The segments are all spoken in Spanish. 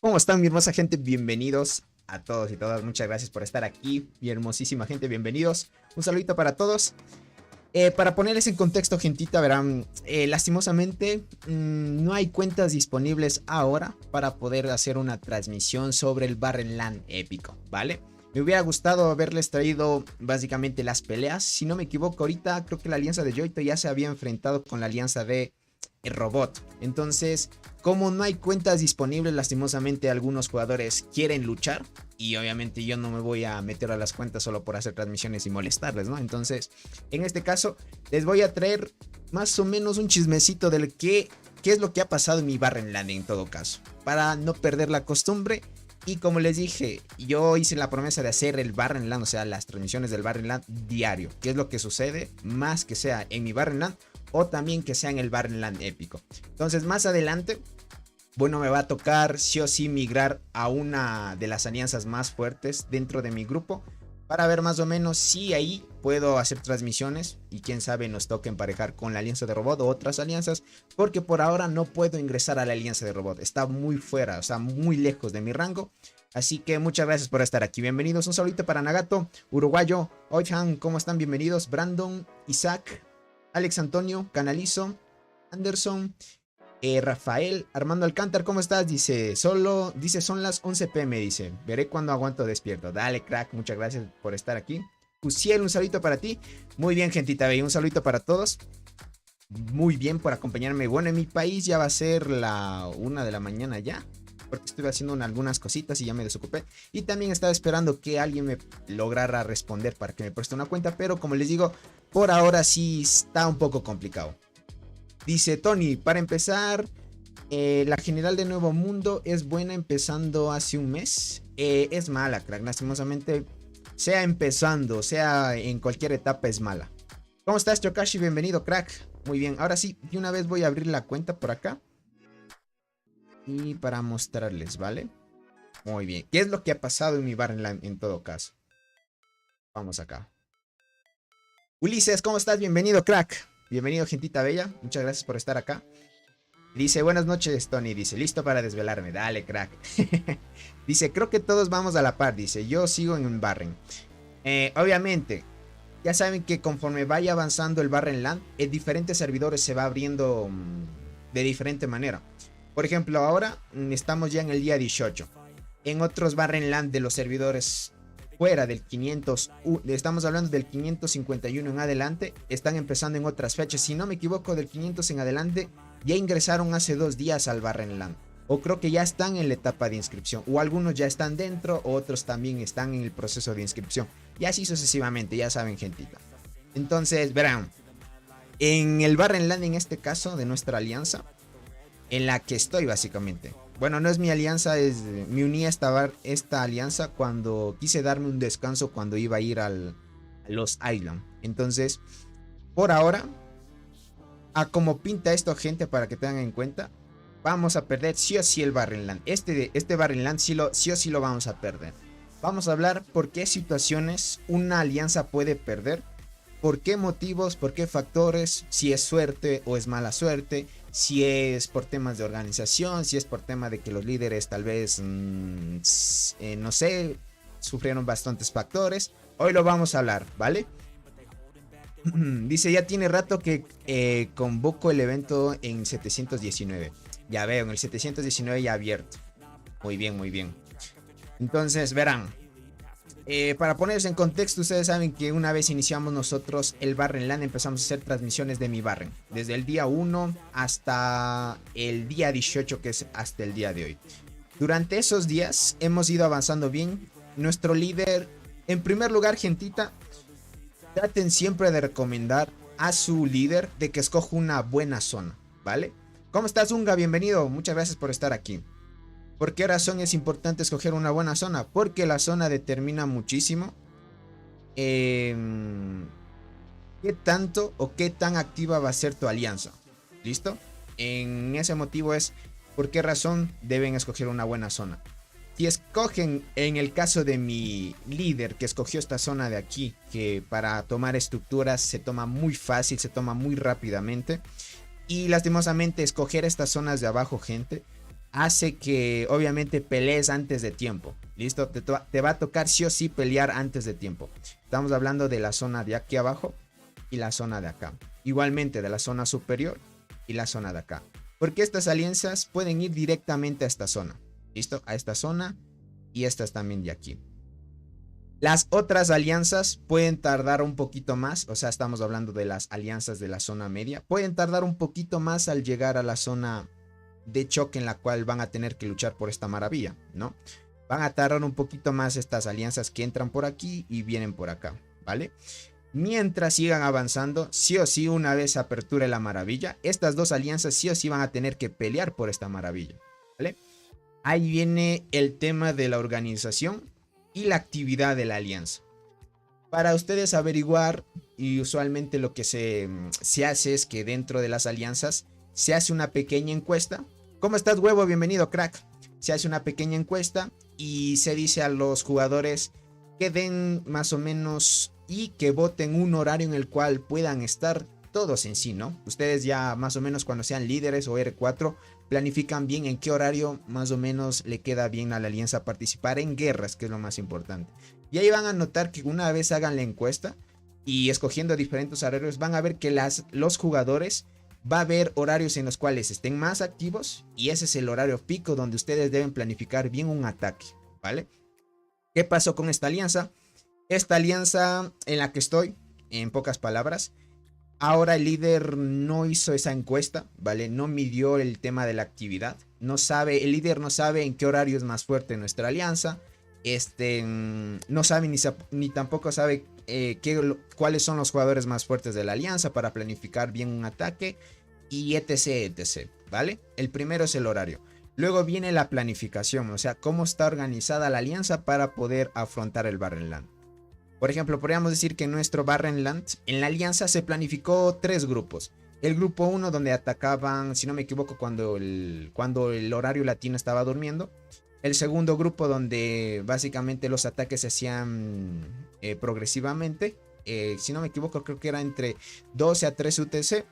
¿Cómo están, mi hermosa gente? Bienvenidos a todos y todas. Muchas gracias por estar aquí, mi hermosísima gente. Bienvenidos. Un saludito para todos. Para ponerles en contexto, gentita, verán, lastimosamente no hay cuentas disponibles ahora para poder hacer una transmisión sobre el Barrenland épico, ¿vale? Me hubiera gustado haberles traído básicamente las peleas. Si no me equivoco, ahorita creo que la alianza de Yoito ya se había enfrentado con la alianza de el robot. Entonces, como no hay cuentas disponibles, lastimosamente algunos jugadores quieren luchar. Y obviamente yo no me voy a meter a las cuentas solo por hacer transmisiones y molestarles, ¿no? Entonces, en este caso, les voy a traer más o menos un chismecito del qué es lo que ha pasado en mi Barrenland en todo caso. Para no perder la costumbre. Y como les dije, yo hice la promesa de hacer el Barrenland, o sea, las transmisiones del Barrenland diario. ¿Qué es lo que sucede? Más que sea en mi Barrenland o también que sea en el Barrenland épico. Entonces, más adelante, bueno, me va a tocar sí o sí migrar a una de las alianzas más fuertes dentro de mi grupo para ver más o menos si ahí puedo hacer transmisiones y quién sabe nos toque emparejar con la alianza de robot o otras alianzas, porque por ahora no puedo ingresar a la alianza de robot, está muy fuera, o sea, muy lejos de mi rango. Así que muchas gracias por estar aquí, bienvenidos, un saludito para Nagato, Uruguayo, Oichan, ¿cómo están? Bienvenidos, Brandon, Isaac, Alex Antonio, Canalizo, Anderson, Rafael, Armando Alcántar, ¿cómo estás? Dice, son las 11 p.m, dice, veré cuando aguanto despierto. Dale, crack, muchas gracias por estar aquí. Cusiel, un saludito para ti. Muy bien, gentita bella, un saludito para todos. Muy bien por acompañarme. Bueno, en mi país ya va a ser la 1 de la mañana ya, porque estuve haciendo algunas cositas y ya me desocupé. Y también estaba esperando que alguien me lograra responder para que me preste una cuenta, pero como les digo, por ahora sí está un poco complicado. Dice Tony, para empezar, la general de Nuevo Mundo es buena empezando hace un mes. Es mala, crack, lastimosamente, sea empezando, sea en cualquier etapa es mala. ¿Cómo estás, Chokashi? Bienvenido, crack. Muy bien, ahora sí, de una vez voy a abrir la cuenta por acá. Y para mostrarles, ¿vale? Muy bien, ¿qué es lo que ha pasado en mi Barrenland en todo caso? Vamos acá. Ulises, ¿cómo estás? Bienvenido, crack. Bienvenido, gentita bella. Muchas gracias por estar acá. Dice, buenas noches, Tony. Dice, listo para desvelarme. Dale, crack. Dice, creo que todos vamos a la par. Dice, yo sigo en un Barren. Obviamente, ya saben que conforme vaya avanzando el Barrenland, en diferentes servidores se va abriendo de diferente manera. Por ejemplo, ahora estamos ya en el día 18. En otros Barrenland de los servidores fuera del 500, estamos hablando del 551 en adelante, están empezando en otras fechas. Si no me equivoco, del 500 en adelante ya ingresaron hace 2 días al Barrenland. O creo que ya están en la etapa de inscripción. O algunos ya están dentro, otros también están en el proceso de inscripción. Y así sucesivamente, ya saben, gentita. Entonces, verán, en el Barrenland, en este caso, de nuestra alianza, en la que estoy básicamente. Bueno, no es mi alianza, me uní a esta alianza cuando quise darme un descanso cuando iba a ir a los Island. Entonces, por ahora, a como pinta esto, gente, para que tengan en cuenta, vamos a perder sí o sí el Barrenland. Este Barrenland sí o sí lo vamos a perder. Vamos a hablar por qué situaciones una alianza puede perder, por qué motivos, por qué factores, si es suerte o es mala suerte, si es por temas de organización, si es por tema de que los líderes tal vez, no sé, sufrieron bastantes factores. Hoy lo vamos a hablar, ¿vale? Dice, ya tiene rato que convoco el evento en 719. Ya veo, en el 719 ya abierto. Muy bien, muy bien. Entonces, verán. Para ponerse en contexto, ustedes saben que una vez iniciamos nosotros el Barrenland, empezamos a hacer transmisiones de mi Barren. Desde el día 1 hasta el día 18, que es hasta el día de hoy. Durante esos días hemos ido avanzando bien. Nuestro líder, en primer lugar, gentita, traten siempre de recomendar a su líder de que escoja una buena zona, ¿vale? ¿Cómo estás, Unga? Bienvenido, muchas gracias por estar aquí. ¿Por qué razón es importante escoger una buena zona? Porque la zona determina muchísimo qué tanto o qué tan activa va a ser tu alianza. ¿Listo? En ese motivo es por qué razón deben escoger una buena zona. Si escogen, en el caso de mi líder que escogió esta zona de aquí, que para tomar estructuras se toma muy fácil, se toma muy rápidamente. Y lastimosamente escoger estas zonas de abajo, gente, hace que obviamente pelees antes de tiempo. ¿Listo? Te va a tocar sí o sí pelear antes de tiempo. Estamos hablando de la zona de aquí abajo y la zona de acá. Igualmente de la zona superior y la zona de acá. Porque estas alianzas pueden ir directamente a esta zona. ¿Listo? A esta zona y estas también de aquí. Las otras alianzas pueden tardar un poquito más, o sea, estamos hablando de las alianzas de la zona media, pueden tardar un poquito más al llegar a la zona de choque en la cual van a tener que luchar por esta maravilla, ¿no? Van a tardar un poquito más estas alianzas que entran por aquí y vienen por acá, ¿vale? Mientras sigan avanzando, sí o sí, una vez aperture la maravilla, estas dos alianzas sí o sí van a tener que pelear por esta maravilla, ¿vale? Ahí viene el tema de la organización y la actividad de la alianza. Para ustedes averiguar, y usualmente lo que se hace es que dentro de las alianzas se hace una pequeña encuesta. ¿Cómo estás, huevo? Bienvenido, crack. Se hace una pequeña encuesta y se dice a los jugadores que den más o menos y que voten un horario en el cual puedan estar todos en sí, ¿no? Ustedes ya más o menos cuando sean líderes o R4 planifican bien en qué horario más o menos le queda bien a la alianza participar en guerras, que es lo más importante. Y ahí van a notar que una vez hagan la encuesta y escogiendo diferentes horarios, van a ver que los jugadores va a haber horarios en los cuales estén más activos y ese es el horario pico donde ustedes deben planificar bien un ataque, ¿vale? ¿Qué pasó con esta alianza? Esta alianza en la que estoy, en pocas palabras, ahora el líder no hizo esa encuesta, ¿vale? No midió el tema de la actividad. No sabe, el líder no sabe en qué horario es más fuerte nuestra alianza. No sabe ni tampoco sabe cuáles son los jugadores más fuertes de la alianza para planificar bien un ataque y etc, etc, ¿vale? El primero es el horario. Luego viene la planificación, o sea, cómo está organizada la alianza para poder afrontar el Barrenland. Por ejemplo, podríamos decir que en nuestro Barrenland, en la alianza se planificó 3 grupos. El grupo 1 donde atacaban, si no me equivoco, cuando el horario latino estaba durmiendo. El segundo grupo donde básicamente los ataques se hacían progresivamente. Si no me equivoco, creo que era entre 12 a 3 UTC.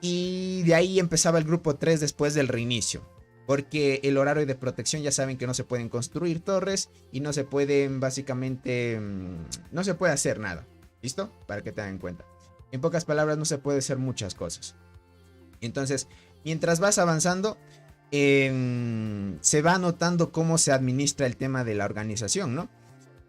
Y de ahí empezaba el grupo 3 después del reinicio. Porque el horario de protección ya saben que no se pueden construir torres y no se pueden básicamente, no se puede hacer nada. ¿Listo? Para que tengan en cuenta. En pocas palabras no se puede hacer muchas cosas. Entonces, mientras vas avanzando, se va notando cómo se administra el tema de la organización, ¿no?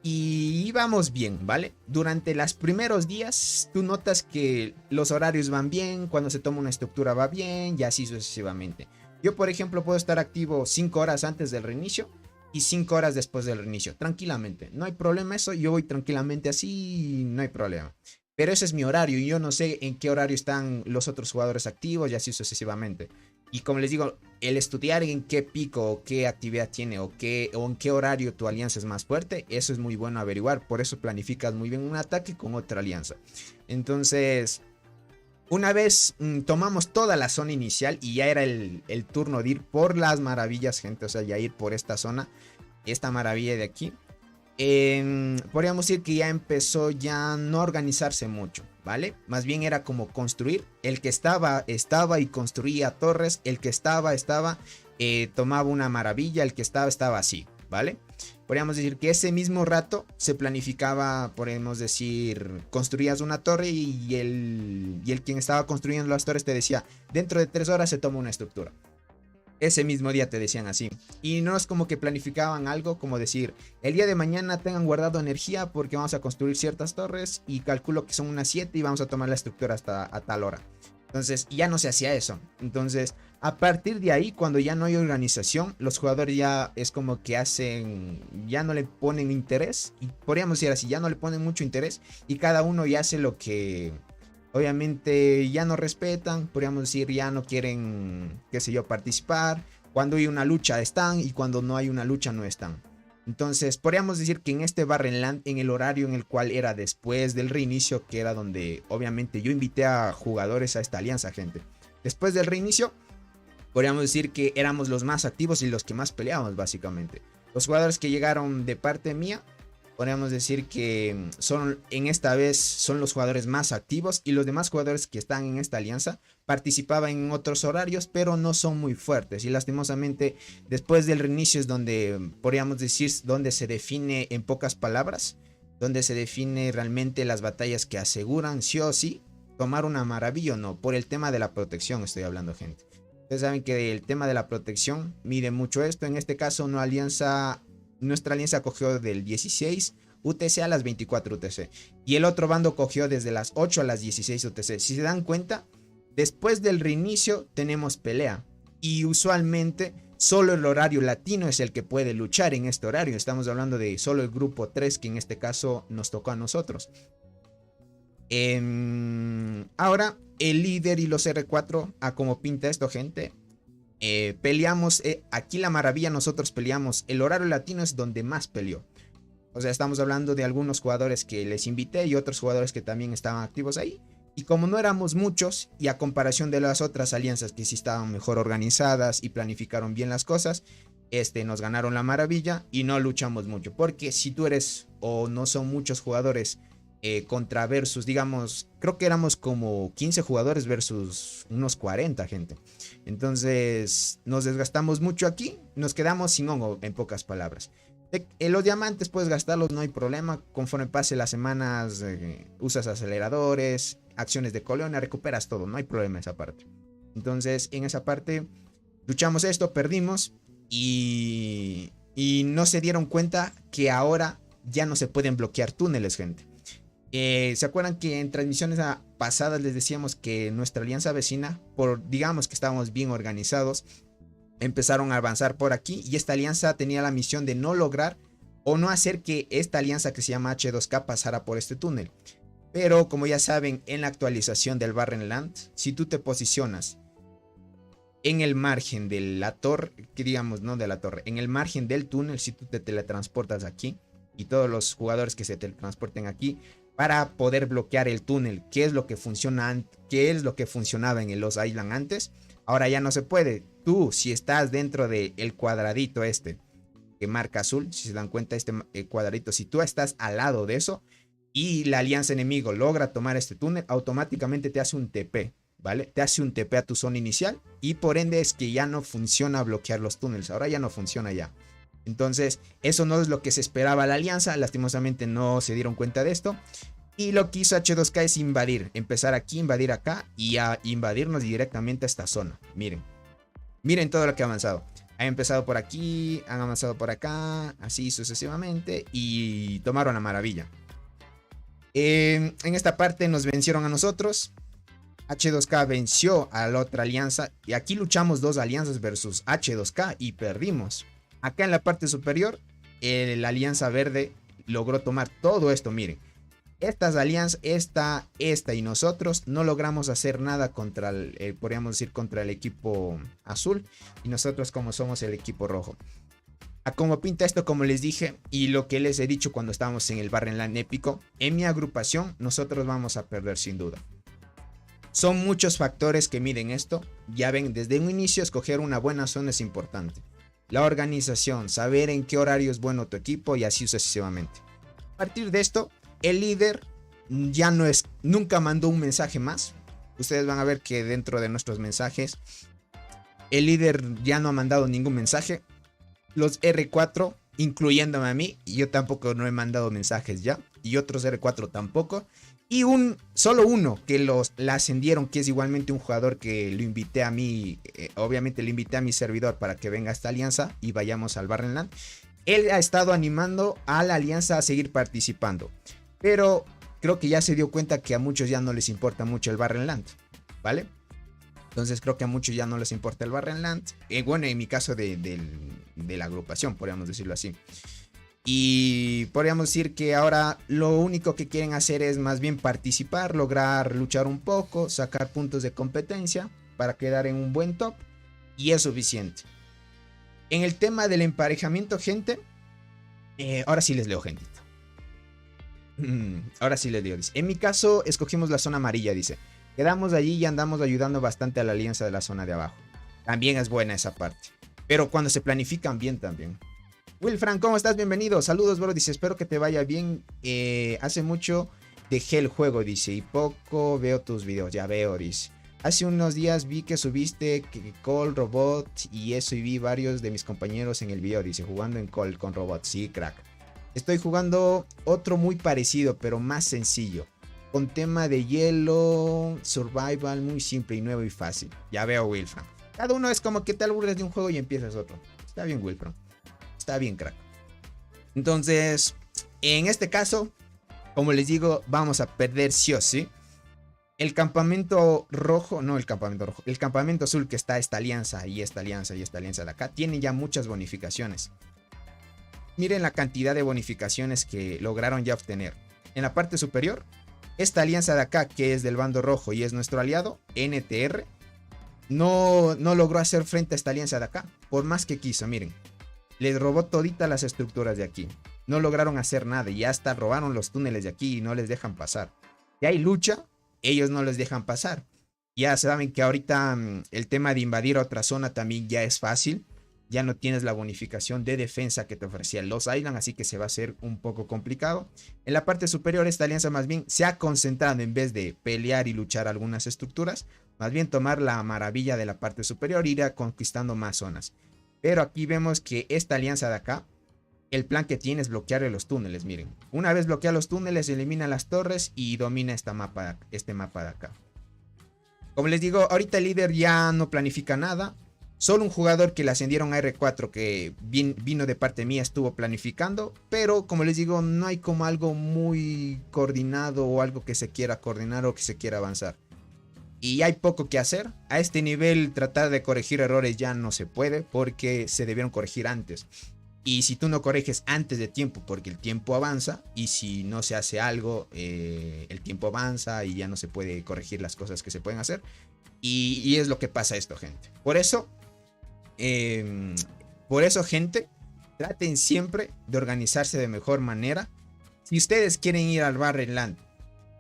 Y vamos bien, ¿vale? Durante los primeros días tú notas que los horarios van bien, cuando se toma una estructura va bien y así sucesivamente. Yo, por ejemplo, puedo estar activo 5 horas antes del reinicio y 5 horas después del reinicio, tranquilamente. No hay problema eso, yo voy tranquilamente así, no hay problema. Pero ese es mi horario y yo no sé en qué horario están los otros jugadores activos y así sucesivamente. Y como les digo, el estudiar en qué pico o qué actividad tiene o en qué horario tu alianza es más fuerte, eso es muy bueno averiguar. Por eso planificas muy bien un ataque con otra alianza. Entonces, una vez tomamos toda la zona inicial y ya era el turno de ir por las maravillas, gente. O sea, ya ir por esta zona, esta maravilla de aquí. Podríamos decir que ya empezó ya no a organizarse mucho, ¿vale? Más bien era como construir. El que estaba y construía torres. El que estaba tomaba una maravilla. El que estaba así, ¿vale? Podríamos decir que ese mismo rato se planificaba, podemos decir, construías una torre y el quien estaba construyendo las torres te decía, dentro de 3 horas se toma una estructura. Ese mismo día te decían así. Y no es como que planificaban algo como decir, el día de mañana tengan guardado energía porque vamos a construir ciertas torres y calculo que son unas 7 y vamos a tomar la estructura hasta a tal hora. Entonces ya no se hacía eso. Entonces a partir de ahí, cuando ya no hay organización, los jugadores ya es como que ya no le ponen interés. Y podríamos decir así, ya no le ponen mucho interés y cada uno ya hace lo que... Obviamente ya no respetan, podríamos decir, ya no quieren, qué sé yo, participar. Cuando hay una lucha están y cuando no hay una lucha no están. Entonces podríamos decir que en este Barrenland, en el horario en el cual era después del reinicio, que era donde obviamente yo invité a jugadores a esta alianza, gente. Después del reinicio, podríamos decir que éramos los más activos y los que más peleábamos básicamente. Los jugadores que llegaron de parte mía podríamos decir que son en esta vez son los jugadores más activos y los demás jugadores que están en esta alianza participaban en otros horarios, pero no son muy fuertes y lastimosamente después del reinicio es donde podríamos decir donde se define en pocas palabras, donde se define realmente las batallas que aseguran sí o sí tomar una maravilla o no, por el tema de la protección estoy hablando, gente. Ustedes saben que el tema de la protección mide mucho esto. En este caso, nuestra alianza cogió del 16 UTC a las 24 UTC. Y el otro bando cogió desde las 8 a las 16 UTC. Si se dan cuenta, después del reinicio tenemos pelea. Y usualmente solo el horario latino es el que puede luchar en este horario. Estamos hablando de solo el grupo 3 que en este caso nos tocó a nosotros. Ahora el líder y los R4 a como pinta esto, gente, peleamos aquí la maravilla, nosotros peleamos el horario latino es donde más peleó, o sea estamos hablando de algunos jugadores que les invité y otros jugadores que también estaban activos ahí, y como no éramos muchos y a comparación de las otras alianzas que sí estaban mejor organizadas y planificaron bien las cosas, nos ganaron la maravilla y no luchamos mucho, porque si tú eres o no son muchos jugadores contra versus, digamos, creo que éramos como 15 jugadores versus unos 40, gente. Entonces nos desgastamos mucho aquí, nos quedamos sin hongo en pocas palabras. Los diamantes puedes gastarlos, no hay problema, conforme pase las semanas usas aceleradores, acciones de colonia, recuperas todo, no hay problema esa parte. Entonces en esa parte luchamos esto, perdimos y no se dieron cuenta que ahora ya no se pueden bloquear túneles, gente. ¿Se acuerdan que en transmisiones pasadas les decíamos que nuestra alianza vecina, por digamos que estábamos bien organizados, empezaron a avanzar por aquí y esta alianza tenía la misión de no lograr o no hacer que esta alianza que se llama H2K pasara por este túnel? Pero como ya saben, en la actualización del Barrenland, si tú te posicionas en el margen de la torre, que digamos no de la torre, en el margen del túnel, si tú te teletransportas aquí y todos los jugadores que se teletransporten aquí para poder bloquear el túnel, que es lo que funciona, que es lo que funcionaba en el Lost Island antes, ahora ya no se puede. Tú, si estás dentro del cuadradito que marca azul, si se dan cuenta cuadradito, si tú estás al lado de eso y la alianza enemigo logra tomar este túnel, automáticamente te hace un TP, ¿vale? Te hace un TP a tu zona inicial y por ende es que ya no funciona bloquear los túneles, ahora ya no funciona ya. Entonces, eso no es lo que se esperaba la alianza, lastimosamente no se dieron cuenta de esto. Y lo que hizo H2K es empezar aquí, invadir acá y a invadirnos directamente a esta zona. Miren todo lo que ha avanzado. Han empezado por aquí, han avanzado por acá, así sucesivamente y tomaron la maravilla. En esta parte nos vencieron a nosotros. H2K venció a la otra alianza y aquí luchamos dos alianzas versus H2K y perdimos. Acá en la parte superior, la alianza verde logró tomar todo esto, miren. Estas alianzas, esta y nosotros no logramos hacer nada contra podríamos decir contra el equipo azul. Y nosotros como somos el equipo rojo. A como pinta esto, como les dije, y lo que les he dicho cuando estábamos en el Barrenland épico, en mi agrupación nosotros vamos a perder sin duda. Son muchos factores que miden esto. Ya ven, desde un inicio escoger una buena zona es importante. La organización, saber en qué horario es bueno tu equipo y así sucesivamente. A partir de esto, el líder ya nunca mandó un mensaje más. Ustedes van a ver que dentro de nuestros mensajes, el líder ya no ha mandado ningún mensaje. Los R4, incluyéndome a mí, yo tampoco no he mandado mensajes ya. Y otros R4 tampoco. Y solo uno que la ascendieron, que es igualmente un jugador que lo invité a mí, obviamente le invité a mi servidor para que venga a esta alianza y vayamos al Barrenland. Él ha estado animando a la alianza a seguir participando, pero creo que ya se dio cuenta que a muchos ya no les importa mucho el Barrenland, ¿vale? Entonces creo que a muchos ya no les importa el Barrenland, bueno, en mi caso de la agrupación, podríamos decirlo así. Y podríamos decir que ahora lo único que quieren hacer es más bien participar, lograr luchar un poco, sacar puntos de competencia para quedar en un buen top. Y es suficiente. En el tema del emparejamiento, gente, ahora sí les leo, gentita. Ahora sí les leo, dice. En mi caso, escogimos la zona amarilla, dice. Quedamos allí y andamos ayudando bastante a la alianza de la zona de abajo. También es buena esa parte. Pero cuando se planifican bien también. Wilfran, ¿cómo estás? Bienvenido. Saludos, bro. Dice, espero que te vaya bien. Hace mucho dejé el juego, dice, y poco veo tus videos. Ya veo, dice. Hace unos días vi que subiste Call Robot y eso, y vi varios de mis compañeros en el video, dice, jugando en Call con Robot. Sí, crack. Estoy jugando otro muy parecido, pero más sencillo. Con tema de hielo, survival, muy simple y nuevo y fácil. Ya veo, Wilfran. Cada uno es como que te aburres de un juego y empiezas otro. Está bien, Wilfran. Está bien, crack. Entonces, en este caso, como les digo, vamos a perder sí o sí. El campamento rojo, no el campamento rojo, el campamento azul, que está esta alianza y esta alianza y esta alianza de acá, tiene ya muchas bonificaciones. Miren la cantidad de bonificaciones que lograron ya obtener. En la parte superior, esta alianza de acá, que es del bando rojo y es nuestro aliado, NTR, no logró hacer frente a esta alianza de acá, por más que quiso. Miren, les robó toditas las estructuras de aquí. No lograron hacer nada y hasta robaron los túneles de aquí y no les dejan pasar. Si hay lucha, ellos no les dejan pasar. Ya saben que ahorita el tema de invadir a otra zona también ya es fácil. Ya no tienes la bonificación de defensa que te ofrecía los Island, así que se va a hacer un poco complicado. En la parte superior, esta alianza más bien se ha concentrado, en vez de pelear y luchar algunas estructuras, más bien tomar la maravilla de la parte superior e ir conquistando más zonas. Pero aquí vemos que esta alianza de acá, el plan que tiene es bloquearle los túneles. Miren, una vez bloquea los túneles, elimina las torres y domina este mapa de acá. Como les digo, ahorita el líder ya no planifica nada. Solo un jugador que le ascendieron a R4, que vino de parte mía, estuvo planificando. Pero como les digo, no hay como algo muy coordinado o algo que se quiera coordinar o que se quiera avanzar. Y hay poco que hacer. A este nivel tratar de corregir errores ya no se puede, porque se debieron corregir antes. Y si tú no corriges antes de tiempo, porque el tiempo avanza, y si no se hace algo, el tiempo avanza y ya no se puede corregir las cosas que se pueden hacer. Y es lo que pasa esto, gente. Por eso, gente, traten siempre de organizarse de mejor manera. Si ustedes quieren ir al Barrenland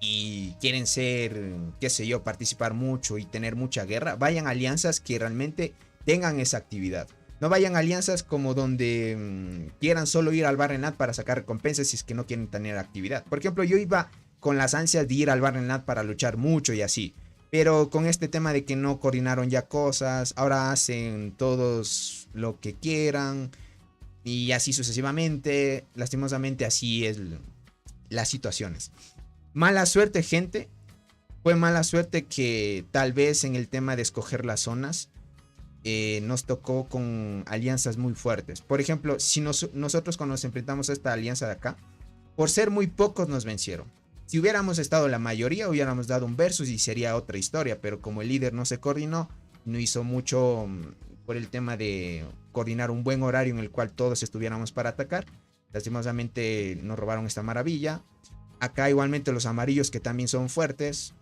y quieren ser, qué sé yo, participar mucho y tener mucha guerra, vayan a alianzas que realmente tengan esa actividad. No vayan a alianzas como donde quieran solo ir al Barrenland para sacar recompensas si es que no quieren tener actividad. Por ejemplo, yo iba con las ansias de ir al Barrenland para luchar mucho y así. Pero con este tema de que no coordinaron ya cosas, ahora hacen todos lo que quieran y así sucesivamente. Lastimosamente así es las situaciones. Mala suerte, gente. Fue mala suerte que tal vez en el tema de escoger las zonas nos tocó con alianzas muy fuertes. Por ejemplo, si nosotros cuando nos enfrentamos a esta alianza de acá, por ser muy pocos nos vencieron. Si hubiéramos estado la mayoría, hubiéramos dado un versus y sería otra historia. Pero como el líder no se coordinó, no hizo mucho por el tema de coordinar un buen horario en el cual todos estuviéramos para atacar, lastimosamente nos robaron esta maravilla. Acá igualmente los amarillos, que también son fuertes,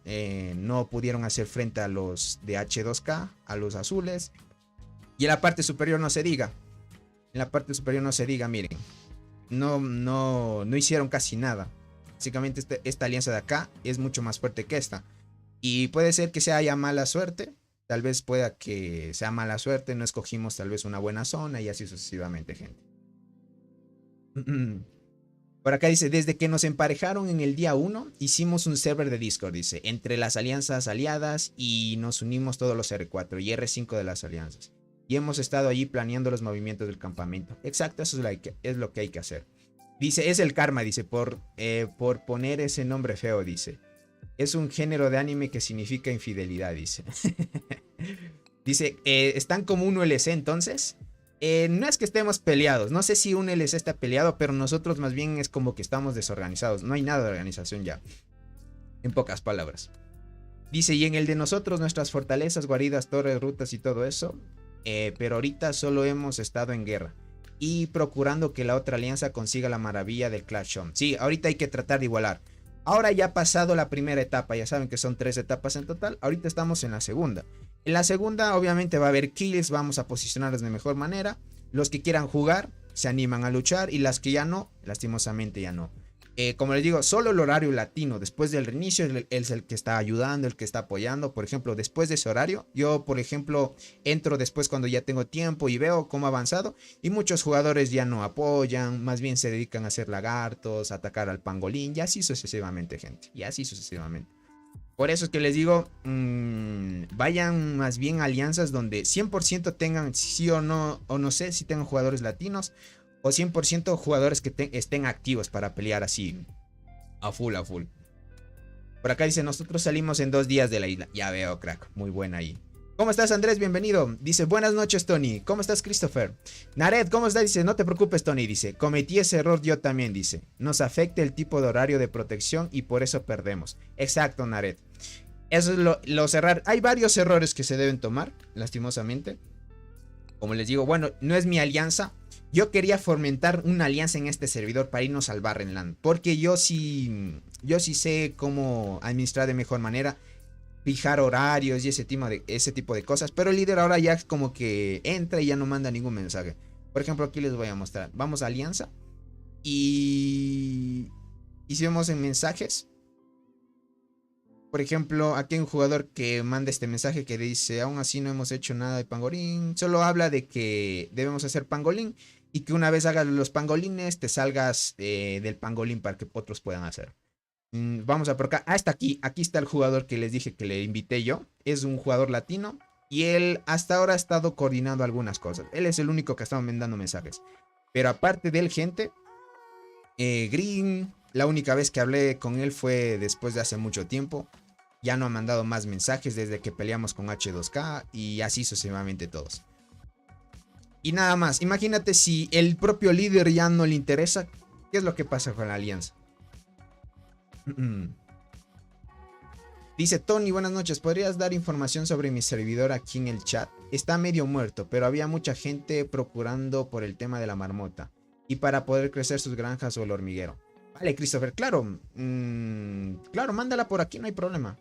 no pudieron hacer frente a los de H2K, a los azules. Y en la parte superior no se diga. En la parte superior no se diga, miren. No hicieron casi nada. Básicamente esta alianza de acá es mucho más fuerte que esta. Y puede ser que sea ya mala suerte. Tal vez pueda que sea mala suerte. No escogimos tal vez una buena zona y así sucesivamente, gente. Por acá dice, desde que nos emparejaron en el día 1, hicimos un server de Discord, dice, entre las alianzas aliadas y nos unimos todos los R4 y R5 de las alianzas. Y hemos estado allí planeando los movimientos del campamento. Exacto, eso es lo que hay que hacer. Dice, es el karma, dice, por poner ese nombre feo, dice. Es un género de anime que significa infidelidad, dice. Dice, ¿están como un ULC entonces? No es que estemos peleados, no sé si un LC está peleado, pero nosotros más bien es como que estamos desorganizados. No hay nada de organización ya, en pocas palabras. Dice, y en el de nosotros, nuestras fortalezas, guaridas, torres, rutas y todo eso. Pero ahorita solo hemos estado en guerra y procurando que la otra alianza consiga la maravilla del Clash Home. Sí, ahorita hay que tratar de igualar. Ahora ya ha pasado la primera etapa, ya saben que son 3 etapas en total. Ahorita estamos en la segunda. En la segunda obviamente va a haber kills, vamos a posicionarlos de mejor manera. Los que quieran jugar se animan a luchar y las que ya no, lastimosamente ya no. Como les digo, solo el horario latino después del reinicio es el que está ayudando, el que está apoyando. Por ejemplo, después de ese horario, yo, por ejemplo, entro después cuando ya tengo tiempo y veo cómo ha avanzado. Y muchos jugadores ya no apoyan, más bien se dedican a hacer lagartos, a atacar al pangolín, y así sucesivamente, gente. Y así sucesivamente. Por eso es que les digo, vayan más bien a alianzas donde 100% tengan sí o no sé si tengan jugadores latinos o 100% jugadores que estén activos para pelear así a full, a full. Por acá dice, nosotros salimos en 2 días de la isla. Ya veo, crack, muy buena ahí. ¿Cómo estás, Andrés? Bienvenido. Dice, buenas noches, Tony. ¿Cómo estás, Christopher? Nared, ¿cómo estás? Dice, no te preocupes, Tony. Dice, cometí ese error yo también, dice. Nos afecta el tipo de horario de protección y por eso perdemos. Exacto, Nared. Eso es los errores. Hay varios errores que se deben tomar, lastimosamente. Como les digo, bueno, no es mi alianza. Yo quería fomentar una alianza en este servidor para irnos al Barrenland. Porque yo sí sé cómo administrar de mejor manera. Fijar horarios y ese tipo de cosas. Pero el líder ahora ya como que entra y ya no manda ningún mensaje. Por ejemplo, aquí les voy a mostrar. Vamos a alianza. Y si vemos en mensajes. Por ejemplo, aquí hay un jugador que manda este mensaje que dice, aún así no hemos hecho nada de pangolín. Solo habla de que debemos hacer pangolín. Y que una vez hagas los pangolines, te salgas del pangolín para que otros puedan hacer. Vamos a por acá. Hasta aquí. Aquí está el jugador que les dije que le invité yo. Es un jugador latino. Y él hasta ahora ha estado coordinando algunas cosas. Él es el único que ha estado mandando mensajes. Pero aparte de él, gente. Green. La única vez que hablé con él fue después de hace mucho tiempo. Ya no ha mandado más mensajes desde que peleamos con H2K. Y así sucesivamente todos. Y nada más. Imagínate si el propio líder ya no le interesa. ¿Qué es lo que pasa con la alianza? Dice Tony, buenas noches, ¿podrías dar información sobre mi servidor aquí en el chat? Está medio muerto, pero había mucha gente procurando por el tema de la marmota y para poder crecer sus granjas o el hormiguero. Vale, Christopher, claro, claro, mándala por aquí, no hay problema.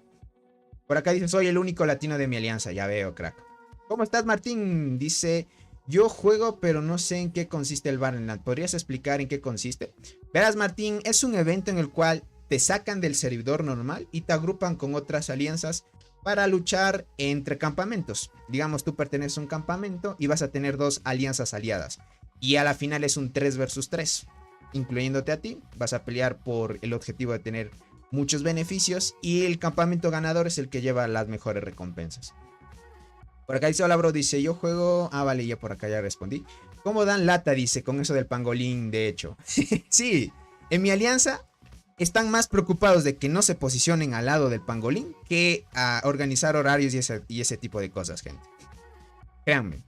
Por acá dice, soy el único latino de mi alianza, ya veo, crack. ¿Cómo estás, Martín? Dice, yo juego, pero no sé en qué consiste el Barrenland. ¿Podrías explicar en qué consiste? Verás, Martín, es un evento en el cual te sacan del servidor normal y te agrupan con otras alianzas para luchar entre campamentos. Digamos, tú perteneces a un campamento y vas a tener 2 alianzas aliadas. Y a la final es un 3 versus 3, incluyéndote a ti. Vas a pelear por el objetivo de tener muchos beneficios y el campamento ganador es el que lleva las mejores recompensas. Por acá dice, hola bro, dice, yo juego... Ah, vale, ya por acá ya respondí. ¿Cómo dan lata? Dice, con eso del pangolín, de hecho. Sí, en mi alianza están más preocupados de que no se posicionen al lado del pangolín que a organizar horarios y ese tipo de cosas, gente. Créanme.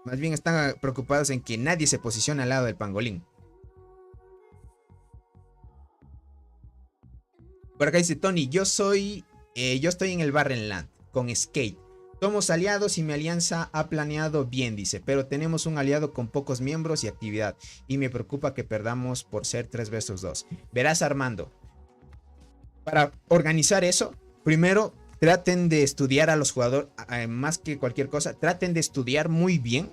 Más bien están preocupados en que nadie se posicione al lado del pangolín. Por acá dice Tony, yo estoy en el Barrenland con Skate. Somos aliados y mi alianza ha planeado bien, dice, pero tenemos un aliado con pocos miembros y actividad y me preocupa que perdamos por ser 3 versus 2. Verás, Armando, para organizar eso, primero traten de estudiar a los jugadores, más que cualquier cosa, traten de estudiar muy bien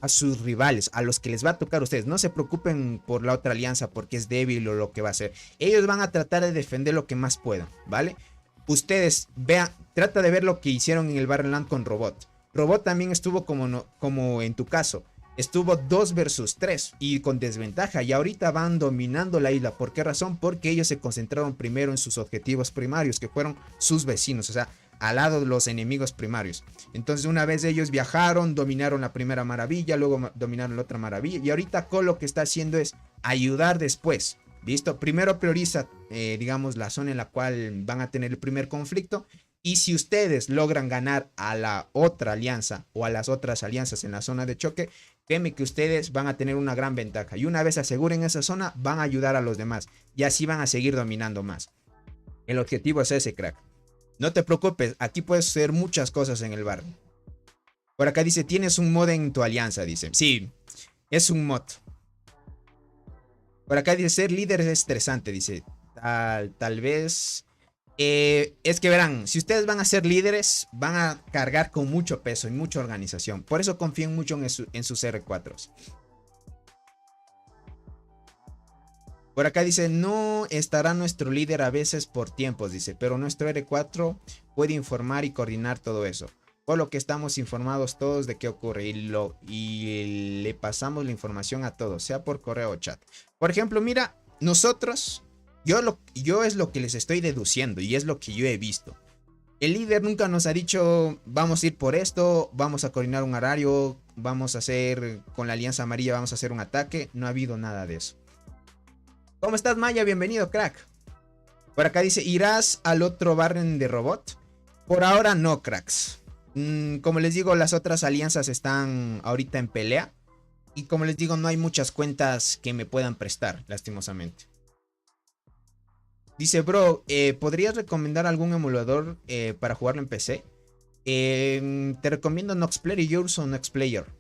a sus rivales, a los que les va a tocar a ustedes. No se preocupen por la otra alianza porque es débil o lo que va a hacer. Ellos van a tratar de defender lo que más puedan, ¿vale? Ustedes vean, trata de ver lo que hicieron en el Barrenland con Robot. Robot también estuvo como en tu caso. Estuvo 2 versus 3 y con desventaja. Y ahorita van dominando la isla. ¿Por qué razón? Porque ellos se concentraron primero en sus objetivos primarios, que fueron sus vecinos. O sea, al lado de los enemigos primarios. Entonces una vez ellos viajaron, dominaron la primera maravilla, luego dominaron la otra maravilla. Y ahorita Cole lo que está haciendo es ayudar después. ¿Listo? Primero prioriza, digamos, la zona en la cual van a tener el primer conflicto. Y si ustedes logran ganar a la otra alianza o a las otras alianzas en la zona de choque, créeme que ustedes van a tener una gran ventaja. Y una vez aseguren esa zona, van a ayudar a los demás. Y así van a seguir dominando más. El objetivo es ese, crack. No te preocupes, aquí puedes hacer muchas cosas en el bar. Por acá dice, ¿tienes un mod en tu alianza? Dice, sí, es un mod. Por acá dice, ser líder es estresante, dice. Tal vez... es que verán, si ustedes van a ser líderes, van a cargar con mucho peso y mucha organización. Por eso confíen mucho en sus R4s. Por acá dice, no estará nuestro líder a veces por tiempos, dice, pero nuestro R4 puede informar y coordinar todo eso. Por lo que estamos informados todos de qué ocurre y le pasamos la información a todos, sea por correo o chat. Por ejemplo, mira, nosotros, yo es lo que les estoy deduciendo y es lo que yo he visto. El líder nunca nos ha dicho, vamos a ir por esto, vamos a coordinar un horario, vamos a hacer, con la Alianza Amarilla vamos a hacer un ataque. No ha habido nada de eso. ¿Cómo estás, Maya? Bienvenido, crack. Por acá dice, ¿irás al otro barren de robot? Por ahora no, cracks. Como les digo, las otras alianzas están ahorita en pelea. Y como les digo, no hay muchas cuentas que me puedan prestar, lastimosamente. Dice, bro, ¿podrías recomendar algún emulador para jugarlo en PC? Te recomiendo Noxplayer y yo uso Noxplayer.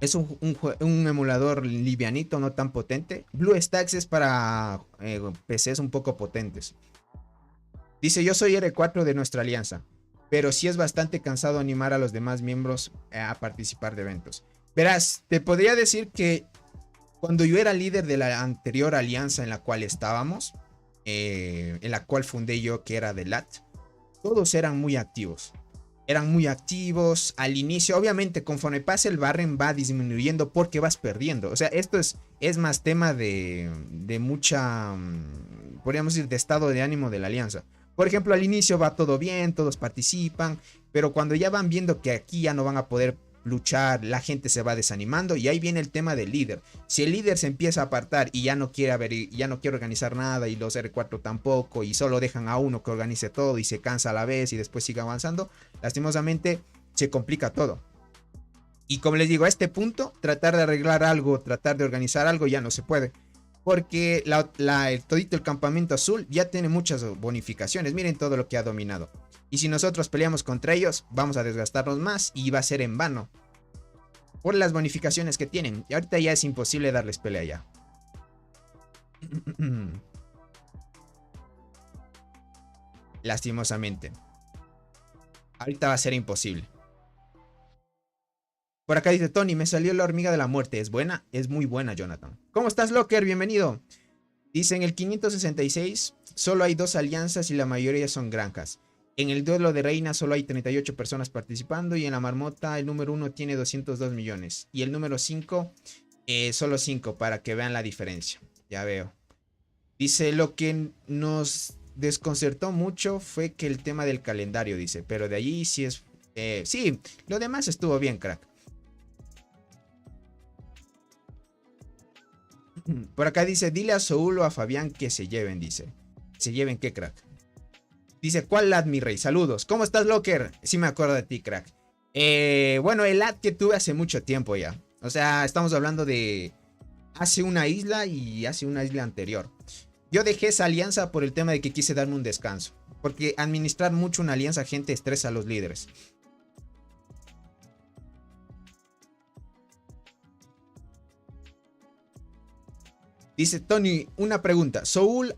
Es un emulador livianito, no tan potente. BlueStacks es para PCs un poco potentes. Dice, yo soy R4 de nuestra alianza, pero sí es bastante cansado animar a los demás miembros a participar de eventos. Verás, te podría decir que cuando yo era líder de la anterior alianza en la cual estábamos, en la cual fundé yo, que era de LAT, todos eran muy activos. Eran muy activos al inicio. Obviamente, conforme pasa el barren va disminuyendo porque vas perdiendo. O sea, esto es más tema de mucha, podríamos decir, de estado de ánimo de la alianza. Por ejemplo, al inicio va todo bien, todos participan, pero cuando ya van viendo que aquí ya no van a poder luchar, la gente se va desanimando y ahí viene el tema del líder. Si el líder se empieza a apartar y ya no quiere organizar nada y los R4 tampoco y solo dejan a uno que organice todo y se cansa a la vez y después sigue avanzando, lastimosamente se complica todo. Y como les digo, a este punto, tratar de arreglar algo, tratar de organizar algo ya no se puede. Porque todito el campamento azul ya tiene muchas bonificaciones. Miren todo lo que ha dominado. Y si nosotros peleamos contra ellos, vamos a desgastarnos más y va a ser en vano. Por las bonificaciones que tienen. Y ahorita ya es imposible darles pelea ya. Lastimosamente. Ahorita va a ser imposible. Por acá dice Tony, me salió la hormiga de la muerte. ¿Es buena? Es muy buena, Jonathan. ¿Cómo estás, Locker? Bienvenido. Dice, en el 566 solo hay 2 alianzas y la mayoría son granjas. En el duelo de reina solo hay 38 personas participando y en la marmota el número 1 tiene 202 millones. Y el número 5, solo 5 para que vean la diferencia. Ya veo. Dice, lo que nos desconcertó mucho fue que el tema del calendario, dice. Pero de allí sí es... sí, lo demás estuvo bien, crack. Por acá dice, dile a Soul o a Fabián que se lleven, dice. ¿Se lleven qué, crack? Dice, ¿cuál ad, mi rey? Saludos. ¿Cómo estás, Locker? Sí me acuerdo de ti, crack. Bueno, el ad que tuve hace mucho tiempo ya. O sea, estamos hablando de hace una isla y hace una isla anterior. Yo dejé esa alianza por el tema de que quise darme un descanso. Porque administrar mucho una alianza, gente, estresa a los líderes. Dice Tony, una pregunta. ¿Soul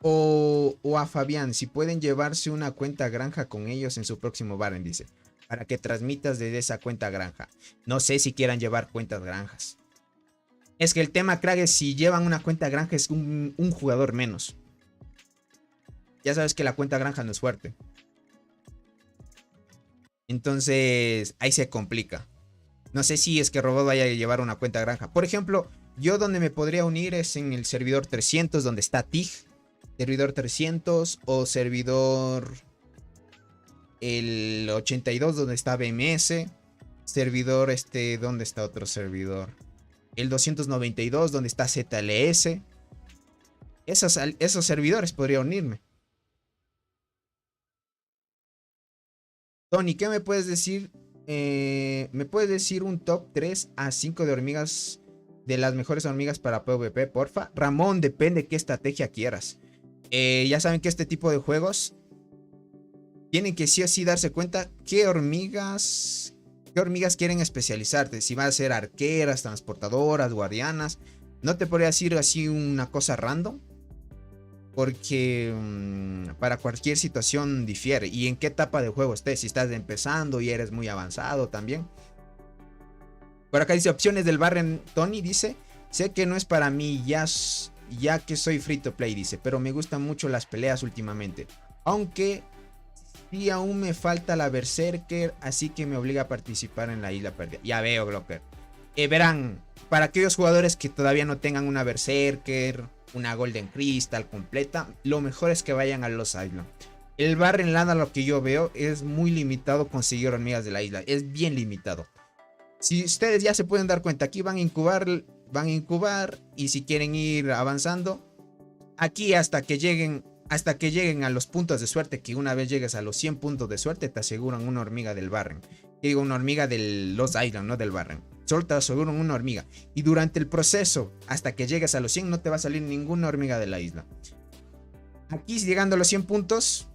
o a Fabián, si pueden llevarse una cuenta granja con ellos en su próximo barren? Dice, para que transmitas desde esa cuenta granja. No sé si quieran llevar cuentas granjas. Es que el tema, crack, es si llevan una cuenta granja es un jugador menos. Ya sabes que la cuenta granja no es fuerte. Entonces, ahí se complica. No sé si es que Robot vaya a llevar una cuenta granja. Por ejemplo, yo donde me podría unir es en el servidor 300, donde está TIG. Servidor 300 o servidor el 82, donde está BMS. Servidor ¿dónde está otro servidor? El 292, donde está ZLS. Esos servidores podría unirme. Tony, ¿qué me puedes decir? ¿Me puedes decir un top 3 a 5 de hormigas? De las mejores hormigas para PvP, porfa. Ramón, depende qué estrategia quieras. Ya saben que este tipo de juegos tienen que sí o sí darse cuenta qué hormigas quieren especializarte. Si va a ser arqueras, transportadoras, guardianas. No te podría decir así una cosa random. Porque para cualquier situación difiere. Y en qué etapa de juego estés. Si estás empezando y eres muy avanzado también. Por acá dice opciones del barren. Tony dice, sé que no es para mí. Ya ya que soy free to play, dice, pero me gustan mucho las peleas últimamente. Aunque sí aún me falta la Berserker, así que me obliga a participar en la isla perdida. Ya veo, Glocker. Verán, para aquellos jugadores que todavía no tengan una Berserker, una Golden Crystal completa, lo mejor es que vayan a Lost Island. El Barren Land, a lo que yo veo, es muy limitado conseguir hormigas de la isla. Es bien limitado. Si ustedes ya se pueden dar cuenta, aquí van a incubar y si quieren ir avanzando, aquí hasta que lleguen a los puntos de suerte, que una vez llegues a los 100 puntos de suerte, te aseguran una hormiga del Barren. Digo, una hormiga del Lost Island, no del Barren. Solo te aseguran una hormiga. Y durante el proceso, hasta que llegues a los 100, no te va a salir ninguna hormiga de la isla. Aquí, llegando a los 100 puntos,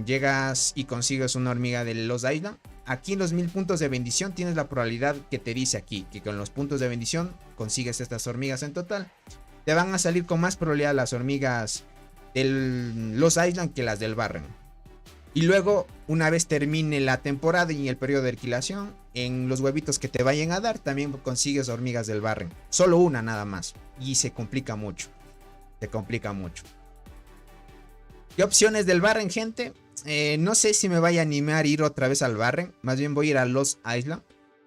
llegas y consigues una hormiga de Lost Island. Aquí en los 1000 puntos de bendición tienes la probabilidad que te dice aquí, que con los puntos de bendición consigues estas hormigas en total. Te van a salir con más probabilidad las hormigas del Lost Island que las del Barren. Y luego, una vez termine la temporada y el periodo de alquilación, en los huevitos que te vayan a dar, también consigues hormigas del Barren. Solo una nada más. Y se complica mucho. Se complica mucho. ¿Qué opciones del Barren, gente? No sé si me vaya a animar a ir otra vez al Barren. Más bien voy a ir a Lost Island.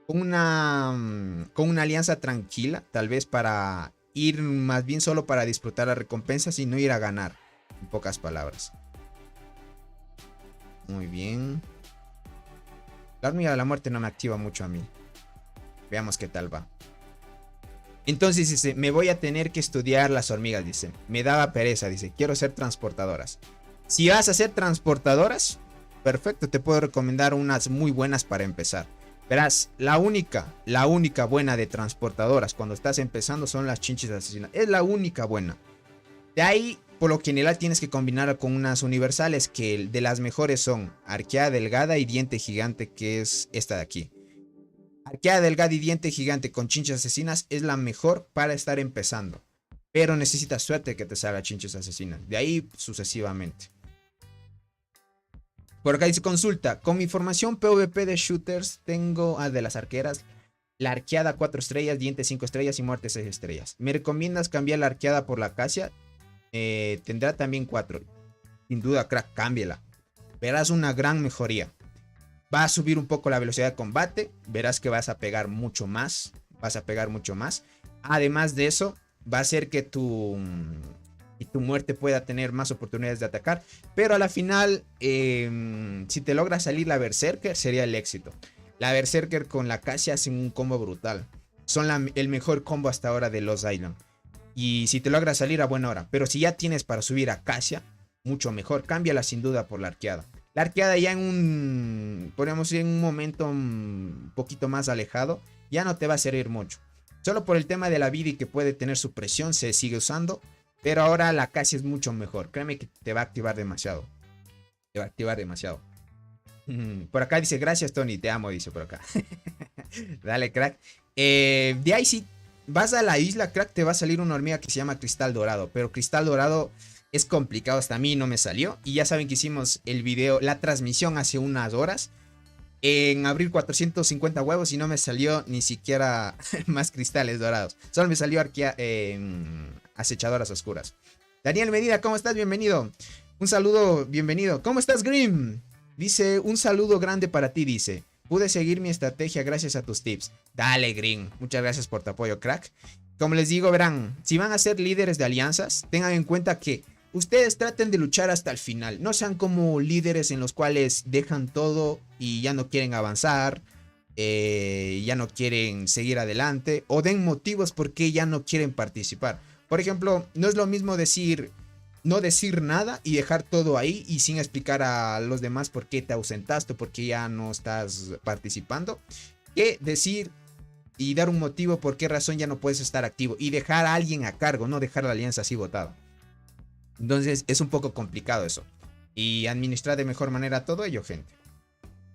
Con una alianza tranquila. Tal vez para ir más bien solo para disfrutar las recompensas y no ir a ganar. En pocas palabras. Muy bien. La hormiga de la muerte no me activa mucho a mí. Veamos qué tal va. Entonces dice, me voy a tener que estudiar las hormigas, dice. Me daba pereza, dice, quiero ser transportadoras. Si vas a ser transportadoras, perfecto, te puedo recomendar unas muy buenas para empezar. Verás, la única buena de transportadoras cuando estás empezando son las chinches asesinas. Es la única buena. De ahí, por lo general, tienes que combinarla con unas universales que de las mejores son arqueada delgada y diente gigante, que es esta de aquí. Arqueada delgada y diente gigante con chinches asesinas es la mejor para estar empezando. Pero necesitas suerte que te salga chinches asesinas. De ahí sucesivamente. Por acá dice consulta. Con mi formación PvP de shooters tengo de las arqueras. La arqueada 4 estrellas, diente 5 estrellas y muerte 6 estrellas. ¿Me recomiendas cambiar la arqueada por la acacia? Tendrá también 4. Sin duda, crack, cámbiala. Verás una gran mejoría. Va a subir un poco la velocidad de combate. Verás que vas a pegar mucho más. Además de eso, va a hacer que tu muerte pueda tener más oportunidades de atacar. Pero a la final, si te logra salir la Berserker, sería el éxito. La Berserker con la Acacia hacen un combo brutal. Son el mejor combo hasta ahora de Lost Island. Y si te logra salir a buena hora. Pero si ya tienes para subir a Acacia, mucho mejor. Cámbiala sin duda por la arqueada. La arqueada ya podríamos decir, en un momento un poquito más alejado, ya no te va a servir mucho. Solo por el tema de la vida y que puede tener supresión se sigue usando. Pero ahora la Acacia es mucho mejor. Créeme que te va a activar demasiado. Por acá dice, gracias Tony, te amo, dice por acá. Dale, crack. De ahí si vas a la isla, crack, te va a salir una hormiga que se llama Cristal Dorado. Pero Cristal Dorado es complicado, hasta a mí no me salió. Y ya saben que hicimos el video, la transmisión hace unas horas. En abrir 450 huevos y no me salió ni siquiera más cristales dorados. Solo me salió acechadoras oscuras. Daniel Medina, ¿cómo estás? Bienvenido. Un saludo, bienvenido. ¿Cómo estás, Grim? Dice, un saludo grande para ti, dice. Pude seguir mi estrategia gracias a tus tips. Dale, Grim. Muchas gracias por tu apoyo, crack. Como les digo, verán, si van a ser líderes de alianzas, tengan en cuenta que ustedes traten de luchar hasta el final. No sean como líderes en los cuales dejan todo y ya no quieren avanzar. Ya no quieren seguir adelante. O den motivos por qué ya no quieren participar. Por ejemplo, no es lo mismo no decir nada y dejar todo ahí y sin explicar a los demás por qué te ausentaste, por qué ya no estás participando, que decir y dar un motivo por qué razón ya no puedes estar activo y dejar a alguien a cargo, no dejar a la alianza así votada. Entonces es un poco complicado eso y administrar de mejor manera todo ello, gente.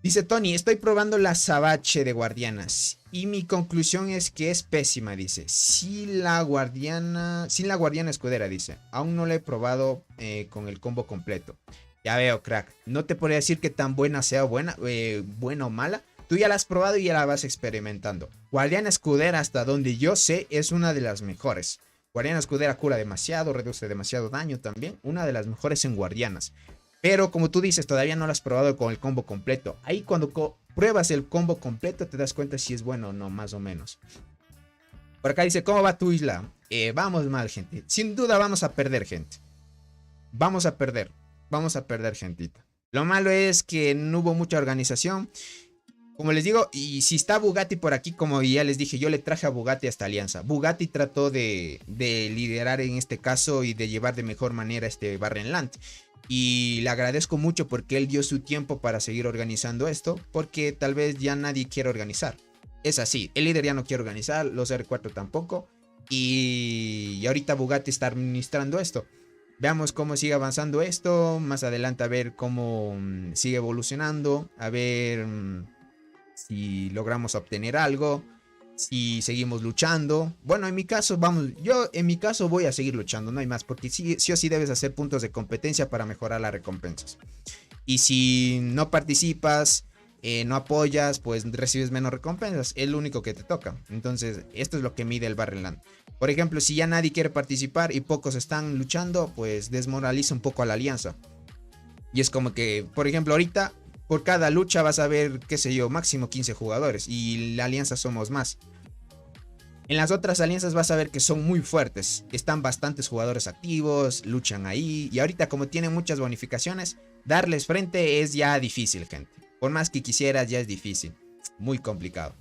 Dice Tony, estoy probando la Sabache de guardianas y mi conclusión es que es pésima, dice. Sin la guardiana escudera, dice. Aún no la he probado con el combo completo. Ya veo, crack. No te podría decir que tan buena sea buena o mala. Tú ya la has probado y ya la vas experimentando. Guardiana escudera, hasta donde yo sé, es una de las mejores. Guardiana Escudera cura demasiado, reduce demasiado daño también. Una de las mejores en guardianas. Pero como tú dices, todavía no lo has probado con el combo completo. Ahí cuando pruebas el combo completo te das cuenta si es bueno o no, más o menos. Por acá dice, ¿cómo va tu isla? Vamos mal, gente. Sin duda vamos a perder, gente. Vamos a perder. Vamos a perder, gentita. Lo malo es que no hubo mucha organización. Como les digo, y si está Bugatti por aquí, como ya les dije, yo le traje a Bugatti a esta alianza. Bugatti trató de liderar en este caso y de llevar de mejor manera este Barrenland. Y le agradezco mucho porque él dio su tiempo para seguir organizando esto, porque tal vez ya nadie quiere organizar. Es así, el líder ya no quiere organizar, los R4 tampoco. Y ahorita Bugatti está administrando esto. Veamos cómo sigue avanzando esto. Más adelante a ver cómo sigue evolucionando. A ver si logramos obtener algo. Si seguimos luchando. Bueno, en mi caso, yo en mi caso voy a seguir luchando, no hay más. Porque sí o sí debes hacer puntos de competencia para mejorar las recompensas. Y si no participas, no apoyas, pues recibes menos recompensas. Es lo único que te toca. Entonces, esto es lo que mide el Barrenland. Por ejemplo, si ya nadie quiere participar y pocos están luchando, pues desmoraliza un poco a la alianza. Y es como que, por ejemplo, ahorita, por cada lucha vas a ver, qué sé yo, máximo 15 jugadores. Y la alianza somos más. En las otras alianzas vas a ver que son muy fuertes. Están bastantes jugadores activos, luchan ahí. Y ahorita como tienen muchas bonificaciones, darles frente es ya difícil, gente. Por más que quisieras, ya es difícil. Muy complicado.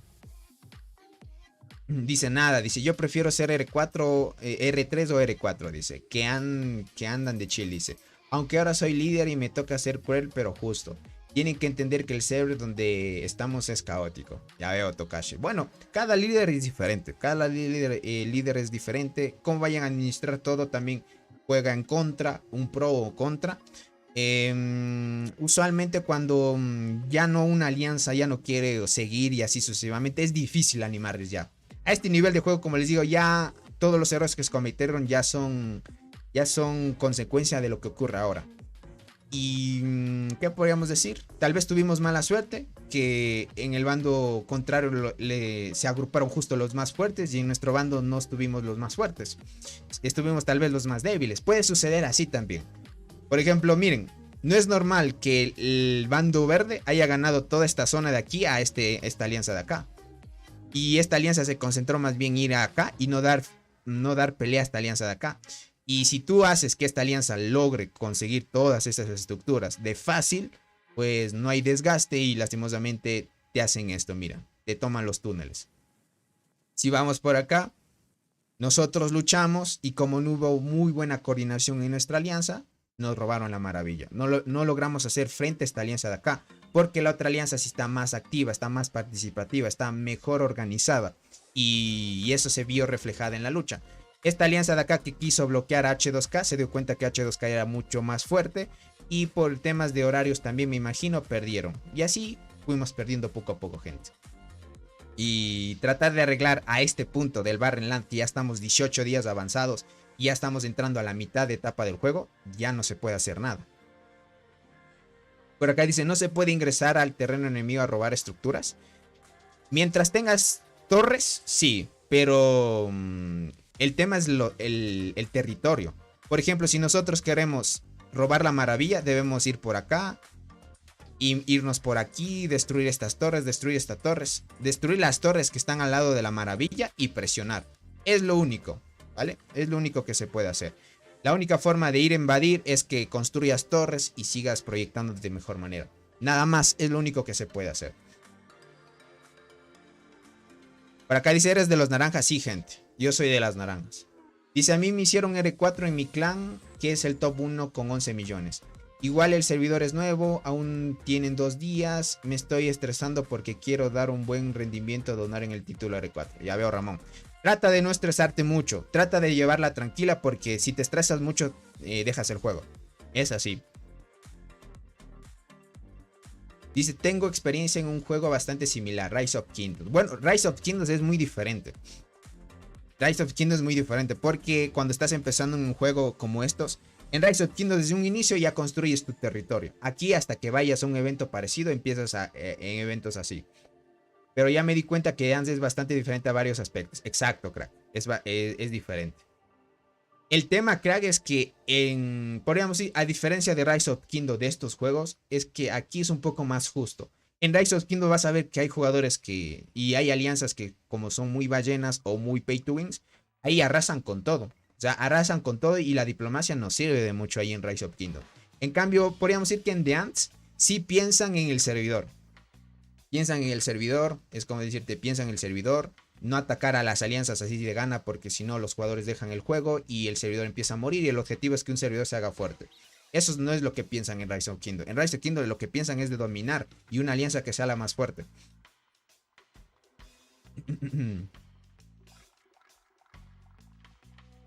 Dice nada, dice yo prefiero ser R4, R3 o R4, dice. Que andan de chill, dice. Aunque ahora soy líder y me toca ser cruel pero justo. Tienen que entender que el server donde estamos es caótico. Ya veo, Tokashi. Bueno, cada líder es diferente. Cada líder es diferente. Cómo vayan a administrar todo también juega en contra. Un pro o contra. Usualmente cuando ya no una alianza ya no quiere seguir y así sucesivamente. Es difícil animarles ya. A este nivel de juego, como les digo, ya todos los errores que se cometieron ya son consecuencia de lo que ocurre ahora. ¿Y qué podríamos decir? Tal vez tuvimos mala suerte, que en el bando contrario se agruparon justo los más fuertes y en nuestro bando no estuvimos los más fuertes. Estuvimos tal vez los más débiles. Puede suceder así también. Por ejemplo, miren, no es normal que el bando verde haya ganado toda esta zona de aquí a esta alianza de acá. Y esta alianza se concentró más bien en ir acá y no dar pelea a esta alianza de acá. Y si tú haces que esta alianza logre conseguir todas esas estructuras de fácil, pues no hay desgaste y lastimosamente te hacen esto, mira, te toman los túneles. Si vamos por acá, nosotros luchamos y como no hubo muy buena coordinación en nuestra alianza, nos robaron la maravilla. No logramos hacer frente a esta alianza de acá, porque la otra alianza sí está más activa, está más participativa, está mejor organizada y eso se vio reflejada en la lucha. Esta alianza de acá que quiso bloquear a H2K se dio cuenta que H2K era mucho más fuerte y por temas de horarios también me imagino perdieron. Y así fuimos perdiendo poco a poco, gente. Y tratar de arreglar a este punto del Barrenland, que ya estamos 18 días avanzados y ya estamos entrando a la mitad de etapa del juego, ya no se puede hacer nada. Por acá dice, no se puede ingresar al terreno enemigo a robar estructuras. Mientras tengas torres, sí, pero el tema es el territorio. Por ejemplo, si nosotros queremos robar la maravilla, debemos ir por acá, irnos por aquí, destruir estas torres, destruir las torres que están al lado de la maravilla y presionar. Es lo único, ¿vale? Es lo único que se puede hacer. La única forma de ir a invadir es que construyas torres y sigas proyectando de mejor manera. Nada más, es lo único que se puede hacer. Por acá dice, ¿eres de los naranjas? Sí, gente. Yo soy de las naranjas. Dice, a mí me hicieron R4 en mi clan, que es el top 1 con 11 millones. Igual el servidor es nuevo, aún tienen 2 días. Me estoy estresando porque quiero dar un buen rendimiento a donar en el título R4. Ya veo, Ramón. Trata de no estresarte mucho. Trata de llevarla tranquila porque si te estresas mucho, dejas el juego. Es así. Dice, tengo experiencia en un juego bastante similar, Rise of Kingdoms. Bueno, Rise of Kingdoms es muy diferente. Rise of Kingdoms es muy diferente porque cuando estás empezando en un juego como estos, en Rise of Kingdoms desde un inicio ya construyes tu territorio. Aquí hasta que vayas a un evento parecido empiezas en eventos así. Pero ya me di cuenta que Dance es bastante diferente a varios aspectos. Exacto, crack. Es diferente. El tema, crack, es que podríamos decir, a diferencia de Rise of Kingdom de estos juegos, es que aquí es un poco más justo. En Rise of Kingdom vas a ver que hay jugadores y hay alianzas que como son muy ballenas o muy pay to wins, ahí arrasan con todo. O sea, arrasan con todo y la diplomacia no sirve de mucho ahí en Rise of Kingdom. En cambio, podríamos decir que en The Ants sí piensan en el servidor. Piensan en el servidor, es como decirte, piensan en el servidor, no atacar a las alianzas así de gana porque si no los jugadores dejan el juego y el servidor empieza a morir y el objetivo es que un servidor se haga fuerte. Eso no es lo que piensan en Rise of Kingdom. En Rise of Kingdom lo que piensan es de dominar y una alianza que sea la más fuerte.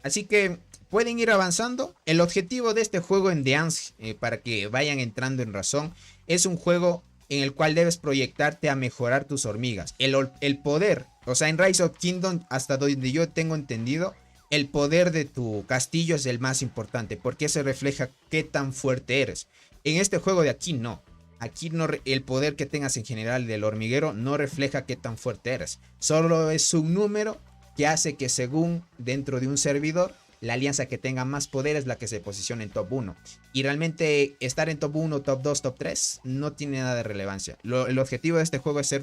Así que pueden ir avanzando. El objetivo de este juego en The Ants, para que vayan entrando en razón, es un juego en el cual debes proyectarte a mejorar tus hormigas. El poder, o sea, en Rise of Kingdom, hasta donde yo tengo entendido, el poder de tu castillo es el más importante, porque se refleja qué tan fuerte eres. En este juego de aquí no. Aquí no, el poder que tengas en general del hormiguero no refleja qué tan fuerte eres. Solo es un número que hace que según dentro de un servidor, la alianza que tenga más poder es la que se posiciona en top 1. Y realmente estar en top 1, top 2, top 3 no tiene nada de relevancia. El objetivo de este juego es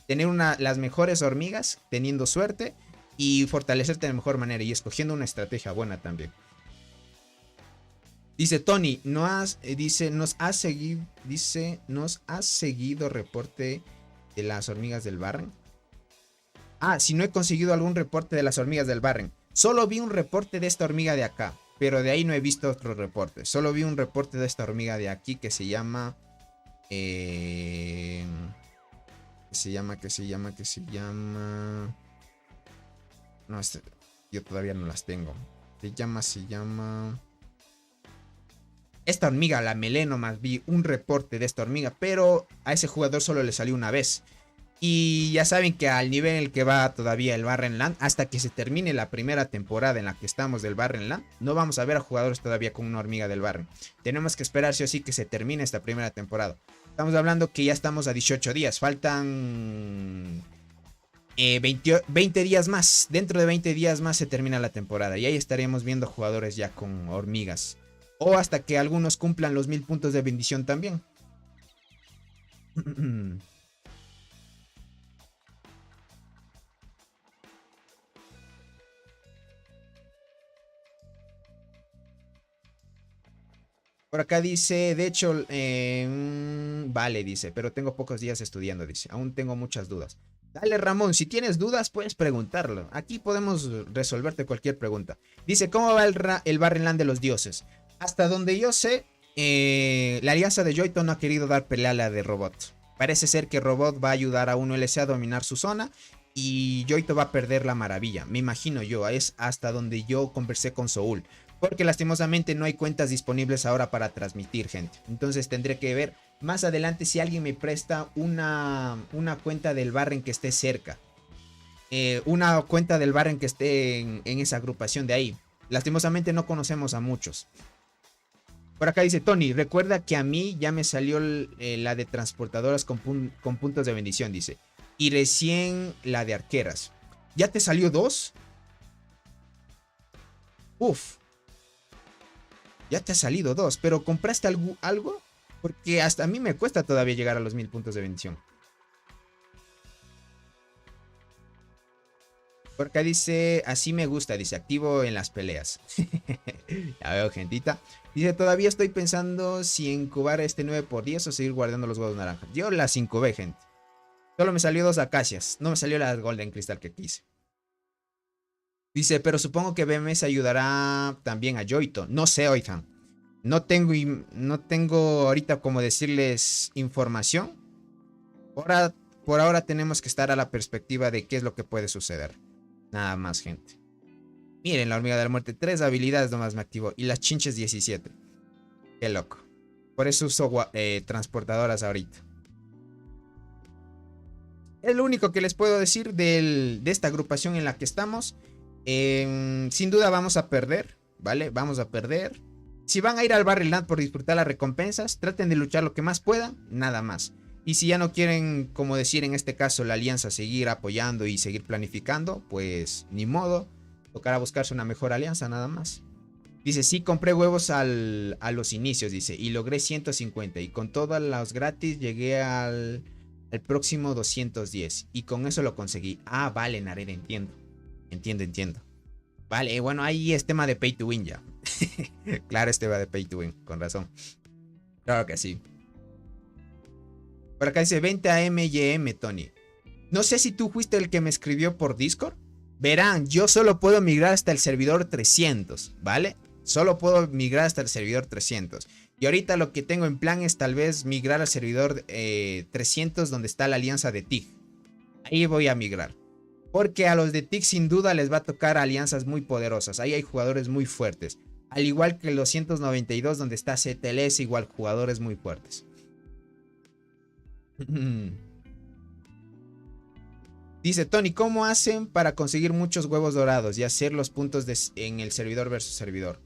tener las mejores hormigas, teniendo suerte y fortalecerte de mejor manera y escogiendo una estrategia buena también. Dice Tony, nos ha seguido reporte de las hormigas del Barren. Ah, si no he conseguido algún reporte de las hormigas del Barren. Solo vi un reporte de esta hormiga de acá, pero de ahí no he visto otros reportes. Solo vi un reporte de esta hormiga de aquí que se llama... que se llama... No, yo todavía no las tengo. Se llama... Esta hormiga, la meleno, más vi un reporte de esta hormiga, pero a ese jugador solo le salió una vez. Y ya saben que al nivel en el que va todavía el Barrenland, hasta que se termine la primera temporada en la que estamos del Barrenland, no vamos a ver a jugadores todavía con una hormiga del Barren. Tenemos que esperar sí o sí que se termine esta primera temporada. Estamos hablando que ya estamos a 18 días, faltan 20 días más. Dentro de 20 días más se termina la temporada y ahí estaremos viendo jugadores ya con hormigas. O hasta que algunos cumplan los 1000 puntos de bendición también. Por acá dice, de hecho, vale, dice, pero tengo pocos días estudiando, dice, aún tengo muchas dudas. Dale, Ramón, si tienes dudas, puedes preguntarlo. Aquí podemos resolverte cualquier pregunta. Dice, ¿cómo va el Barrenland de los dioses? Hasta donde yo sé, la alianza de Joito no ha querido dar pelea a la de Robot. Parece ser que Robot va a ayudar a 1LC a dominar su zona y Joito va a perder la maravilla. Me imagino yo, es hasta donde yo conversé con Soul. Porque lastimosamente no hay cuentas disponibles ahora para transmitir, gente. Entonces tendré que ver más adelante si alguien me presta una cuenta del Barren que esté cerca. Una cuenta del Barren que esté en esa agrupación de ahí. Lastimosamente no conocemos a muchos. Por acá dice Tony, recuerda que a mí ya me salió la de transportadoras con puntos de bendición, dice. Y recién la de arqueras. ¿Ya te salió 2? Uf. Ya te ha salido 2, pero ¿compraste algo? Porque hasta a mí me cuesta todavía llegar a los 1000 puntos de bendición. Por acá dice, así me gusta, dice, activo en las peleas. Ya veo, gentita. Dice, todavía estoy pensando si incubar este 9x10 o seguir guardando los huevos naranjas. Yo las incubé, gente. Solo me salió 2 acacias. No me salió la Golden Crystal que quise. Dice, pero supongo que BMS ayudará también a Joito. No sé, oigan. No tengo ahorita como decirles información. Por ahora tenemos que estar a la perspectiva de qué es lo que puede suceder. Nada más, gente. Miren, la hormiga de la muerte. 3 habilidades nomás me activó. Y las chinches 17. Qué loco. Por eso uso transportadoras ahorita. Es lo único que les puedo decir de esta agrupación en la que estamos. Sin duda vamos a perder, ¿vale? Vamos a perder. Si van a ir al Barrenland por disfrutar las recompensas, traten de luchar lo que más puedan, nada más. Y si ya no quieren, como decir en este caso, la alianza seguir apoyando y seguir planificando, pues ni modo. Tocará buscarse una mejor alianza, nada más. Dice, sí, compré huevos a los inicios, dice, y logré 150. Y con todos los gratis llegué al próximo 210. Y con eso lo conseguí. Ah, vale, Nared, entiendo. Entiendo. Vale, bueno, ahí es tema de pay to win ya. Claro, este va de pay to win, con razón. Claro que sí. Por acá dice, 20 a M&M, Tony. No sé si tú fuiste el que me escribió por Discord. Verán, yo solo puedo migrar hasta el servidor 300, ¿vale? Solo puedo migrar hasta el servidor 300. Y ahorita lo que tengo en plan es tal vez migrar al servidor 300 donde está la alianza de TIG. Ahí voy a migrar. Porque a los de TIG sin duda les va a tocar alianzas muy poderosas. Ahí hay jugadores muy fuertes. Al igual que el 292 donde está CTLS, igual jugadores muy fuertes. Dice Tony, ¿cómo hacen para conseguir muchos huevos dorados y hacer los puntos en el servidor versus servidor?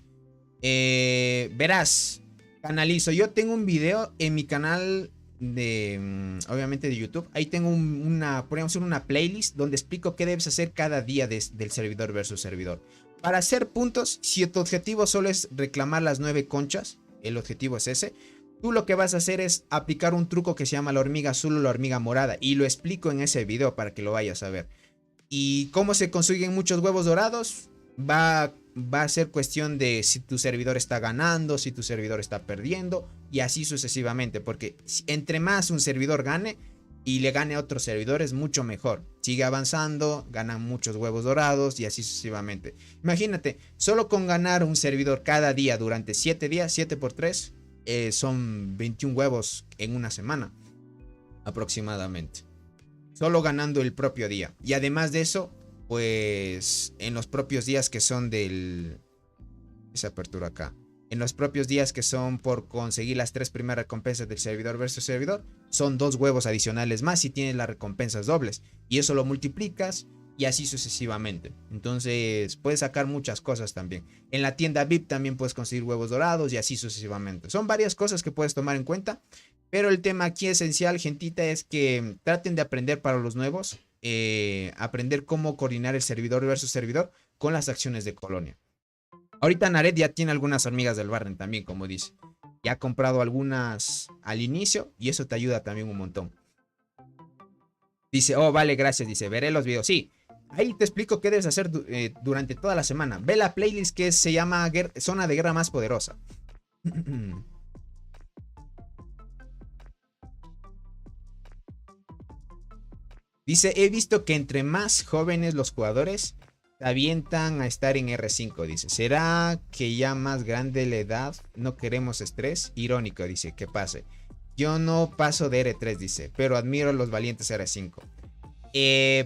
Verás, canalizo. Yo tengo un video en mi canal de, obviamente de YouTube. Ahí tengo podríamos hacer una playlist donde explico qué debes hacer cada día del servidor versus servidor. Para hacer puntos, si tu objetivo solo es reclamar las 9 conchas, el objetivo es ese. Tú lo que vas a hacer es aplicar un truco que se llama la hormiga azul o la hormiga morada. Y lo explico en ese video para que lo vayas a ver. Y cómo se consiguen muchos huevos dorados. Va a ser cuestión de si tu servidor está ganando, si tu servidor está perdiendo. Y así sucesivamente. Porque entre más un servidor gane y le gane a otros servidores, mucho mejor. Sigue avanzando, ganan muchos huevos dorados y así sucesivamente. Imagínate, solo con ganar un servidor cada día durante 7 días, 7 por 3... son 21 huevos en una semana aproximadamente, solo ganando el propio día. Y además de eso, pues en los propios días que son esa apertura acá, en los propios días que son por conseguir las 3 primeras recompensas del servidor versus servidor, son 2 huevos adicionales más si tienes las recompensas dobles, y eso lo multiplicas y así sucesivamente. Entonces puedes sacar muchas cosas también. En la tienda VIP también puedes conseguir huevos dorados y así sucesivamente. Son varias cosas que puedes tomar en cuenta. Pero el tema aquí esencial, gentita, es que traten de aprender para los nuevos. Aprender cómo coordinar el servidor versus servidor con las acciones de colonia. Ahorita Nared ya tiene algunas hormigas del Barren también, como dice. Ya ha comprado algunas al inicio y eso te ayuda también un montón. Dice, oh, vale, gracias. Dice, veré los videos. Sí. Ahí te explico qué debes hacer durante toda la semana. Ve la playlist que se llama Zona de Guerra Más Poderosa. Dice, he visto que entre más jóvenes los jugadores se avientan a estar en R5. Dice, ¿será que ya más grande la edad no queremos estrés? Irónico, dice, que pase. Yo no paso de R3, dice, pero admiro a los valientes R5.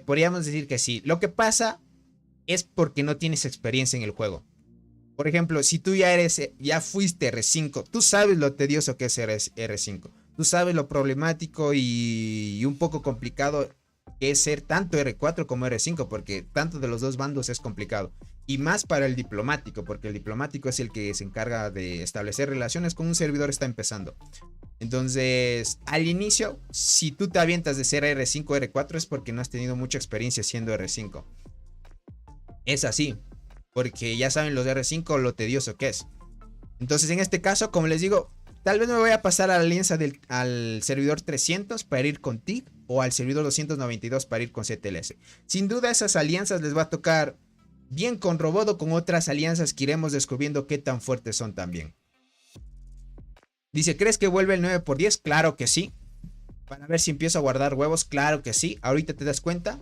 Podríamos decir que sí. Lo que pasa es porque no tienes experiencia en el juego. Por ejemplo, si tú ya fuiste R5, tú sabes lo tedioso que es R5. Tú sabes lo problemático y un poco complicado que es ser tanto R4 como R5, porque tanto de los dos bandos es complicado. Y más para el diplomático, porque el diplomático es el que se encarga de establecer relaciones con un servidor está empezando. Entonces, al inicio, si tú te avientas de ser R5 o R4 es porque no has tenido mucha experiencia siendo R5. Es así, porque ya saben los R5 lo tedioso que es. Entonces, en este caso, como les digo, tal vez me voy a pasar a la alianza al servidor 300 para ir con TIG o al servidor 292 para ir con CTLS. Sin duda, esas alianzas les va a tocar bien con Robot o con otras alianzas que iremos descubriendo qué tan fuertes son también. Dice, ¿crees que vuelve el 9x10? Claro que sí. Para ver si empiezo a guardar huevos, claro que sí. Ahorita te das cuenta.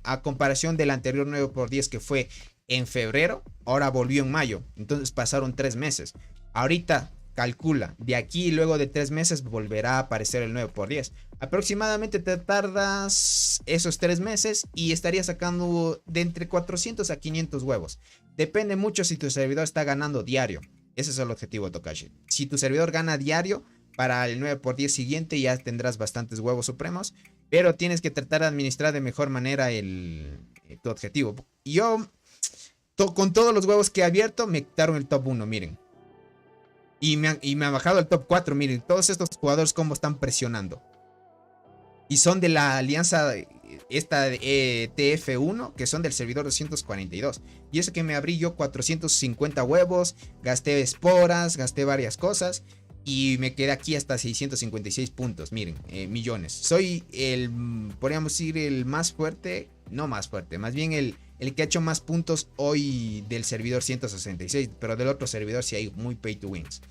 A comparación del anterior 9x10 que fue en febrero, ahora volvió en mayo. Entonces pasaron 3 meses. Ahorita calcula, de aquí y luego de 3 meses volverá a aparecer el 9x10. Aproximadamente te tardas esos 3 meses y estarías sacando de entre 400 a 500 huevos. Depende mucho si tu servidor está ganando diario. Ese es el objetivo, Tokashi. Si tu servidor gana diario, para el 9x10 siguiente ya tendrás bastantes huevos supremos. Pero tienes que tratar de administrar de mejor manera tu objetivo. Yo, con todos los huevos que he abierto, me quitaron el top 1, miren. Y me ha bajado el top 4, miren. Todos estos jugadores cómo están presionando. Y son de la alianza esta TF1, que son del servidor 242. Y eso que me abrí yo 450 huevos, gasté esporas, gasté varias cosas. Y me quedé aquí hasta 656 puntos, miren, millones. Soy podríamos decir, el más fuerte, no más fuerte, más bien el que ha hecho más puntos hoy del servidor 166. Pero del otro servidor sí hay muy pay to wins.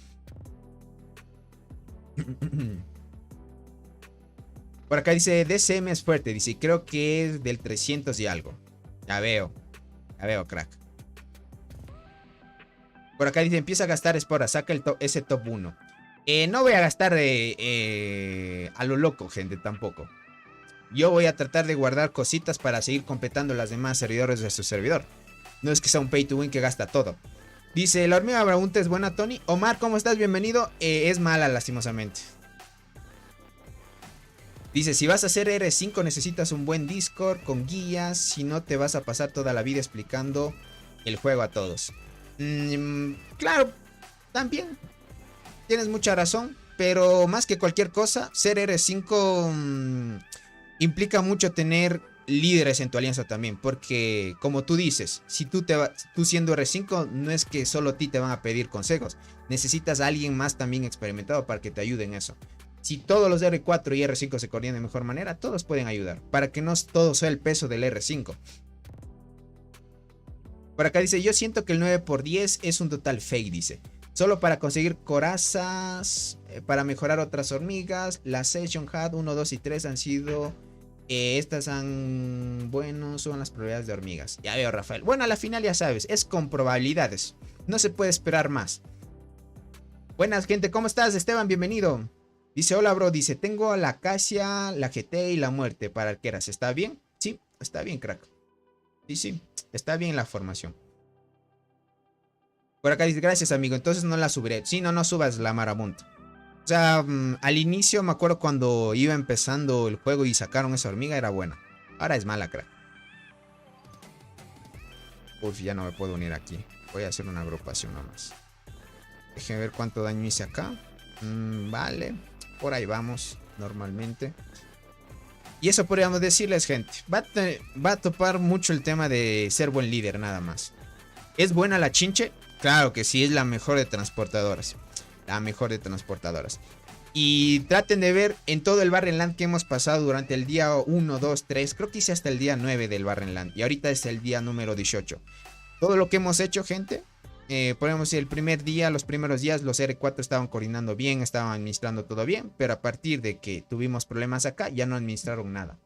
Por acá dice, DCM es fuerte, dice, creo que es del 300 y algo. Ya veo, crack. Por acá dice, empieza a gastar esporas, saca ese top 1. No voy a gastar a lo loco, gente, tampoco. Yo voy a tratar de guardar cositas para seguir completando las demás servidores de su servidor. No es que sea un pay to win que gasta todo. Dice, la hormiga pregunta es buena, Tony. Omar, ¿cómo estás? Bienvenido. Es mala, lastimosamente. Dice, si vas a hacer R5 necesitas un buen Discord con guías. Si no te vas a pasar toda la vida explicando el juego a todos. Claro, también tienes mucha razón. Pero más que cualquier cosa, ser R5 implica mucho tener líderes en tu alianza también. Porque como tú dices, si tú siendo R5, no es que solo a ti te van a pedir consejos. Necesitas a alguien más también experimentado para que te ayude en eso. Si todos los R4 y R5 se coordinan de mejor manera, todos pueden ayudar. Para que no todo sea el peso del R5. Por acá dice, yo siento que el 9×10 es un total fake, dice. Solo para conseguir corazas, para mejorar otras hormigas. Las Session Hat 1, 2 y 3 han sido... estas han... Bueno, son las probabilidades de hormigas. Ya veo, Rafael. Bueno, a la final ya sabes, es con probabilidades. No se puede esperar más. Buenas, gente, ¿cómo estás? Esteban, bienvenido. Dice, hola, bro. Dice, tengo la acacia, la GT y la muerte para arqueras. ¿Está bien? Sí, está bien, crack. Sí, está bien la formación. Por acá dice, gracias, amigo. Entonces no la subiré. Sí, no subas la marabunta. O sea, al inicio me acuerdo cuando iba empezando el juego y sacaron esa hormiga, era buena. Ahora es mala, crack. Uf, ya no me puedo unir aquí. Voy a hacer una agrupación nomás. Déjenme ver cuánto daño hice acá. Vale. Por ahí vamos, normalmente. Y eso podríamos decirles, gente. Va a topar mucho el tema de ser buen líder, nada más. ¿Es buena la chinche? Claro que sí, es la mejor de transportadoras. La mejor de transportadoras. Y traten de ver en todo el Barrenland que hemos pasado durante el día 1, 2, 3. Creo que hice hasta el día 9 del Barrenland. Y ahorita es el día número 18. Todo lo que hemos hecho, gente. Podemos decir, el primer día, los primeros días, los R4 estaban coordinando bien, estaban administrando todo bien. Pero a partir de que tuvimos problemas acá, ya no administraron nada.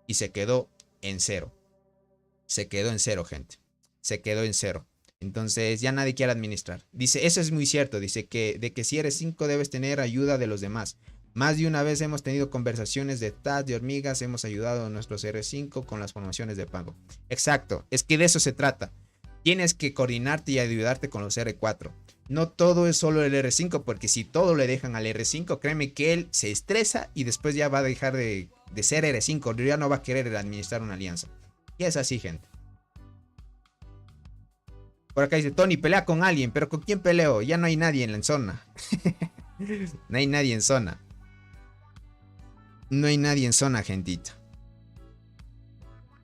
Y se quedó en cero. Se quedó en cero, gente. Se quedó en cero. Entonces ya nadie quiere administrar. Dice, eso es muy cierto. Dice que de que si eres 5 debes tener ayuda de los demás. Más de una vez hemos tenido conversaciones de TAS, de hormigas. Hemos ayudado a nuestros R5 con las formaciones de pago. Exacto, es que de eso se trata. Tienes que coordinarte y ayudarte con los R4. No todo es solo el R5, porque si todo le dejan al R5, créeme que él se estresa y después ya va a dejar de ser R5. Ya no va a querer administrar una alianza. Y es así, gente. Por acá dice, Tony, pelea con alguien. ¿Pero con quién peleo? Ya no hay nadie en la zona. No hay nadie en zona. No hay nadie en zona, gentita.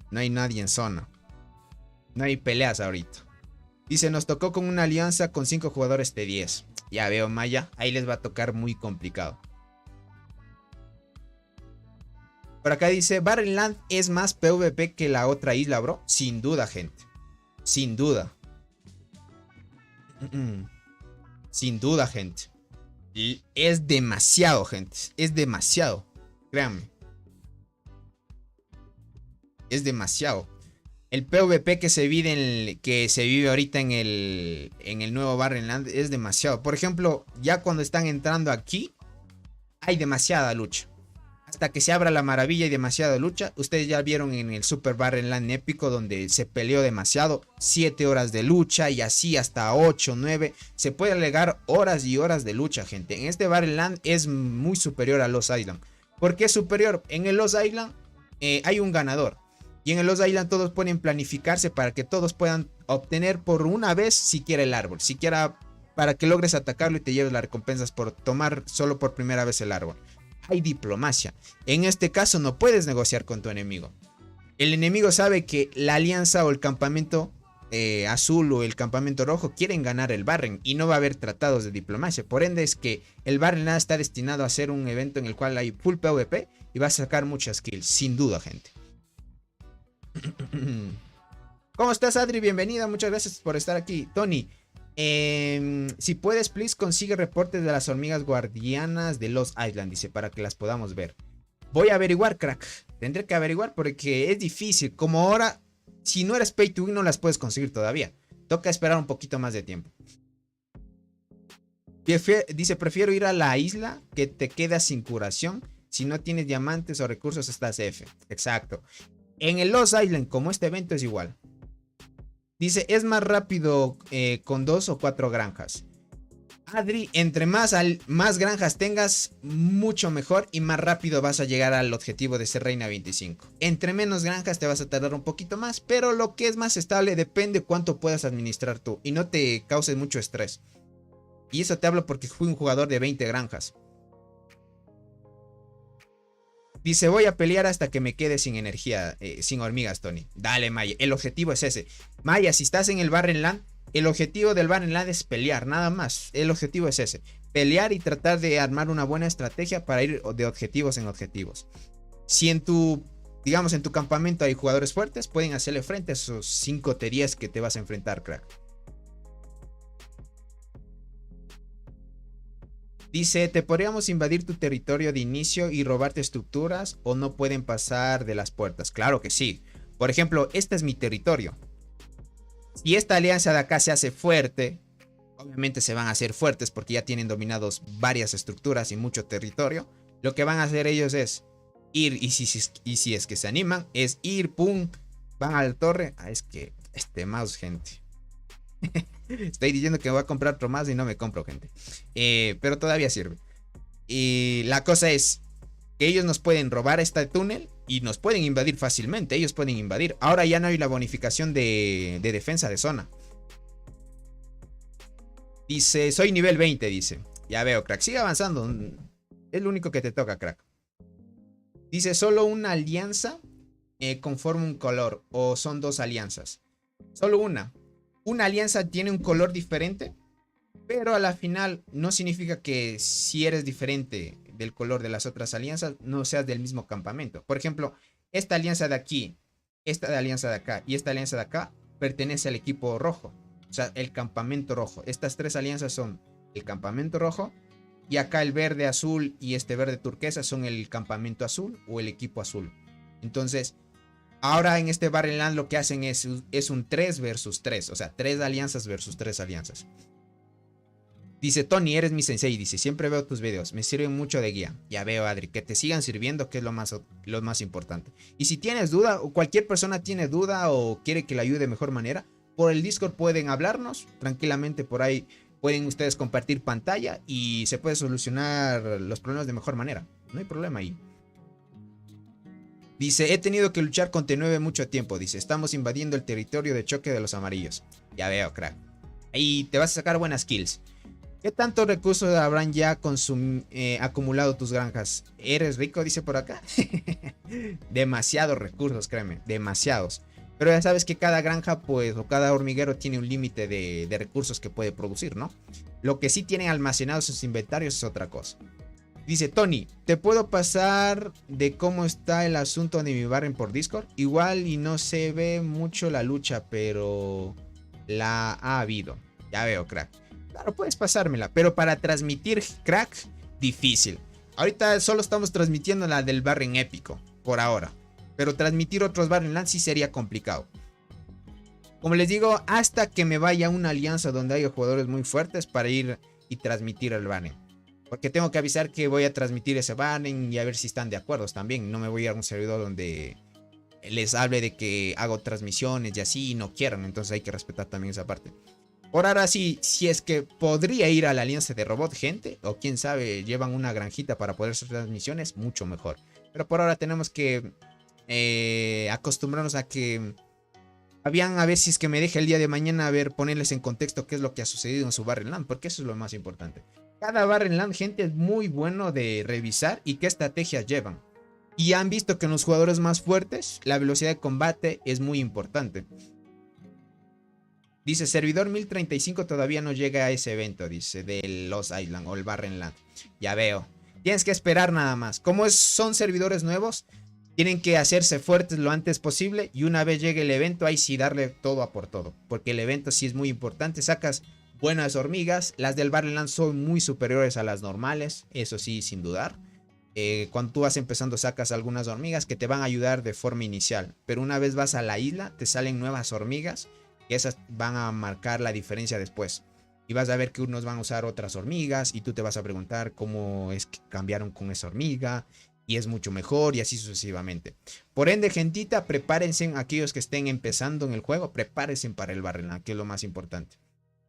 No hay nadie en zona. No hay peleas ahorita. Dice, nos tocó con una alianza con 5 jugadores T10. Ya veo, Maya. Ahí les va a tocar muy complicado. Por acá dice, Barrenland es más PvP que la otra isla, bro. Sin duda, gente. Sin duda. Sin duda, gente. Y es demasiado, gente. Es demasiado. Créanme. Es demasiado. El PvP que se vive ahorita en el nuevo Barrenland es demasiado. Por ejemplo, ya cuando están entrando aquí, hay demasiada lucha. Hasta que se abra la maravilla hay demasiada lucha. Ustedes ya vieron en el Super Barrenland épico donde se peleó demasiado. 7 horas de lucha y así hasta 8, 9. Se puede alegar horas y horas de lucha, gente. En este Barrenland es muy superior a Lost Island. ¿Por qué es superior? En el Lost Island hay un ganador. Y en el Lost Island todos pueden planificarse para que todos puedan obtener por una vez siquiera el árbol. Siquiera para que logres atacarlo y te lleves las recompensas por tomar solo por primera vez el árbol. Hay diplomacia. En este caso no puedes negociar con tu enemigo. El enemigo sabe que la alianza o el campamento azul o el campamento rojo quieren ganar el Barren y no va a haber tratados de diplomacia. Por ende es que el Barren está destinado a ser un evento en el cual hay full PvP y va a sacar muchas kills, sin duda, gente. ¿Cómo estás, Adri? Bienvenida, muchas gracias por estar aquí. Tony, si puedes, please, consigue reportes de las hormigas guardianas de Lost Island, dice, para que las podamos ver. Voy a averiguar, crack. Tendré que averiguar porque es difícil. Como ahora, si no eres pay to win, no las puedes conseguir todavía. Toca esperar un poquito más de tiempo. Dice, prefiero ir a la isla que te quedas sin curación. Si no tienes diamantes o recursos, estás F. Exacto. En el Lost Island, como este evento es igual. Dice, es más rápido con 2 o 4 granjas. Adri, entre más granjas tengas, mucho mejor y más rápido vas a llegar al objetivo de ser Reina 25. Entre menos granjas te vas a tardar un poquito más, pero lo que es más estable depende cuánto puedas administrar tú y no te causes mucho estrés. Y eso te hablo porque fui un jugador de 20 granjas. Dice, voy a pelear hasta que me quede sin energía, sin hormigas, Tony. Dale, Maya, el objetivo es ese. Maya, si estás en el Barren Land, el objetivo del Barren Land es pelear, nada más. El objetivo es ese. Pelear y tratar de armar una buena estrategia para ir de objetivos en objetivos. Si en tu, digamos, en tu campamento hay jugadores fuertes, pueden hacerle frente a esos 5 T10 que te vas a enfrentar, crack. Dice, ¿te podríamos invadir tu territorio de inicio y robarte estructuras o no pueden pasar de las puertas? Claro que sí. Por ejemplo, este es mi territorio. Si esta alianza de acá se hace fuerte, obviamente se van a hacer fuertes porque ya tienen dominados varias estructuras y mucho territorio. Lo que van a hacer ellos es ir, y si es que se animan, es ir, pum, van a la torre. Ah, es que este mouse, gente. Estoy diciendo que me voy a comprar otro más y no me compro, gente. Pero todavía sirve. Y la cosa es que ellos nos pueden robar este túnel y nos pueden invadir fácilmente. Ellos pueden invadir. Ahora ya no hay la bonificación de defensa de zona. Dice, soy nivel 20, dice. Ya veo, crack. Sigue avanzando. Es lo único que te toca, crack. Dice, solo una alianza conforma un color. O son 2 alianzas. Solo una. Una alianza tiene un color diferente, pero a la final no significa que si eres diferente del color de las otras alianzas, no seas del mismo campamento. Por ejemplo, esta alianza de aquí, esta alianza de acá y esta alianza de acá pertenece al equipo rojo. O sea, el campamento rojo. Estas 3 alianzas son el campamento rojo y acá el verde azul y este verde turquesa son el campamento azul o el equipo azul. Entonces, ahora en este Barren Land lo que hacen es un 3 versus 3. O sea, 3 alianzas versus 3 alianzas. Dice, Tony, eres mi sensei. Dice, siempre veo tus videos. Me sirven mucho de guía. Ya veo, Adri. Que te sigan sirviendo, que es lo más importante. Y si tienes duda, o cualquier persona tiene duda o quiere que le ayude de mejor manera, por el Discord pueden hablarnos. Tranquilamente por ahí pueden ustedes compartir pantalla y se puede solucionar los problemas de mejor manera. No hay problema ahí. Dice, he tenido que luchar con T9 mucho tiempo. Dice, estamos invadiendo el territorio de choque de los amarillos. Ya veo, crack. Ahí te vas a sacar buenas kills. ¿Qué tantos recursos habrán ya acumulado tus granjas? ¿Eres rico? Dice por acá. Demasiados recursos, créeme. Demasiados. Pero ya sabes que cada granja, pues, o cada hormiguero tiene un límite de recursos que puede producir, ¿no? Lo que sí tienen almacenados sus inventarios es otra cosa. Dice, Tony, ¿te puedo pasar de cómo está el asunto de mi Barren por Discord? Igual y no se ve mucho la lucha, pero la ha habido. Ya veo, crack. Claro, puedes pasármela, pero para transmitir, crack, difícil. Ahorita solo estamos transmitiendo la del Barren épico, por ahora. Pero transmitir otros Barren Land sí sería complicado. Como les digo, hasta que me vaya a una alianza donde haya jugadores muy fuertes para ir y transmitir el Barren. Porque tengo que avisar que voy a transmitir ese Barren y a ver si están de acuerdo también. No me voy a ir a un servidor donde les hable de que hago transmisiones y así y no quieran. Entonces hay que respetar también esa parte. Por ahora sí, si es que podría ir a la alianza de robot, gente. O quién sabe, llevan una granjita para poder hacer transmisiones, mucho mejor. Pero por ahora tenemos que acostumbrarnos a que... Habían a ver si es que me deja el día de mañana a ver, ponerles en contexto qué es lo que ha sucedido en su Barren Land. Porque eso es lo más importante. Cada Barren Land, gente, es muy bueno de revisar y qué estrategias llevan. Y han visto que en los jugadores más fuertes la velocidad de combate es muy importante. Dice, servidor 1035 todavía no llega a ese evento, dice, del Lost Island o el Barren Land. Ya veo. Tienes que esperar nada más. Como son servidores nuevos, tienen que hacerse fuertes lo antes posible. Y una vez llegue el evento, ahí sí darle todo a por todo. Porque el evento sí es muy importante. Sacas buenas hormigas. Las del Barren Land son muy superiores a las normales. Eso sí, sin dudar. Cuando tú vas empezando sacas algunas hormigas que te van a ayudar de forma inicial. Pero una vez vas a la isla, te salen nuevas hormigas. Que esas van a marcar la diferencia después. Y vas a ver que unos van a usar otras hormigas. Y tú te vas a preguntar cómo es que cambiaron con esa hormiga. Y es mucho mejor y así sucesivamente. Por ende, gentita, prepárense, aquellos que estén empezando en el juego, prepárense para el Barren Land, que es lo más importante.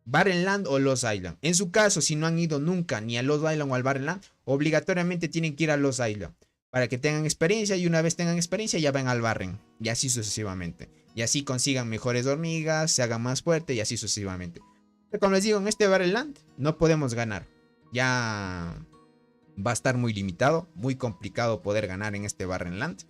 Barren Land o Lost Island. En su caso, si no han ido nunca ni a Lost Island o al Barren Land, obligatoriamente tienen que ir a Lost Island. Para que tengan experiencia y una vez tengan experiencia ya van al Barren. Y así sucesivamente. Y así consigan mejores hormigas, se hagan más fuerte y así sucesivamente. Pero como les digo, en este Barren Land no podemos ganar. Ya va a estar muy limitado, muy complicado poder ganar en este Barren Land.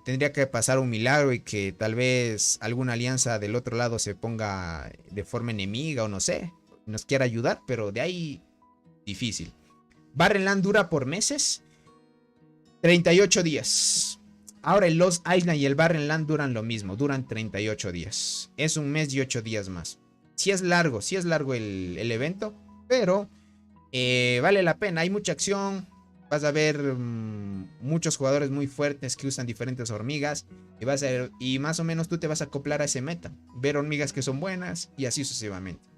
Tendría que pasar un milagro y que tal vez alguna alianza del otro lado se ponga de forma enemiga o no sé, nos quiera ayudar, pero de ahí difícil. Barren Land dura por meses, 38 días. Ahora el Lost Island y el Barren Land duran lo mismo, duran 38 días. Es un mes y 8 días más. Sí es largo el evento, pero vale la pena, hay mucha acción. Vas a ver muchos jugadores muy fuertes que usan diferentes hormigas. Y más o menos tú te vas a acoplar a ese meta. Ver hormigas que son buenas y así sucesivamente.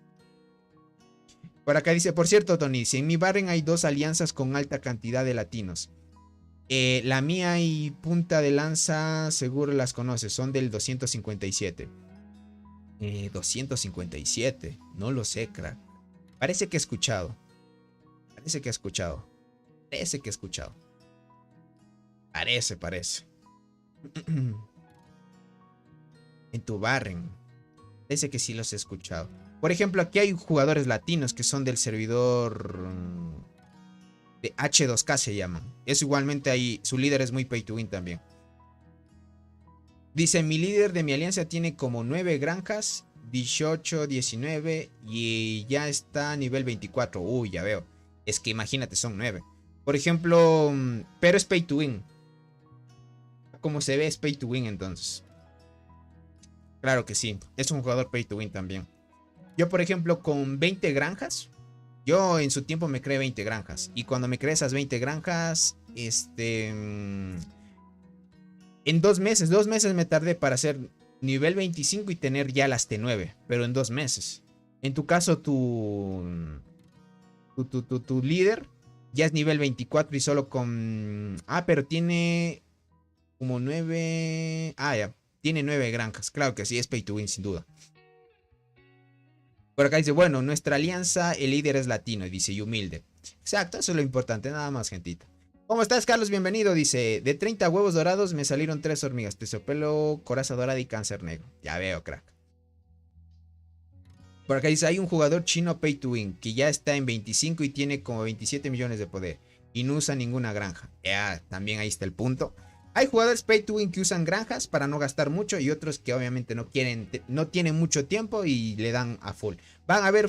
Por acá dice, por cierto, Tony, si en mi Barren hay 2 alianzas con alta cantidad de latinos. La mía y Punta de Lanza seguro las conoces, son del 257. 257, no lo sé, crack. Parece que he escuchado. Parece. En tu Barren. Parece que sí los he escuchado. Por ejemplo, aquí hay jugadores latinos que son del servidor de H2K se llaman. Es igualmente ahí. Su líder es muy pay to win también. Dice, mi líder de mi alianza tiene como 9 granjas, 18, 19 y ya está a nivel 24. Uy, ya veo. Es que imagínate, son 9. Por ejemplo, pero es pay to win. Como se ve, es pay to win entonces. Claro que sí, es un jugador pay to win también. Yo, por ejemplo, con 20 granjas, yo en su tiempo me creé 20 granjas. Y cuando me creé esas 20 granjas, en 2 meses me tardé para hacer nivel 25 y tener ya las T9. Pero en 2 meses. En tu caso, tu líder ya es nivel 24 y solo con... pero tiene como 9... ya. Tiene 9 granjas. Claro que sí, es pay to win sin duda. Por acá dice, bueno, nuestra alianza, el líder es latino. Y dice, y humilde. Exacto, eso es lo importante, nada más, gentita. ¿Cómo estás, Carlos? Bienvenido. Dice, de 30 huevos dorados me salieron 3 hormigas. Terciopelo, coraza dorada y cáncer negro. Ya veo, crack. Por acá dice, hay un jugador chino pay to win que ya está en 25 y tiene como 27 millones de poder. Y no usa ninguna granja. Ya, también ahí está el punto. Hay jugadores pay to win que usan granjas para no gastar mucho y otros que obviamente no tienen mucho tiempo y le dan a full. Van a haber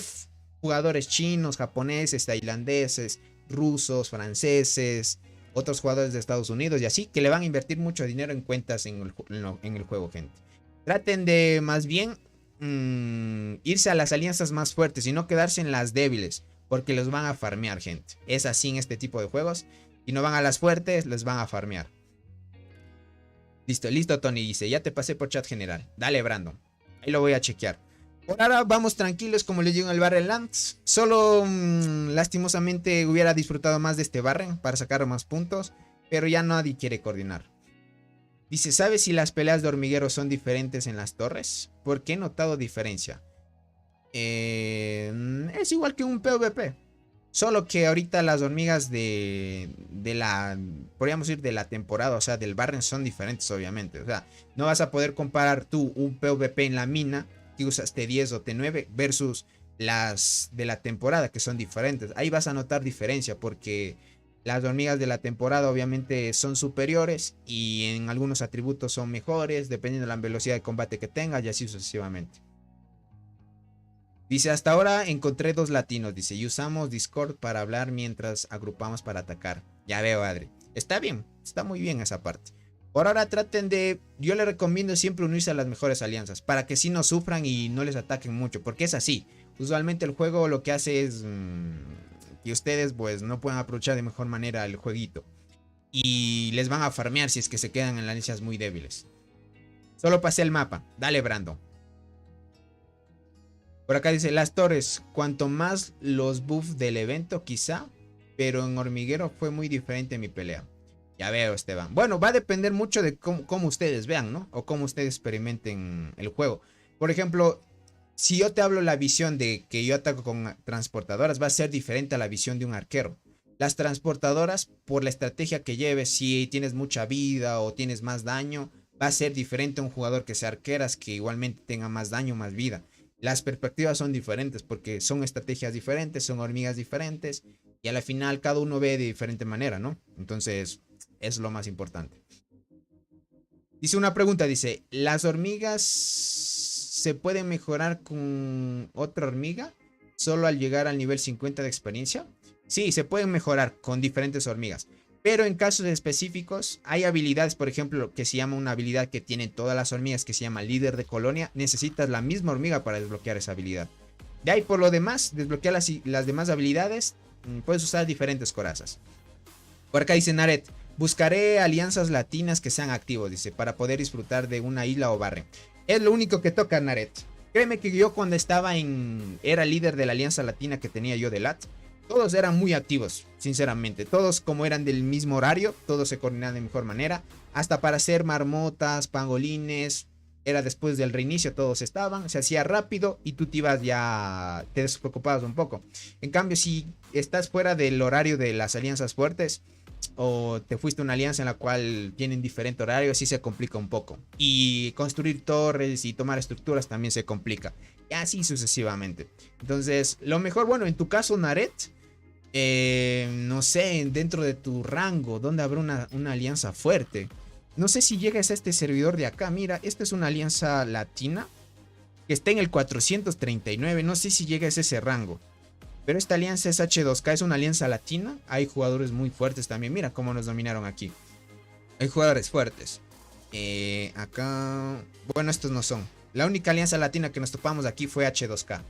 jugadores chinos, japoneses, tailandeses, rusos, franceses, otros jugadores de Estados Unidos y así que le van a invertir mucho dinero en cuentas en el juego, gente. Traten de más bien irse a las alianzas más fuertes y no quedarse en las débiles porque los van a farmear, gente. Es así en este tipo de juegos. Y no van a las fuertes, les van a farmear. Listo, Tony dice, ya te pasé por chat general. Dale, Brandon. Ahí lo voy a chequear. Por ahora vamos tranquilos, como les digo, en el Barren Land. Solo, lastimosamente, hubiera disfrutado más de este Barren para sacar más puntos. Pero ya nadie quiere coordinar. Dice, ¿sabes si las peleas de hormigueros son diferentes en las torres? Porque he notado diferencia. Es igual que un PvP. Solo que ahorita las hormigas de la, podríamos decir, de la temporada, o sea, del Barren son diferentes, obviamente. O sea, no vas a poder comparar tú un PvP en la mina que usas T10 o T9 versus las de la temporada, que son diferentes. Ahí vas a notar diferencia porque Las hormigas de la temporada obviamente son superiores y en algunos atributos son mejores, dependiendo de la velocidad de combate que tengas y así sucesivamente. Dice, hasta ahora encontré 2 latinos, dice, y usamos Discord para hablar mientras agrupamos para atacar. Ya veo, Adri. Está bien, está muy bien esa parte. Por ahora traten de, yo les recomiendo siempre unirse a las mejores alianzas, para que sí no sufran y no les ataquen mucho, porque es así. Usualmente el juego lo que hace es que ustedes pues no puedan aprovechar de mejor manera el jueguito. Y les van a farmear si es que se quedan en alianzas muy débiles. Solo pasé el mapa, dale Brando. Por acá dice, las torres, cuanto más los buffs del evento quizá, pero en hormiguero fue muy diferente mi pelea. Ya veo, Esteban. Bueno, va a depender mucho de cómo ustedes vean, ¿no? O cómo ustedes experimenten el juego. Por ejemplo, si yo te hablo la visión de que yo ataco con transportadoras, va a ser diferente a la visión de un arquero. Las transportadoras, por la estrategia que lleves, si tienes mucha vida o tienes más daño, va a ser diferente a un jugador que sea arqueras, que igualmente tenga más daño, más vida. Las perspectivas son diferentes porque son estrategias diferentes, son hormigas diferentes y a la final cada uno ve de diferente manera, ¿no? Entonces es lo más importante. Dice una pregunta, dice, ¿las hormigas se pueden mejorar con otra hormiga solo al llegar al nivel 50 de experiencia? Sí, se pueden mejorar con diferentes hormigas. Pero en casos específicos hay habilidades, por ejemplo, que se llama una habilidad que tienen todas las hormigas, que se llama líder de colonia. Necesitas la misma hormiga para desbloquear esa habilidad. De ahí por lo demás, desbloquear las demás habilidades, puedes usar diferentes corazas. Por acá dice Naret, buscaré alianzas latinas que sean activos, dice, para poder disfrutar de una isla o barrio. Es lo único que toca, Naret. Créeme que yo cuando era líder de la alianza latina que tenía yo de LAT, todos eran muy activos, sinceramente. Todos como eran del mismo horario, todos se coordinaban de mejor manera. Hasta para hacer marmotas, pangolines, era después del reinicio, todos estaban. Se hacía rápido y tú te ibas ya, te despreocupabas un poco. En cambio, si estás fuera del horario de las alianzas fuertes, o te fuiste a una alianza en la cual tienen diferente horario, sí se complica un poco. Y construir torres y tomar estructuras también se complica. Y así sucesivamente. Entonces, lo mejor, bueno, en tu caso, Naret, no sé, dentro de tu rango, donde habrá una alianza fuerte. No sé si llegas a este servidor de acá. Mira, esta es una alianza latina que está en el 439. No sé si llegas a ese rango. Pero esta alianza es H2K, es una alianza latina. Hay jugadores muy fuertes también. Mira cómo nos dominaron aquí. Hay jugadores fuertes. Acá... Bueno, estos no son. La única alianza latina que nos topamos aquí fue H2K.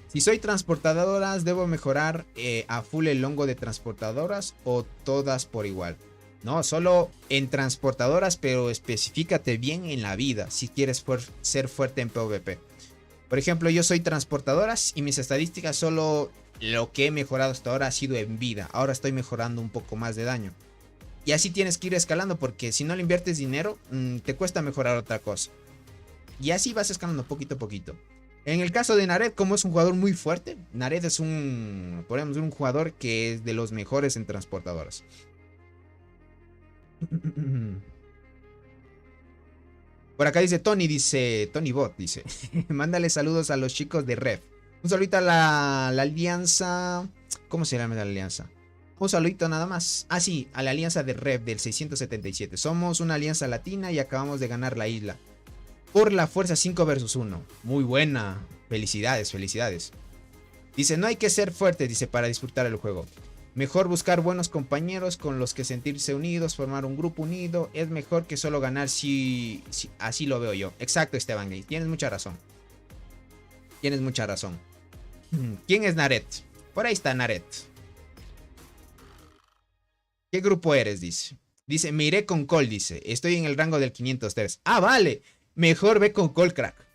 Si soy transportadoras, ¿debo mejorar a full el hongo de transportadoras o todas por igual? No, solo en transportadoras, pero especifícate bien en la vida si quieres ser fuerte en PvP. Por ejemplo, yo soy transportadoras y mis estadísticas solo lo que he mejorado hasta ahora ha sido en vida. Ahora estoy mejorando un poco más de daño. Y así tienes que ir escalando porque si no le inviertes dinero, te cuesta mejorar otra cosa. Y así vas escalando poquito a poquito. En el caso de Naret, como es un jugador muy fuerte, Naret es podemos decir, un jugador que es de los mejores en transportadoras. Por acá dice Tony Bot, dice, mándale saludos a los chicos de Rev. Un saludito a la alianza, ¿cómo se llama la alianza? Un saludito nada más. Ah, sí, a la alianza de Rev del 677. Somos una alianza latina y acabamos de ganar la isla. Por la fuerza 5 versus 1. Muy buena. Felicidades, felicidades. Dice, no hay que ser fuerte, dice, para disfrutar el juego. Mejor buscar buenos compañeros con los que sentirse unidos, formar un grupo unido. Es mejor que solo ganar si así lo veo yo. Exacto, Esteban Gay. Tienes mucha razón. Tienes mucha razón. ¿Quién es Naret? Por ahí está Naret. ¿Qué grupo eres? Dice. Dice, me iré con Cole, dice. Estoy en el rango del 503. Ah, vale. Mejor ve con Cole, crack.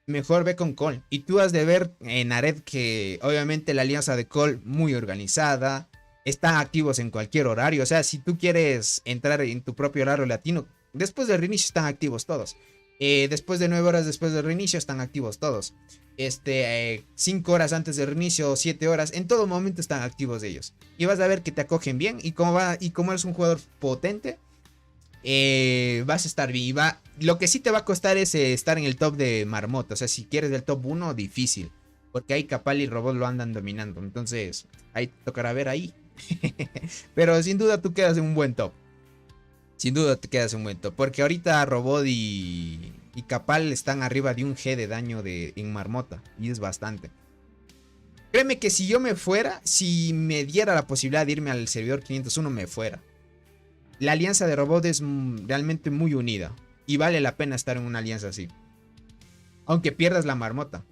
Mejor ve con Cole. Y tú has de ver en Naret que obviamente la alianza de Cole muy organizada. Están activos en cualquier horario. O sea, si tú quieres entrar en tu propio horario latino, después del reinicio están activos todos. Después de 9 horas después del reinicio están activos todos. 5 horas antes del reinicio, 7 horas, en todo momento están activos ellos. Y vas a ver que te acogen bien. Y como eres un jugador potente, vas a estar bien. Lo que sí te va a costar es estar en el top de marmota. O sea, si quieres del top 1, difícil. Porque ahí Capal y Robot lo andan dominando. Entonces, ahí tocará ver ahí. Pero sin duda tú quedas en un buen top. Sin duda te quedas en un buen top. Porque ahorita Robot y Capal están arriba de un G de daño en Marmota. Y es bastante. Créeme que si yo me fuera, si me diera la posibilidad de irme al servidor 501, me fuera. La alianza de Robot es realmente muy unida. Y vale la pena estar en una alianza así. Aunque pierdas la Marmota.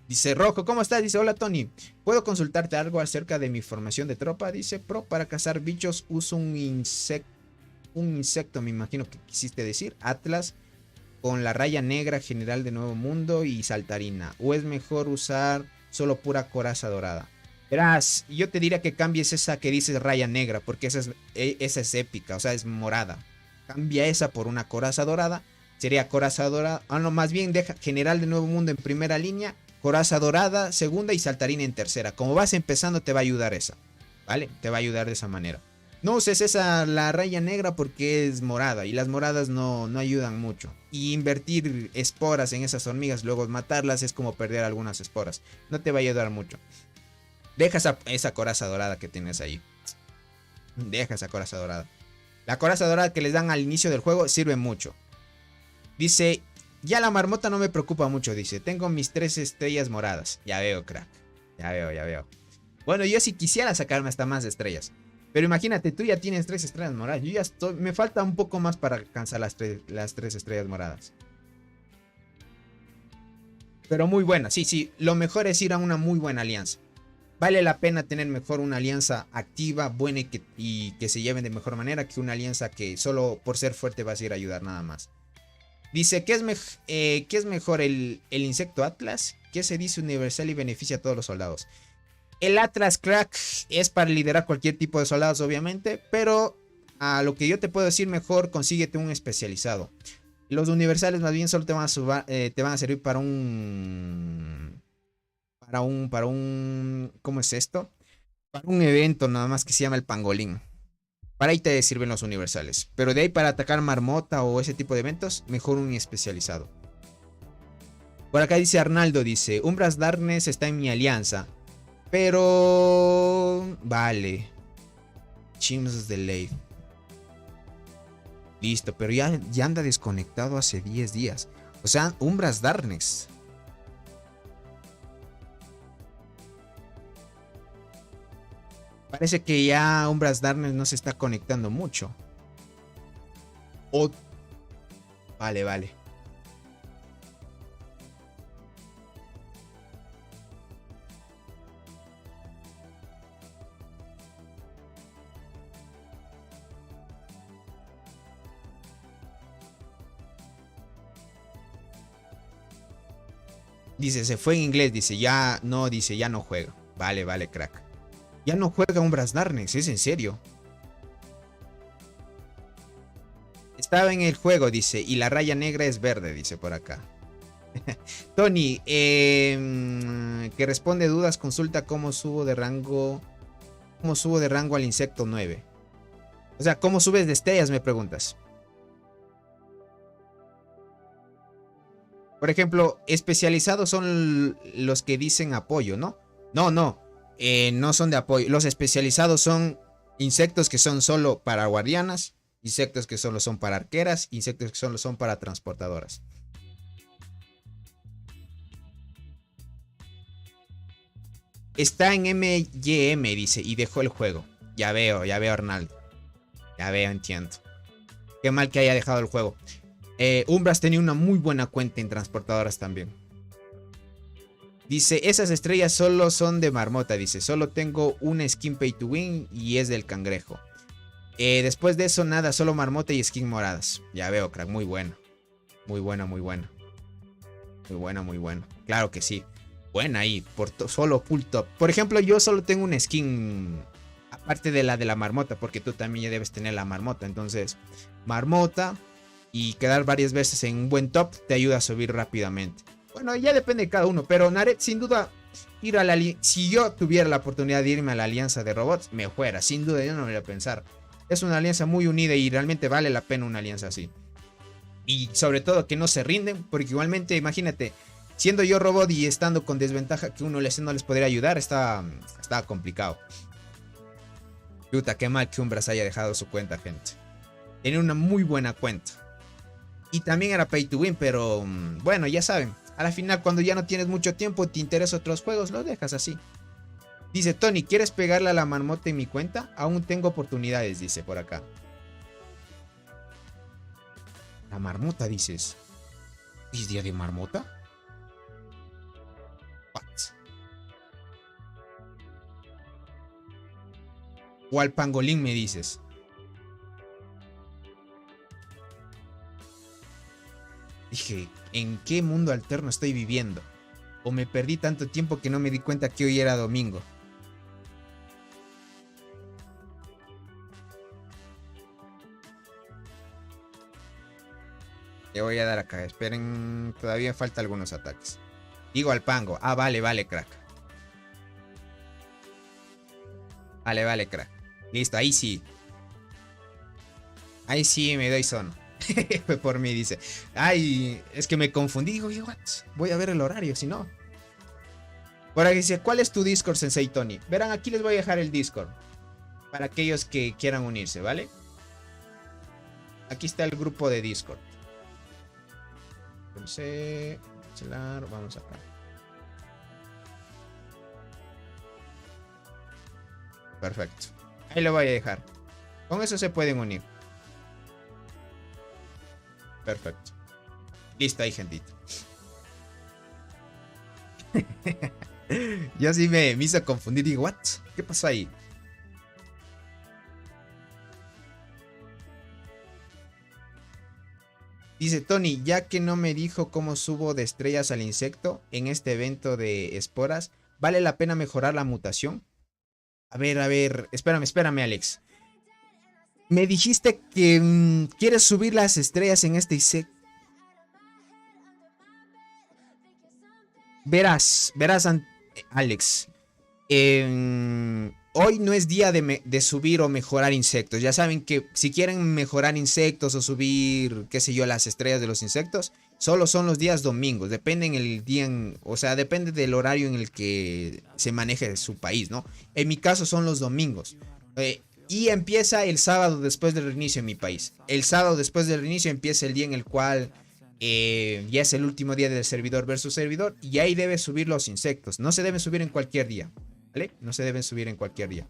Dice Rojo, ¿cómo estás? Dice, hola Tony, ¿puedo consultarte algo acerca de mi formación de tropa? Dice, pro, para cazar bichos uso un insecto, me imagino que quisiste decir, Atlas, con la raya negra general de Nuevo Mundo y saltarina. ¿O es mejor usar solo pura coraza dorada? Verás, yo te diría que cambies esa que dices raya negra, porque esa es épica, o sea, es morada. Cambia esa por una coraza dorada, sería coraza dorada, no, más bien deja general de Nuevo Mundo en primera línea, coraza dorada, segunda y saltarina en tercera. Como vas empezando te va a ayudar esa, ¿vale? Te va a ayudar de esa manera. No uses esa, la raya negra, porque es morada y las moradas no ayudan mucho. Y invertir esporas en esas hormigas, luego matarlas es como perder algunas esporas. No te va a ayudar mucho. Deja esa coraza dorada que tienes ahí. Deja esa coraza dorada. La coraza dorada que les dan al inicio del juego sirve mucho. Dice... Ya la marmota no me preocupa mucho, dice. Tengo mis 3 estrellas moradas. Ya veo, crack. Ya veo. Bueno, yo si quisiera sacarme hasta más estrellas. Pero imagínate, tú ya tienes 3 estrellas moradas. Yo ya estoy... Me falta un poco más para alcanzar las 3 estrellas moradas. Pero muy buena. Sí. Lo mejor es ir a una muy buena alianza. Vale la pena tener mejor una alianza activa, buena y que se lleven de mejor manera, que una alianza que solo por ser fuerte vas a ir a ayudar nada más. Dice, ¿qué es mejor el insecto Atlas? ¿Qué se dice universal y beneficia a todos los soldados? El Atlas, crack, es para liderar cualquier tipo de soldados, obviamente. Pero a lo que yo te puedo decir, mejor consíguete un especializado. Los universales más bien solo te van a servir para un... ¿Cómo es esto? Para un evento nada más que se llama el pangolín. Para ahí te sirven los universales. Pero de ahí para atacar marmota o ese tipo de eventos, mejor un especializado. Por acá dice Arnaldo, dice, Umbras Darkness está en mi alianza. Pero... Vale. Chims de ley. Listo, pero ya anda desconectado hace 10 días. O sea, Umbras Darkness. Parece que ya Umbras Darkness no se está conectando mucho. Vale. Dice, se fue en inglés. Dice, ya no juega. Vale, crack. Ya no juega Umbras Darkness, es en serio. Estaba en el juego, dice, y la raya negra es verde, dice por acá. Tony, que responde dudas, consulta cómo subo de rango. ¿Cómo subo de rango al insecto 9? O sea, ¿cómo subes de estrellas? Me preguntas. Por ejemplo, especializados son los que dicen apoyo, ¿no? No, no son de apoyo. Los especializados son insectos que son solo para guardianas, insectos que solo son para arqueras, insectos que solo son para transportadoras. Está en MYM, dice, y dejó el juego. Ya veo, Arnaldo. Ya veo, entiendo. Qué mal que haya dejado el juego. Umbras tenía una muy buena cuenta en transportadoras también. Dice, esas estrellas solo son de marmota. Dice, solo tengo una skin pay to win y es del cangrejo. Después de eso nada, solo marmota y skin moradas. Ya veo, crack, muy buena. Muy buena. Claro que sí. Buena ahí, solo full top. Por ejemplo, yo solo tengo una skin aparte de la marmota, porque tú también ya debes tener la marmota. Entonces, marmota y quedar varias veces en un buen top te ayuda a subir rápidamente. Bueno, ya depende de cada uno, pero Naret, sin duda, ir a la si yo tuviera la oportunidad de irme a la alianza de robots, me fuera, sin duda, yo no me voy a pensar. Es una alianza muy unida y realmente vale la pena una alianza así. Y sobre todo que no se rinden, porque igualmente, imagínate, Siendo yo robot y estando con desventaja que uno no les podría ayudar, está complicado. Puta, qué mal que Umbras haya dejado su cuenta, gente. Tiene una muy buena cuenta. Y también era pay to win, pero bueno, ya saben. A la final, cuando ya no tienes mucho tiempo, te interesan otros juegos, los dejas así. Dice Tony, ¿quieres pegarle a la marmota en mi cuenta? Aún tengo oportunidades, dice por acá. La marmota, dices. ¿Es día de marmota? What? O al pangolín me dices. Dije, ¿en qué mundo alterno estoy viviendo? O me perdí tanto tiempo que no me di cuenta que hoy era domingo. Le voy a dar acá. Esperen, todavía falta algunos ataques. Digo al pango. Ah, vale, vale, crack. Vale, vale, crack. Listo, ahí sí. Ahí sí me doy son. Fue por mí, dice. Ay, es que me confundí. Digo, what? Voy a ver el horario, si no. Por aquí dice, ¿cuál es tu Discord, Sensei Tony? Verán, aquí les voy a dejar el Discord. Para aquellos que quieran unirse, ¿vale? Aquí está el grupo de Discord. Vamos acá. Perfecto. Ahí lo voy a dejar. Con eso se pueden unir. Perfecto. Listo ahí, gentito. Yo sí me hizo confundir. Digo, ¿what? ¿Qué pasó ahí? Dice Tony, ya que no me dijo cómo subo de estrellas al insecto en este evento de esporas, ¿vale la pena mejorar la mutación? A ver, espérame, Alex. Me dijiste que quieres subir las estrellas en este insecto. Verás, Alex. Hoy no es día de subir o mejorar insectos. Ya saben que si quieren mejorar insectos o subir, qué sé yo, las estrellas de los insectos, solo son los días domingos. Depende el día, o sea, depende del horario en el que se maneje su país, ¿no? En mi caso son los domingos. Y empieza el sábado después del reinicio en mi país. El sábado después del reinicio empieza el día en el cual ya es el último día del servidor versus servidor. Y ahí debes subir los insectos. No se deben subir en cualquier día. ¿Vale? No se deben subir en cualquier día.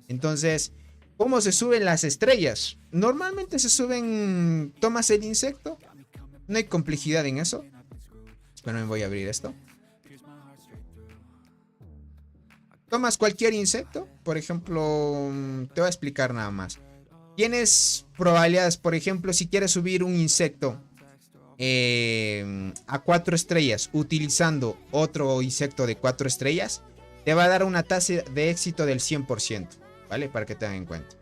Entonces, ¿cómo se suben las estrellas? Normalmente se suben, tomas el insecto. No hay complejidad en eso. Espera, me voy a abrir esto. Tomas cualquier insecto. Por ejemplo, te voy a explicar nada más. Tienes probabilidades, por ejemplo, si quieres subir un insecto a 4 estrellas utilizando otro insecto de 4 estrellas, te va a dar una tasa de éxito del 100%, ¿vale? Para que tengan en cuenta.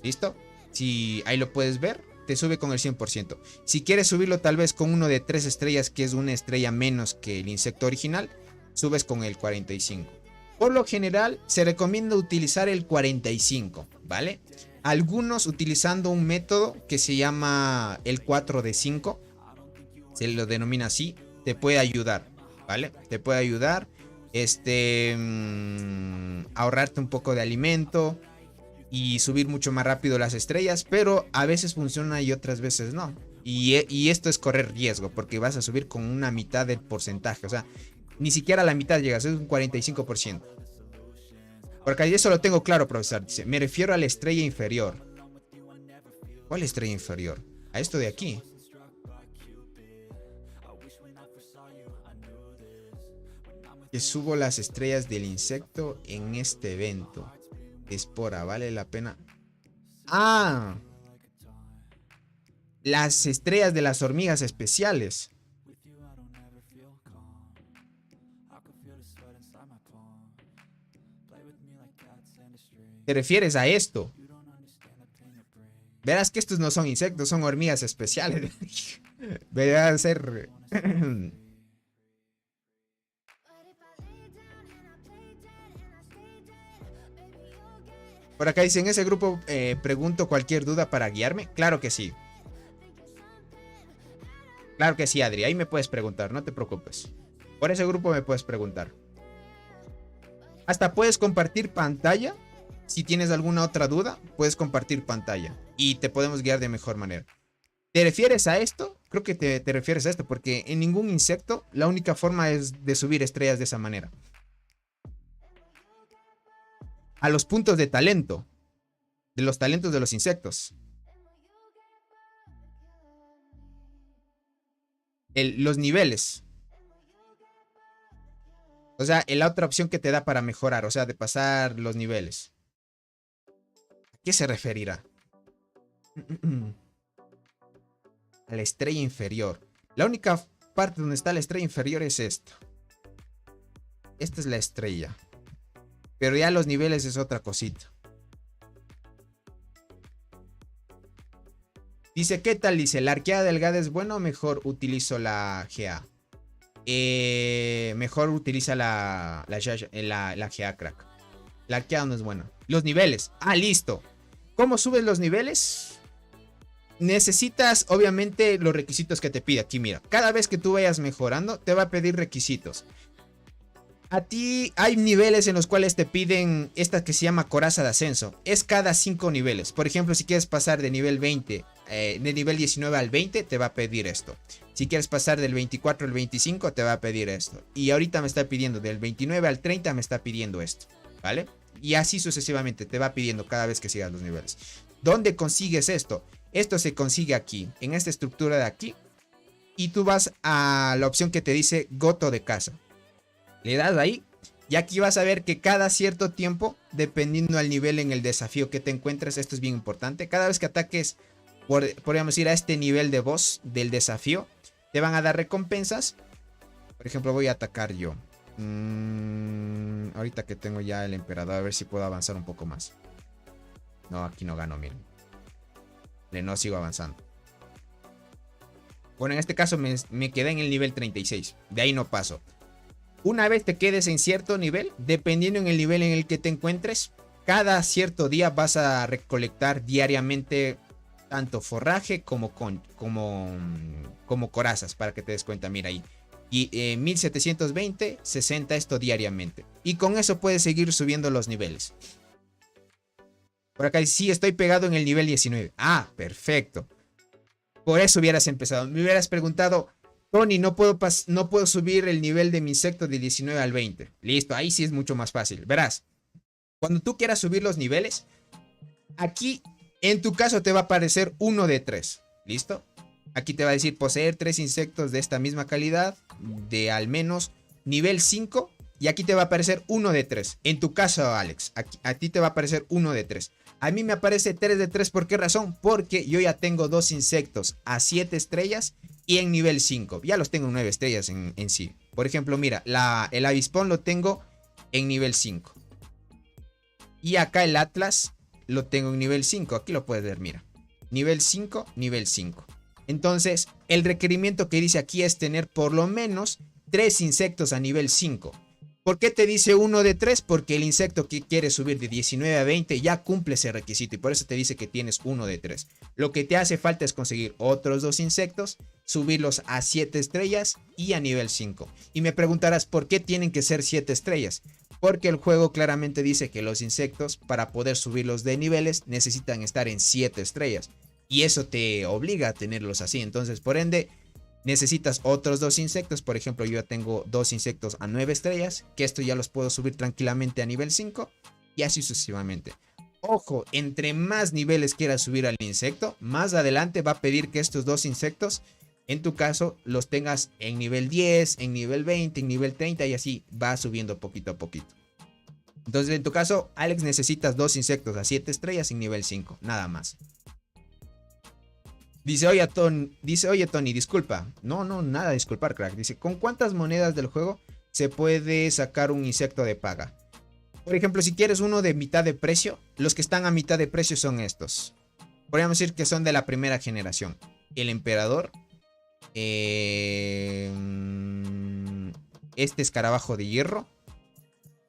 ¿Listo? Si ahí lo puedes ver, te sube con el 100%. Si quieres subirlo tal vez con uno de 3 estrellas, que es una estrella menos que el insecto original, subes con el 45. Por lo general, se recomienda utilizar el 45, ¿vale? Algunos utilizando un método que se llama el 4 de 5, se lo denomina así, te puede ayudar, ¿vale? Te puede ayudar. Ahorrarte un poco de alimento y subir mucho más rápido las estrellas, pero a veces funciona y otras veces no. Y esto es correr riesgo, porque vas a subir con una mitad del porcentaje, o sea, ni siquiera a la mitad llegas, es un 45%. Porque ahí eso lo tengo claro, profesor. Dice, me refiero a la estrella inferior. ¿Cuál estrella inferior? A esto de aquí. Que subo las estrellas del insecto en este evento. Espora, vale la pena. Ah, las estrellas de las hormigas especiales. ¿Te refieres a esto? Verás que estos no son insectos, son hormigas especiales. Debería ser. Por acá dice, en ese grupo pregunto cualquier duda para guiarme. Claro que sí. Claro que sí, Adri. Ahí me puedes preguntar, no te preocupes. Por ese grupo me puedes preguntar. Hasta puedes compartir pantalla. Si tienes alguna otra duda, puedes compartir pantalla. Y te podemos guiar de mejor manera. ¿Te refieres a esto? Creo que te refieres a esto. Porque en ningún insecto la única forma es de subir estrellas de esa manera. A los puntos de talento. De los talentos de los insectos. Los niveles. O sea, la otra opción que te da para mejorar. O sea, de pasar los niveles. ¿A qué se referirá? A la estrella inferior. La única parte donde está la estrella inferior es esto. Esta es la estrella. Pero ya los niveles es otra cosita. Dice, ¿qué tal? Dice, ¿la arqueada delgada es buena o mejor utilizo la GA? Mejor utiliza la GA crack. La arqueada no es buena. Los niveles. Ah, listo. ¿Cómo subes los niveles? Necesitas, obviamente, los requisitos que te pide. Aquí, mira. Cada vez que tú vayas mejorando, te va a pedir requisitos. A ti hay niveles en los cuales te piden esta que se llama coraza de ascenso. Es cada 5 niveles. Por ejemplo, si quieres pasar de nivel 20, de nivel 19 al 20, te va a pedir esto. Si quieres pasar del 24 al 25, te va a pedir esto. Y ahorita me está pidiendo del 29 al 30, me está pidiendo esto. ¿Vale? Y así sucesivamente te va pidiendo cada vez que sigas los niveles. ¿Dónde consigues esto? Esto se consigue aquí, en esta estructura de aquí. Y tú vas a la opción que te dice Goto de casa. Le das ahí y aquí vas a ver que cada cierto tiempo, dependiendo al nivel en el desafío que te encuentres, esto es bien importante, cada vez que ataques, podríamos ir a este nivel de boss del desafío, te van a dar recompensas. Por ejemplo, voy a atacar yo. Ahorita que tengo ya el emperador, a ver si puedo avanzar un poco más. No, aquí no gano, miren. No sigo avanzando. Bueno, en este caso me quedé en el nivel 36. De ahí no paso. Una vez te quedes en cierto nivel, dependiendo en el nivel en el que te encuentres, cada cierto día vas a recolectar diariamente tanto forraje como corazas, para que te des cuenta, mira ahí. Y 1720, 60 esto diariamente. Y con eso puedes seguir subiendo los niveles. Por acá sí estoy pegado en el nivel 19. Ah, perfecto. Por eso hubieras empezado. Me hubieras preguntado, Tony, no puedo subir el nivel de mi insecto de 19 al 20. Listo, ahí sí es mucho más fácil. Verás, cuando tú quieras subir los niveles, aquí en tu caso te va a aparecer uno de 3. ¿Listo? Aquí te va a decir poseer 3 insectos de esta misma calidad, de al menos nivel 5. Y aquí te va a aparecer uno de 3. En tu caso, Alex, a ti te va a aparecer uno de 3. A mí me aparece 3 de 3. ¿Por qué razón? Porque yo ya tengo 2 insectos a 7 estrellas y en nivel 5. Ya los tengo en 9 estrellas en sí. Por ejemplo, mira, el avispón lo tengo en nivel 5. Y acá el Atlas lo tengo en nivel 5. Aquí lo puedes ver, mira. Nivel 5, nivel 5. Entonces, el requerimiento que dice aquí es tener por lo menos 3 insectos a nivel 5. ¿Por qué te dice 1 de 3? Porque el insecto que quieres subir de 19 a 20 ya cumple ese requisito y por eso te dice que tienes 1 de 3. Lo que te hace falta es conseguir otros 2 insectos, subirlos a 7 estrellas y a nivel 5. Y me preguntarás, ¿por qué tienen que ser 7 estrellas? Porque el juego claramente dice que los insectos, para poder subirlos de niveles, necesitan estar en 7 estrellas. Y eso te obliga a tenerlos así. Entonces, por ende, necesitas otros 2 insectos. Por ejemplo, yo ya tengo 2 insectos a 9 estrellas, que esto ya los puedo subir tranquilamente a nivel 5 y así sucesivamente. Ojo, entre más niveles quieras subir al insecto, más adelante va a pedir que estos 2 insectos, en tu caso, los tengas en nivel 10, en nivel 20, en nivel 30 y así va subiendo poquito a poquito. Entonces, en tu caso, Alex, necesitas 2 insectos a 7 estrellas en nivel 5, nada más. Dice, oye, Tony, disculpa. No, nada, disculpar, crack. Dice, ¿con cuántas monedas del juego se puede sacar un insecto de paga? Por ejemplo, si quieres uno de mitad de precio, los que están a mitad de precio son estos. Podríamos decir que son de la primera generación. El emperador. Este escarabajo de hierro.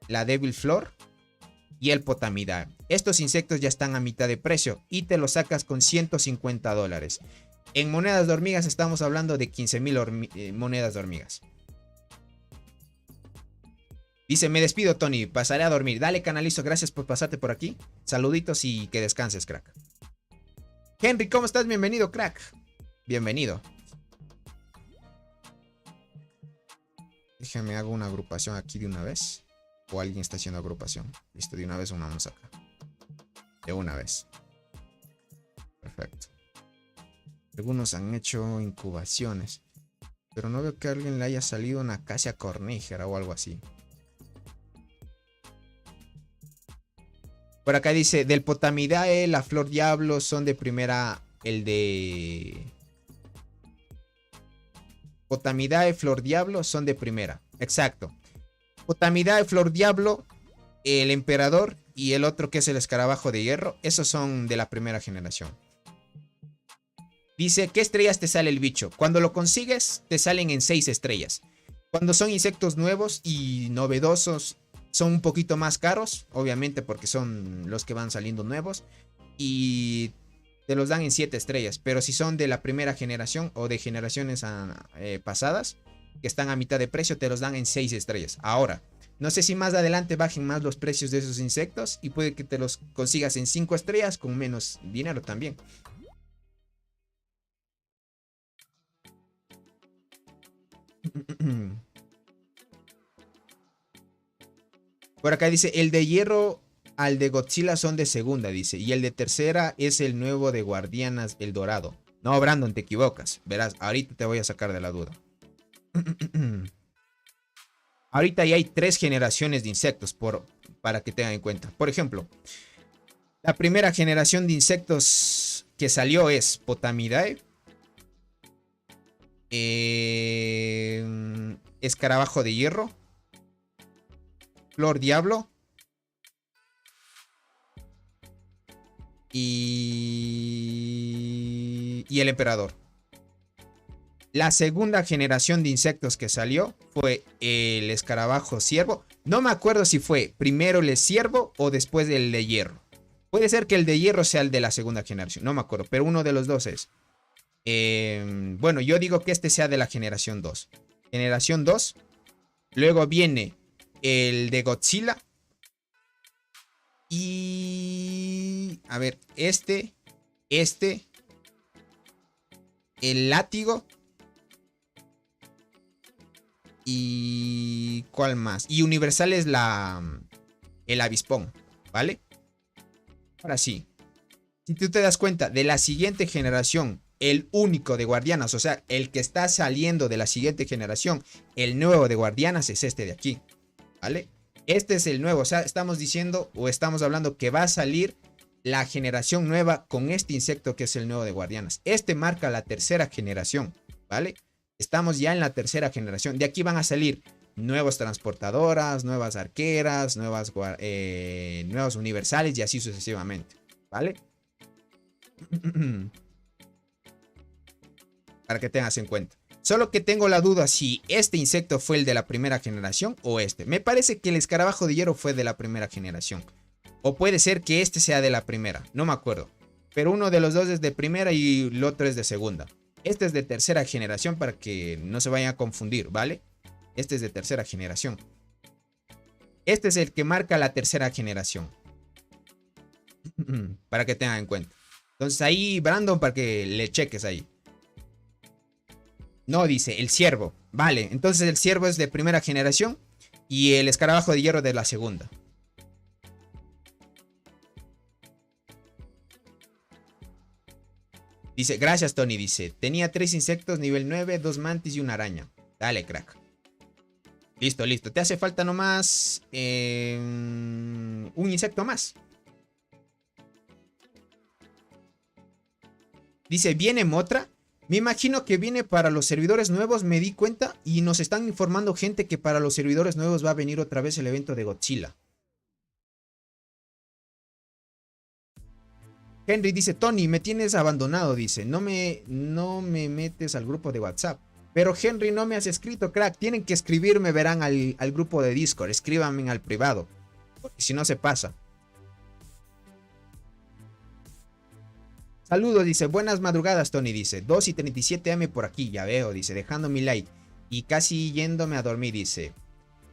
La Devil Flor. Y el Potamida. Estos insectos ya están a mitad de precio y te los sacas con $150. En monedas de hormigas estamos hablando de 15.000 monedas de hormigas. Dice, me despido, Tony, pasaré a dormir. Dale, canalizo, gracias por pasarte por aquí. Saluditos y que descanses, crack. Henry, ¿cómo estás? Bienvenido, crack. Bienvenido. Déjame hago una agrupación aquí de una vez. O alguien está haciendo agrupación. Listo, de una vez unamos acá. De una vez. Perfecto. Algunos han hecho incubaciones. Pero no veo que a alguien le haya salido una acacia cornígera o algo así. Por acá dice, del Potamidae, la Flor Diablo son de primera, el de... Potamidae, Flor Diablo son de primera. Exacto. Potamidae, Flor Diablo, el Emperador y el otro que es el Escarabajo de Hierro. Esos son de la primera generación. Dice, ¿qué estrellas te sale el bicho? Cuando lo consigues, te salen en 6 estrellas. Cuando son insectos nuevos y novedosos, son un poquito más caros, obviamente porque son los que van saliendo nuevos. Y te los dan en 7 estrellas. Pero si son de la primera generación o de generaciones pasadas, que están a mitad de precio, te los dan en 6 estrellas. Ahora, no sé si más adelante bajen más los precios de esos insectos y puede que te los consigas en 5 estrellas con menos dinero también. Por acá dice, el de hierro al de Godzilla son de segunda, dice. Y el de tercera es el nuevo de Guardianas, el dorado. No, Brandon, te equivocas. Verás, ahorita te voy a sacar de la duda. Ahorita ya hay 3 generaciones de insectos para que tengan en cuenta. Por ejemplo, la primera generación de insectos que salió es Potamidae, Escarabajo de Hierro, Flor Diablo y el Emperador. La segunda generación de insectos que salió fue el Escarabajo Ciervo. No me acuerdo si fue primero el ciervo o después el de hierro. Puede ser que el de hierro sea el de la segunda generación, no me acuerdo, pero uno de los dos es. Bueno, yo digo que este sea de la generación 2. Generación 2. Luego viene el de Godzilla. Y... a ver, el látigo. Y... ¿cuál más? Y universal es el avispón, ¿vale? Ahora sí. Si tú te das cuenta, de la siguiente generación, el único de Guardianas, o sea, el que está saliendo de la siguiente generación, el nuevo de Guardianas es este de aquí, ¿vale? Este es el nuevo, o sea, estamos diciendo o estamos hablando que va a salir la generación nueva con este insecto que es el nuevo de Guardianas. Este marca la tercera generación, ¿vale? Estamos ya en la tercera generación. De aquí van a salir nuevas transportadoras, nuevas arqueras, nuevos universales y así sucesivamente, ¿vale? Para que tengas en cuenta. Solo que tengo la duda si este insecto fue el de la primera generación o este. Me parece que el Escarabajo de Hierro fue de la primera generación. O puede ser que este sea de la primera. No me acuerdo. Pero uno de los dos es de primera y el otro es de segunda. Este es de tercera generación para que no se vayan a confundir, ¿vale? Este es de tercera generación. Este es el que marca la tercera generación. Para que tengan en cuenta. Entonces ahí, Brandon, para que le cheques ahí. No, dice, el ciervo. Vale, entonces el ciervo es de primera generación y el Escarabajo de Hierro de la segunda. Dice, gracias Tony, dice, tenía 3 insectos nivel 9, 2 mantis y una araña. Dale, crack. Listo, listo. Te hace falta nomás un insecto más. Dice, ¿viene Motra? Me imagino que viene para los servidores nuevos, me di cuenta. Y nos están informando gente que para los servidores nuevos va a venir otra vez el evento de Godzilla. Henry dice, Tony, me tienes abandonado, dice. No me metes al grupo de WhatsApp. Pero Henry, no me has escrito, crack. Tienen que escribirme, verán, al grupo de Discord. Escríbanme al privado. Porque si no se pasa. Saludos, dice. Buenas madrugadas, Tony, dice. 2:37 am por aquí, ya veo, dice. Dejando mi like. Y casi yéndome a dormir, dice.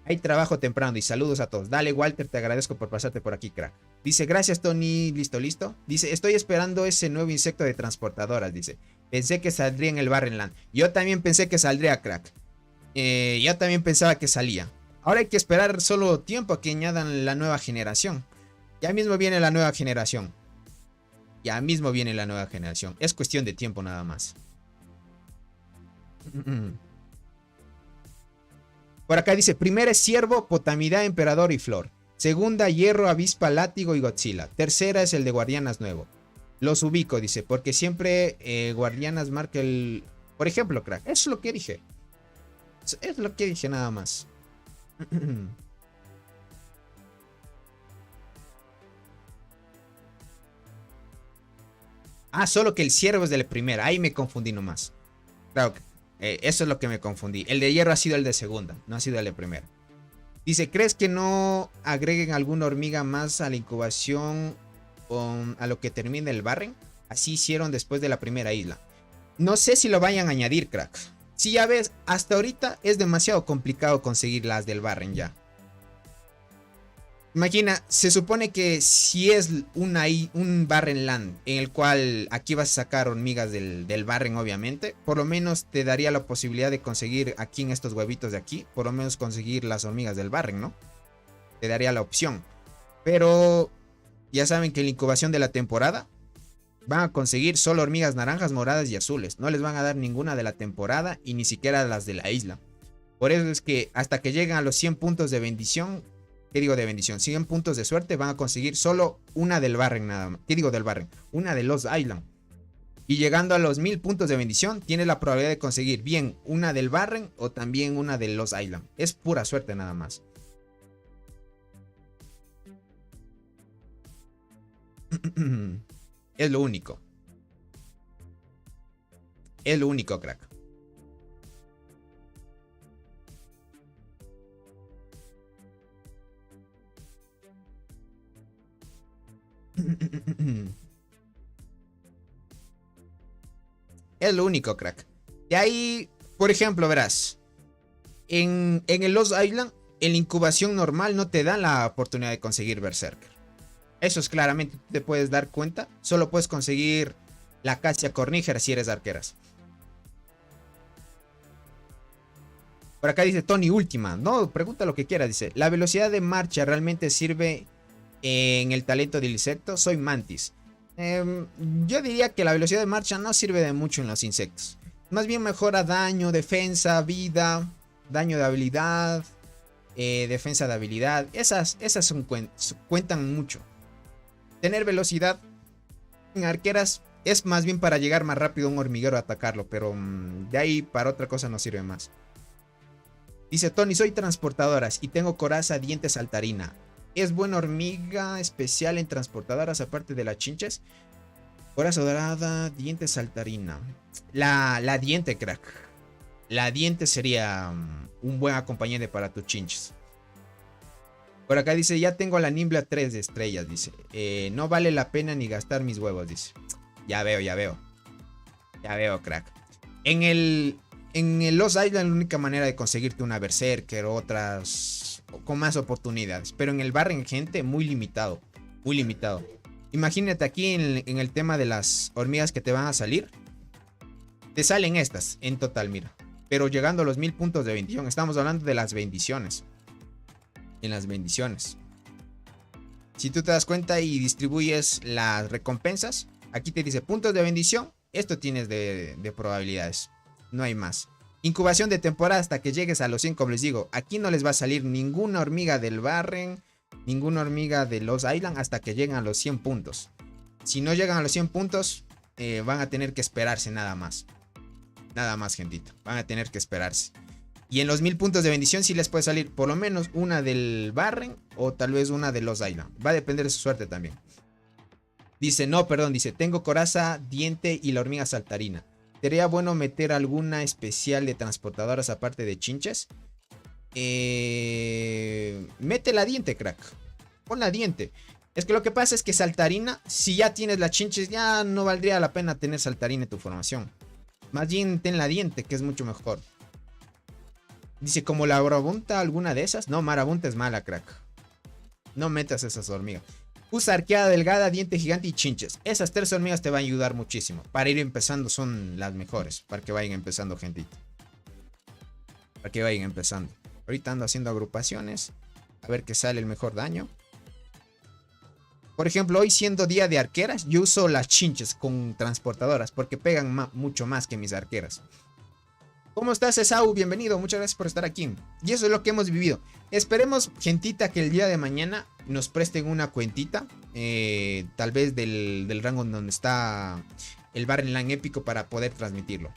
Hay trabajo temprano y saludos a todos. Dale, Walter, te agradezco por pasarte por aquí, crack. Dice, gracias, Tony. Listo, listo. Dice, estoy esperando ese nuevo insecto de transportadoras, dice. Pensé que saldría en el Barrenland. Yo también pensé que saldría, crack. Yo también pensaba que salía. Ahora hay que esperar solo tiempo a que añadan la nueva generación. Ya mismo viene la nueva generación. Ya mismo viene la nueva generación. Es cuestión de tiempo nada más. Por acá dice, primera es Ciervo, Potamida, Emperador y Flor. Segunda, Hierro, Avispa, Látigo y Godzilla. Tercera es el de Guardianas nuevo. Los ubico, dice, porque siempre Guardianas marca el... Por ejemplo, crack, eso es lo que dije. Es lo que dije nada más. Ah, solo que el Ciervo es de la primera. Ahí me confundí nomás. Claro que eso es lo que me confundí. El de Hierro ha sido el de segunda, no ha sido el de primera. Dice, ¿crees que no agreguen alguna hormiga más a la incubación a lo que termine el Barren? Así hicieron después de la primera isla. No sé si lo vayan a añadir, crack. Si ya ves, hasta ahorita es demasiado complicado conseguir las del Barren ya. Imagina, se supone que si es un Barren Land en el cual aquí vas a sacar hormigas del Barren, obviamente, por lo menos te daría la posibilidad de conseguir aquí en estos huevitos de aquí, por lo menos conseguir las hormigas del Barren, ¿no? Te daría la opción. Pero ya saben que en la incubación de la temporada van a conseguir solo hormigas naranjas, moradas y azules. No les van a dar ninguna de la temporada y ni siquiera las de la isla. Por eso es que hasta que lleguen a los 100 puntos de bendición... ¿Qué digo de bendición? 100 puntos de suerte van a conseguir solo una del Barren nada más. ¿Qué digo del Barren? Una de Lost Island. Y llegando a los 1000 puntos de bendición, tienes la probabilidad de conseguir bien una del Barren o también una de Lost Island. Es pura suerte nada más. Es lo único. Es lo único, crack. Es lo único, crack. De ahí, por ejemplo, verás. En el Lost Island, en la incubación normal no te dan la oportunidad de conseguir Berserker. Eso es claramente, te puedes dar cuenta. Solo puedes conseguir la Cassia Cornígera si eres arqueras. Por acá dice Tony Última. No, pregunta lo que quiera. Dice, ¿la velocidad de marcha realmente sirve en el talento del insecto? Soy Mantis. Yo diría que la velocidad de marcha no sirve de mucho en los insectos. Más bien mejora daño, defensa, vida, daño de habilidad, defensa de habilidad. Esas cuentan mucho. Tener velocidad en arqueras es más bien para llegar más rápido a un hormiguero a atacarlo. Pero de ahí para otra cosa no sirve más. Dice Tony, soy transportadoras y tengo coraza, dientes, saltarina. ¿Es buena hormiga especial en transportadoras aparte de las chinches? Coraza dorada, dientes, saltarina. La diente, crack. La diente sería un buen acompañante para tus chinches. Por acá dice, ya tengo la Nimbla 3 de estrellas, dice. No vale la pena ni gastar mis huevos, dice. Ya veo, ya veo. Ya veo, crack. En el Lost Island la única manera de conseguirte una Berserker o otras con más oportunidades. Pero en el Barren, gente, muy limitado. Muy limitado. Imagínate aquí en el tema de las hormigas que te van a salir. Te salen estas en total, mira. Pero llegando a los 1000 puntos de bendición. Estamos hablando de las bendiciones. En las bendiciones. Si tú te das cuenta y distribuyes las recompensas. Aquí te dice puntos de bendición. Esto tienes de probabilidades. No hay más. Incubación de temporada hasta que llegues a los 100, como les digo. Aquí no les va a salir ninguna hormiga del Barren, ninguna hormiga de Lost Island hasta que lleguen a los 100 puntos. Si no llegan a los 100 puntos, van a tener que esperarse nada más. Nada más, gentita. Van a tener que esperarse. Y en los 1000 puntos de bendición sí les puede salir por lo menos una del Barren o tal vez una de Lost Island. Va a depender de su suerte también. Dice, no, perdón, dice, tengo coraza, diente y la hormiga saltarina. ¿Sería bueno meter alguna especial de transportadoras aparte de chinches? Mete la diente, crack. Pon la diente. Es que lo que pasa es que saltarina, si ya tienes la chinches, ya no valdría la pena tener saltarina en tu formación. Más bien ten la diente, que es mucho mejor. Dice, como la marabunta, alguna de esas. No, marabunta es mala, crack. No metas esas hormigas. Usa arqueada delgada, diente gigante y chinches. Esas 3 hormigas te van a ayudar muchísimo. Para ir empezando son las mejores. Para que vayan empezando, gentita. Para que vayan empezando. Ahorita ando haciendo agrupaciones. A ver qué sale el mejor daño. Por ejemplo, hoy siendo día de arqueras, yo uso las chinches con transportadoras. Porque pegan mucho más que mis arqueras. ¿Cómo estás, Esau? Bienvenido, muchas gracias por estar aquí. Y eso es lo que hemos vivido. Esperemos, gentita, que el día de mañana nos presten una cuentita. Tal vez del rango en donde está el Barrenland épico para poder transmitirlo.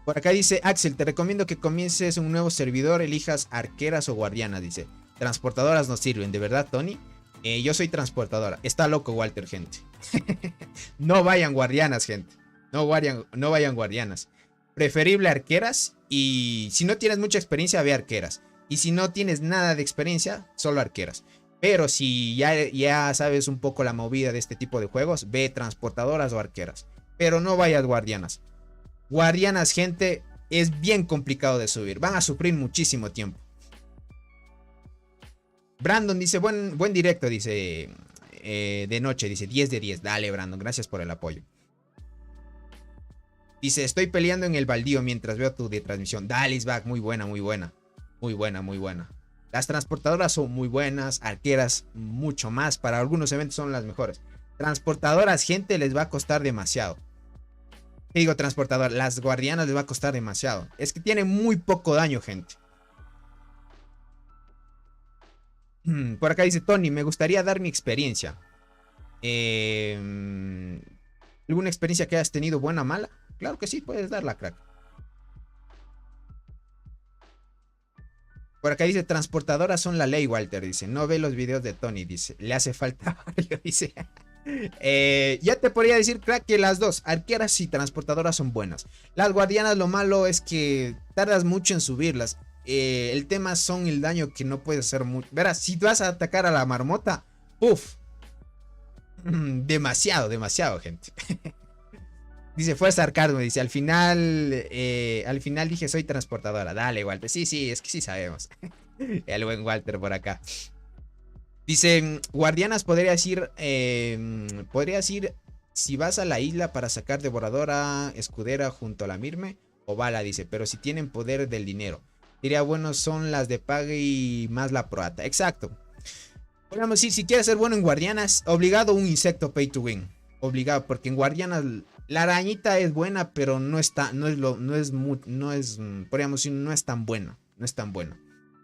Por acá dice Axel, te recomiendo que comiences un nuevo servidor, elijas arqueras o guardianas, dice. Transportadoras no sirven, ¿de verdad, Tony? Yo soy transportadora. Está loco, Walter, gente. No vayan guardianas, gente. No vayan guardianas. Preferible arqueras. Y si no tienes mucha experiencia, ve arqueras. Y si no tienes nada de experiencia, solo arqueras. Pero si ya sabes un poco la movida de este tipo de juegos, ve transportadoras o arqueras. Pero no vayas guardianas. Guardianas, gente, es bien complicado de subir. Van a sufrir muchísimo tiempo. Brandon dice, buen directo, dice, de noche, dice, 10 de 10. Dale, Brandon, gracias por el apoyo. Dice, estoy peleando en el baldío mientras veo tu de transmisión. Dale, Isback, muy buena, muy buena. Muy buena, muy buena. Las transportadoras son muy buenas, arqueras mucho más. Para algunos eventos son las mejores. Transportadoras, gente, les va a costar demasiado. ¿Qué digo transportador? Las guardianas les va a costar demasiado. Es que tienen muy poco daño, gente. Por acá dice Tony, me gustaría dar mi experiencia. ¿Alguna experiencia que hayas tenido buena o mala? Claro que sí, puedes darla, crack. Por acá dice, transportadoras son la ley, Walter. Dice, no ve los videos de Tony. Dice, le hace falta Mario. Dice, ya te podría decir, crack, que las dos, arqueras y transportadoras, son buenas. Las guardianas, lo malo es que tardas mucho en subirlas. El tema son el daño que no puedes hacer mucho. Verás, si vas a atacar a la marmota, uff, demasiado, gente. Dice, fue sarcasmo, dice, al final dije, soy transportadora. Dale, Walter, sí, es que sí sabemos. El buen Walter por acá. Dice, guardianas, podrías ir si vas a la isla para sacar devoradora, escudera junto a la Mirme o bala, dice, pero si tienen poder del dinero. Diría, bueno, son las de pague y más la proata. Exacto. Podríamos decir, si quieres ser bueno en guardianas, obligado un insecto pay to win. Obligado, porque en guardianas la arañita es buena, pero no es tan buena. No es tan buena.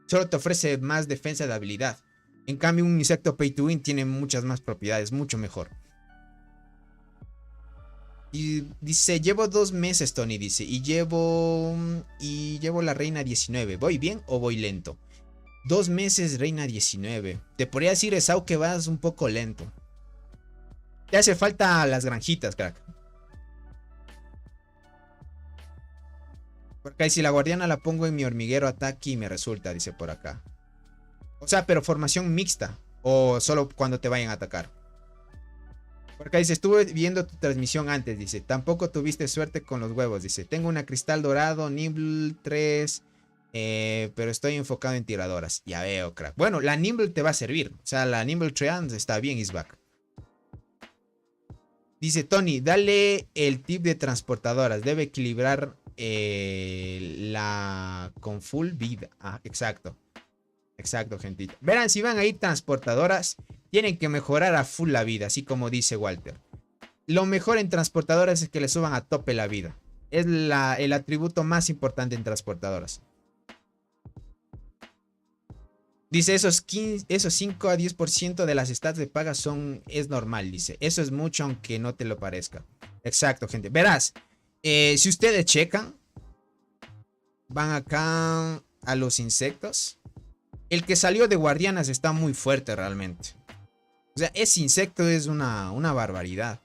Solo te ofrece más defensa de habilidad. En cambio, un insecto pay to win tiene muchas más propiedades, mucho mejor. Y dice, llevo 2 meses, Tony, dice, y llevo la reina 19. ¿Voy bien o voy lento? 2 meses, reina 19. Te podría decir, Esau, que vas un poco lento. Te hace falta las granjitas, crack. Por acá dice, la guardiana la pongo en mi hormiguero ataque y me resulta, dice por acá. O sea, pero formación mixta. O solo cuando te vayan a atacar. Por acá dice, estuve viendo tu transmisión antes, dice, tampoco tuviste suerte con los huevos, dice, tengo una cristal dorado, Nimble 3, pero estoy enfocado en tiradoras. Ya veo, crack. Bueno, la Nimble te va a servir, o sea, la Nimble 3 está bien, Isback. Dice Tony, dale el tip de transportadoras, debe equilibrar la con full vida. Ah, exacto. Exacto, gentita. Verán, si van a ir transportadoras, tienen que mejorar a full la vida, así como dice Walter. Lo mejor en transportadoras es que le suban a tope la vida. Es el atributo más importante en transportadoras. Dice, esos 5 a 10% de las stats de paga es normal, dice. Eso es mucho aunque no te lo parezca. Exacto, gente. Verás, si ustedes checan, van acá a los insectos. El que salió de guardianas está muy fuerte realmente. O sea, ese insecto es una barbaridad.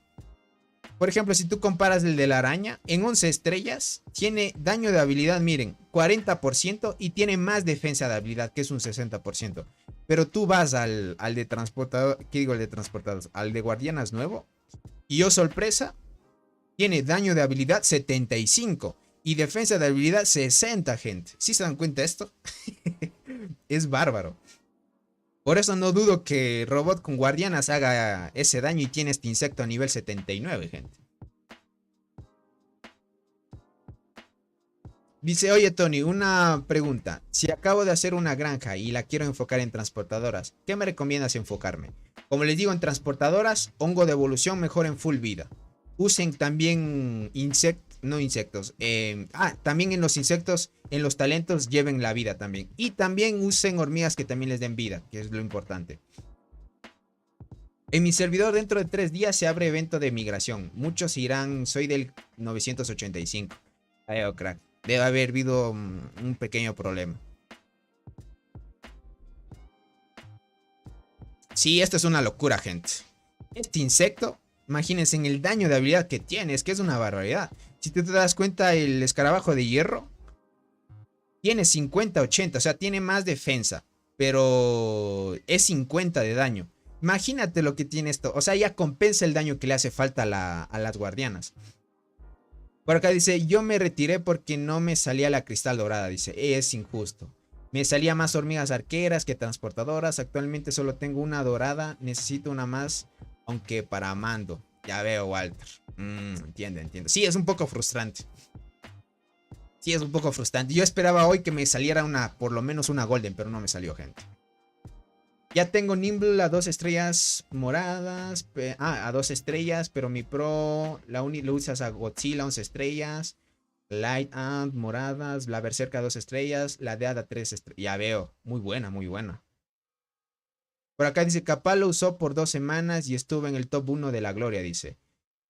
Por ejemplo, si tú comparas el de la araña, en 11 estrellas tiene daño de habilidad, miren, 40% y tiene más defensa de habilidad, que es un 60%. Pero tú vas al de transportador, ¿qué digo el de transportadores? Al de guardianas nuevo. Y oh sorpresa, tiene daño de habilidad 75 y defensa de habilidad 60, gente. ¿Sí se dan cuenta de esto? Es bárbaro. Por eso no dudo que Robot con guardianas haga ese daño y tiene este insecto a nivel 79, gente. Dice, oye Tony, una pregunta. Si acabo de hacer una granja y la quiero enfocar en transportadoras, ¿qué me recomiendas enfocarme? Como les digo, en transportadoras, hongo de evolución mejor en full vida. Usen también insectos. También en los insectos, en los talentos, lleven la vida también. Y también usen hormigas que también les den vida, que es lo importante. En mi servidor dentro de 3 días se abre evento de migración. Muchos irán, soy del 985. Ay, oh, crack. Debe haber habido un pequeño problema. Sí, esto es una locura, gente. Este insecto, imagínense en el daño de habilidad que tiene, es que es una barbaridad. Si tú te das cuenta, el escarabajo de hierro tiene 50-80, o sea, tiene más defensa, pero es 50 de daño. Imagínate lo que tiene esto, o sea, ya compensa el daño que le hace falta a las guardianas. Por acá dice, yo me retiré porque no me salía la cristal dorada, dice, es injusto. Me salía más hormigas arqueras que transportadoras, actualmente solo tengo una dorada, necesito una más, aunque para mando. Ya veo, Walter. Entiendo. Sí, es un poco frustrante. Sí, es un poco frustrante. Yo esperaba hoy que me saliera por lo menos una golden, pero no me salió, gente. Ya tengo Nimble a 2 estrellas moradas. A 2 estrellas, pero mi pro lo usas a Godzilla 11 estrellas. Light Ant moradas. La Berserker a 2 estrellas. La de Hada 3 estrellas. Ya veo. Muy buena, muy buena. Por acá dice, capaz lo usó por 2 semanas y estuvo en el top 1 de la gloria, dice.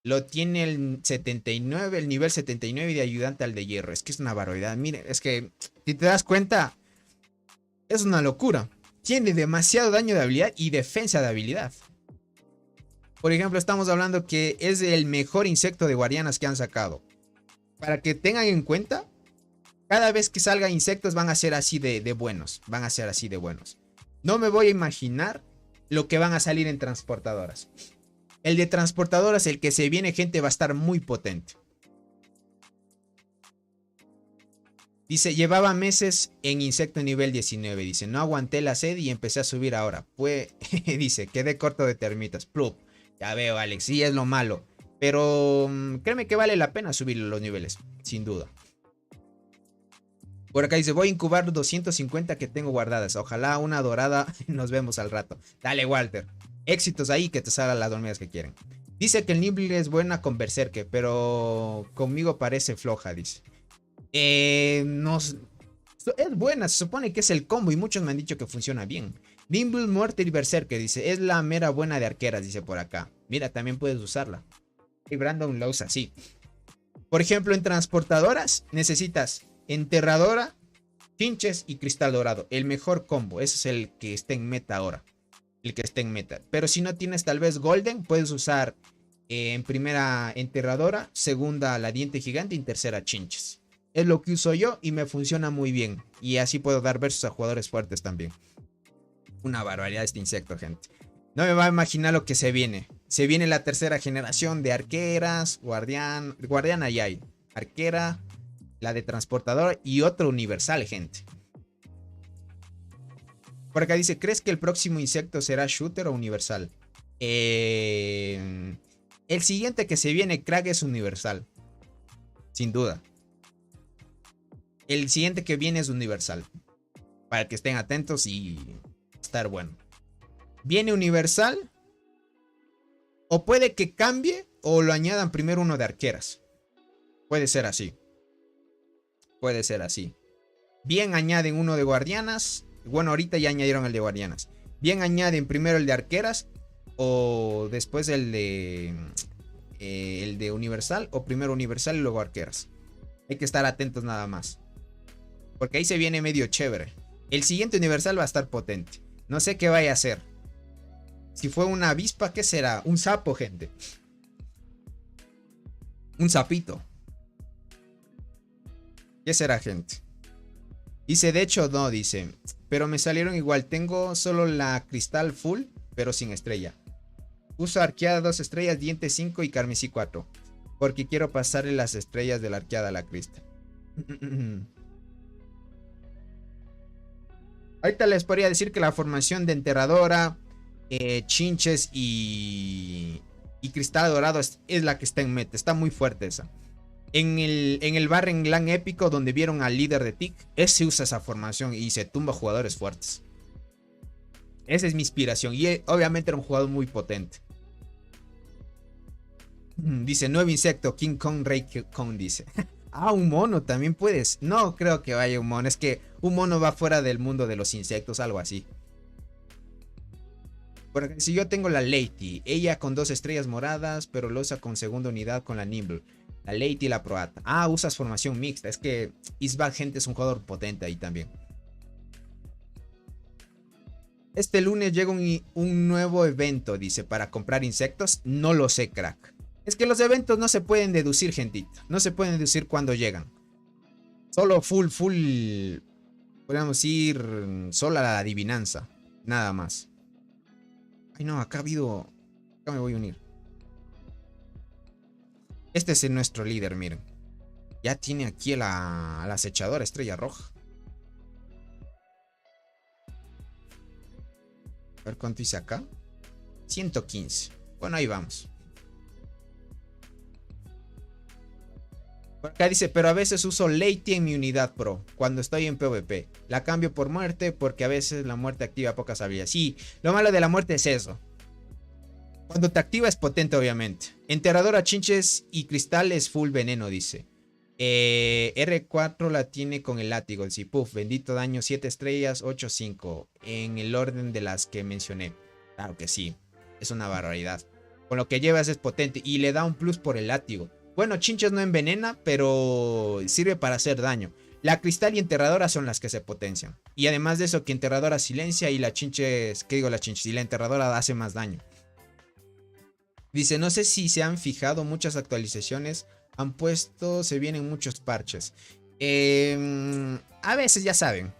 Lo tiene el 79, el nivel 79 de ayudante al de hierro. Es que es una barbaridad. Miren, es que si te das cuenta, es una locura. Tiene demasiado daño de habilidad y defensa de habilidad. Por ejemplo, estamos hablando que es el mejor insecto de guardianas que han sacado. Para que tengan en cuenta, cada vez que salga insectos van a ser así de buenos. Van a ser así de buenos. No me voy a imaginar lo que van a salir en transportadoras. El de transportadoras, el que se viene, gente, va a estar muy potente. Dice, llevaba meses en insecto nivel 19. Dice, no aguanté la sed y empecé a subir ahora. Pues, dice, quedé corto de termitas. Plup. Ya veo, Alex, sí es lo malo. Pero créeme que vale la pena subir los niveles, sin duda. Por acá dice, voy a incubar 250 que tengo guardadas. Ojalá una dorada. Nos vemos al rato. Dale, Walter. Éxitos ahí, que te salgan las hormigas que quieren. Dice que el Nimble es buena con Berserker, pero conmigo parece floja, dice. No, es buena, se supone que es el combo y muchos me han dicho que funciona bien. Nimble, Muerte y Berserker, dice, es la mera buena de arqueras, dice por acá. Mira, también puedes usarla. Y Brandon la usa así. Por ejemplo, en transportadoras necesitas enterradora, chinches y cristal dorado. El mejor combo, ese es el que está en meta ahora. El que esté en meta. Pero si no tienes tal vez golden, puedes usar en primera enterradora, segunda la diente gigante y en tercera chinches. Es lo que uso yo y me funciona muy bien. Y así puedo dar versus a jugadores fuertes también. Una barbaridad este insecto, gente. No me va a imaginar lo que se viene. Se viene la tercera generación de arqueras, guardiana ya hay. Arquera, la de transportador y otro universal, gente. Por acá dice, ¿crees que el próximo insecto será shooter o universal? El siguiente que se viene, crack, es universal. Sin duda. El siguiente que viene es universal. Para que estén atentos y estar bueno. Viene universal. O puede que cambie o lo añadan primero uno de arqueras. Puede ser así. Puede ser así. Bien añaden uno de guardianas. Bueno, ahorita ya añadieron el de guardianas. Bien añaden primero el de arqueras. O después el de universal. O primero universal y luego arqueras. Hay que estar atentos nada más. Porque ahí se viene medio chévere. El siguiente universal va a estar potente. No sé qué vaya a hacer. Si fue una avispa, ¿qué será? Un sapo, gente. Un sapito. ¿Qué será, gente? Dice, de hecho no, dice. Pero me salieron igual. Tengo solo la cristal full, pero sin estrella. Uso arqueada 2 estrellas, diente 5 y carmesí 4. Porque quiero pasarle las estrellas de la arqueada a la cristal. Ahorita les podría decir que la formación de enterradora, chinches y cristal dorado es la que está en meta. Está muy fuerte esa. En el Barren Clan épico, donde vieron al líder de TIC, ese usa esa formación y se tumba jugadores fuertes. Esa es mi inspiración. Y obviamente era un jugador muy potente. Dice, nuevo insecto, King Kong, Rey Kong, dice. Ah, un mono también puedes. No creo que vaya un mono. Es que un mono va fuera del mundo de los insectos, algo así. Porque si yo tengo la Lady, ella con 2 estrellas moradas, pero lo usa con segunda unidad con la Nimble. La Lady y la Proata. Ah, usas formación mixta. Es que Isbal, gente, es un jugador potente ahí también. Este lunes llega un nuevo evento, dice, para comprar insectos. No lo sé, crack. Es que los eventos no se pueden deducir, gentita. No se pueden deducir cuando llegan. Solo full. Podríamos ir solo a la adivinanza. Nada más. Ay, no, acá ha habido... Acá me voy a unir. Este es nuestro líder, miren. Ya tiene aquí a la acechadora estrella roja. A ver cuánto hice acá. 115. Bueno, ahí vamos. Por acá dice, pero a veces uso Lady en mi unidad pro, cuando estoy en PvP. La cambio por muerte porque a veces la muerte activa pocas habilidades. Sí, lo malo de la muerte es eso. Cuando te activa es potente, obviamente. Enterradora, chinches y cristal es full veneno, dice. R4 la tiene con el látigo. Sí, puff, bendito daño, 7 estrellas, 8, 5. En el orden de las que mencioné. Claro que sí, es una barbaridad. Con lo que llevas es potente y le da un plus por el látigo. Bueno, chinches no envenena, pero sirve para hacer daño. La cristal y enterradora son las que se potencian. Y además de eso, que enterradora silencia y la chinches... ¿Qué digo la chinches? Y la enterradora hace más daño. Dice, no sé si se han fijado, muchas actualizaciones han puesto, se vienen muchos parches. A veces, ya saben,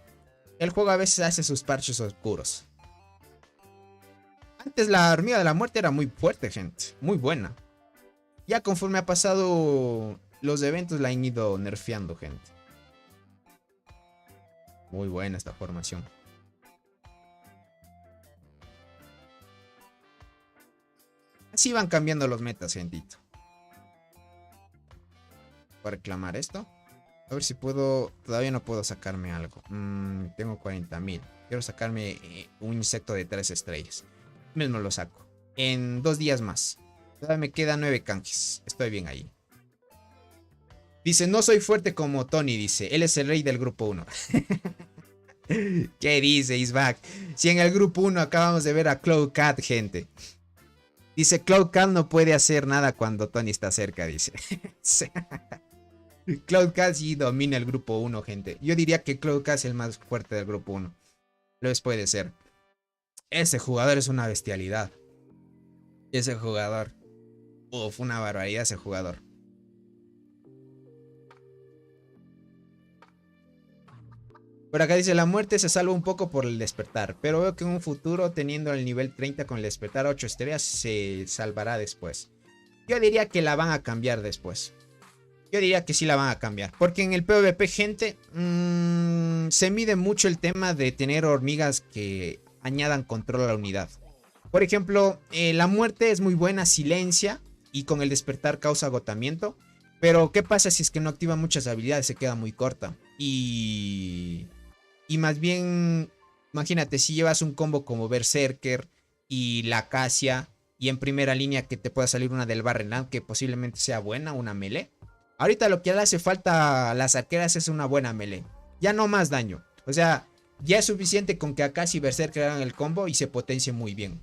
el juego a veces hace sus parches oscuros. Antes la hormiga de la muerte era muy fuerte, gente. Muy buena. Ya conforme ha pasado los eventos la han ido nerfeando, gente. Muy buena esta formación. Así van cambiando los metas, gentito. Voy a reclamar esto. A ver si puedo... Todavía no puedo sacarme algo. Tengo 40.000. Quiero sacarme un insecto de 3 estrellas. Mismo lo saco. En 2 días más. Todavía me quedan 9 canjes. Estoy bien ahí. Dice, no soy fuerte como Tony, dice. Él es el rey del grupo 1. ¿Qué dice Isback? Si en el grupo 1 acabamos de ver a Cloud Cat, gente. Dice, Cloud Cat no puede hacer nada cuando Tony está cerca, dice. Cloud Cat sí domina el grupo 1, gente. Yo diría que Cloud Cat es el más fuerte del grupo 1. Lo puede ser. Ese jugador es una bestialidad. Ese jugador. Uf, una barbaridad ese jugador. Por acá dice, la muerte se salva un poco por el despertar, pero veo que en un futuro, teniendo el nivel 30 con el despertar 8 estrellas, se salvará después. Yo diría que la van a cambiar después. Yo diría que sí la van a cambiar. Porque en el PvP, gente, se mide mucho el tema de tener hormigas que añadan control a la unidad. Por ejemplo, la muerte es muy buena, silencia, y con el despertar causa agotamiento. Pero, ¿qué pasa si es que no activa muchas habilidades? Se queda muy corta. Y más bien, imagínate, si llevas un combo como Berserker y la Acacia, y en primera línea que te pueda salir una del Barrenland, que posiblemente sea buena, una melee. Ahorita lo que le hace falta a las arqueras es una buena melee. Ya no más daño. O sea, ya es suficiente con que Acacia y Berserker hagan el combo y se potencie muy bien.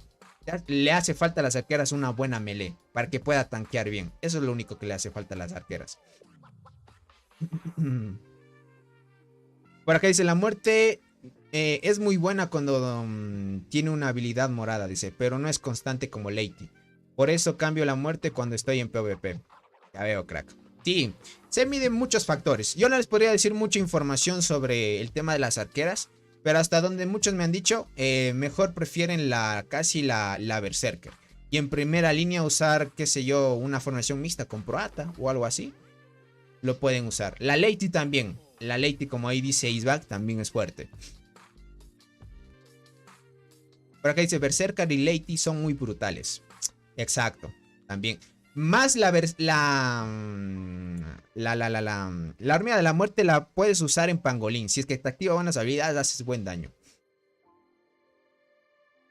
Ya le hace falta a las arqueras una buena melee para que pueda tanquear bien. Eso es lo único que le hace falta a las arqueras. Por acá dice, la muerte es muy buena cuando tiene una habilidad morada, dice, pero no es constante como Lady. Por eso cambio la muerte cuando estoy en PvP. Ya veo, crack. Sí, se miden muchos factores. Yo no les podría decir mucha información sobre el tema de las arqueras, pero hasta donde muchos me han dicho, mejor prefieren casi la Berserker. Y en primera línea usar, qué sé yo, una formación mixta con Proata o algo así. Lo pueden usar. La Lady también. La Lady, como ahí dice Isbak, también es fuerte. Por acá dice Berserker y Lady son muy brutales. Exacto, también. Más la hormiga de la muerte la puedes usar en pangolín. Si es que te activa buenas habilidades, haces buen daño.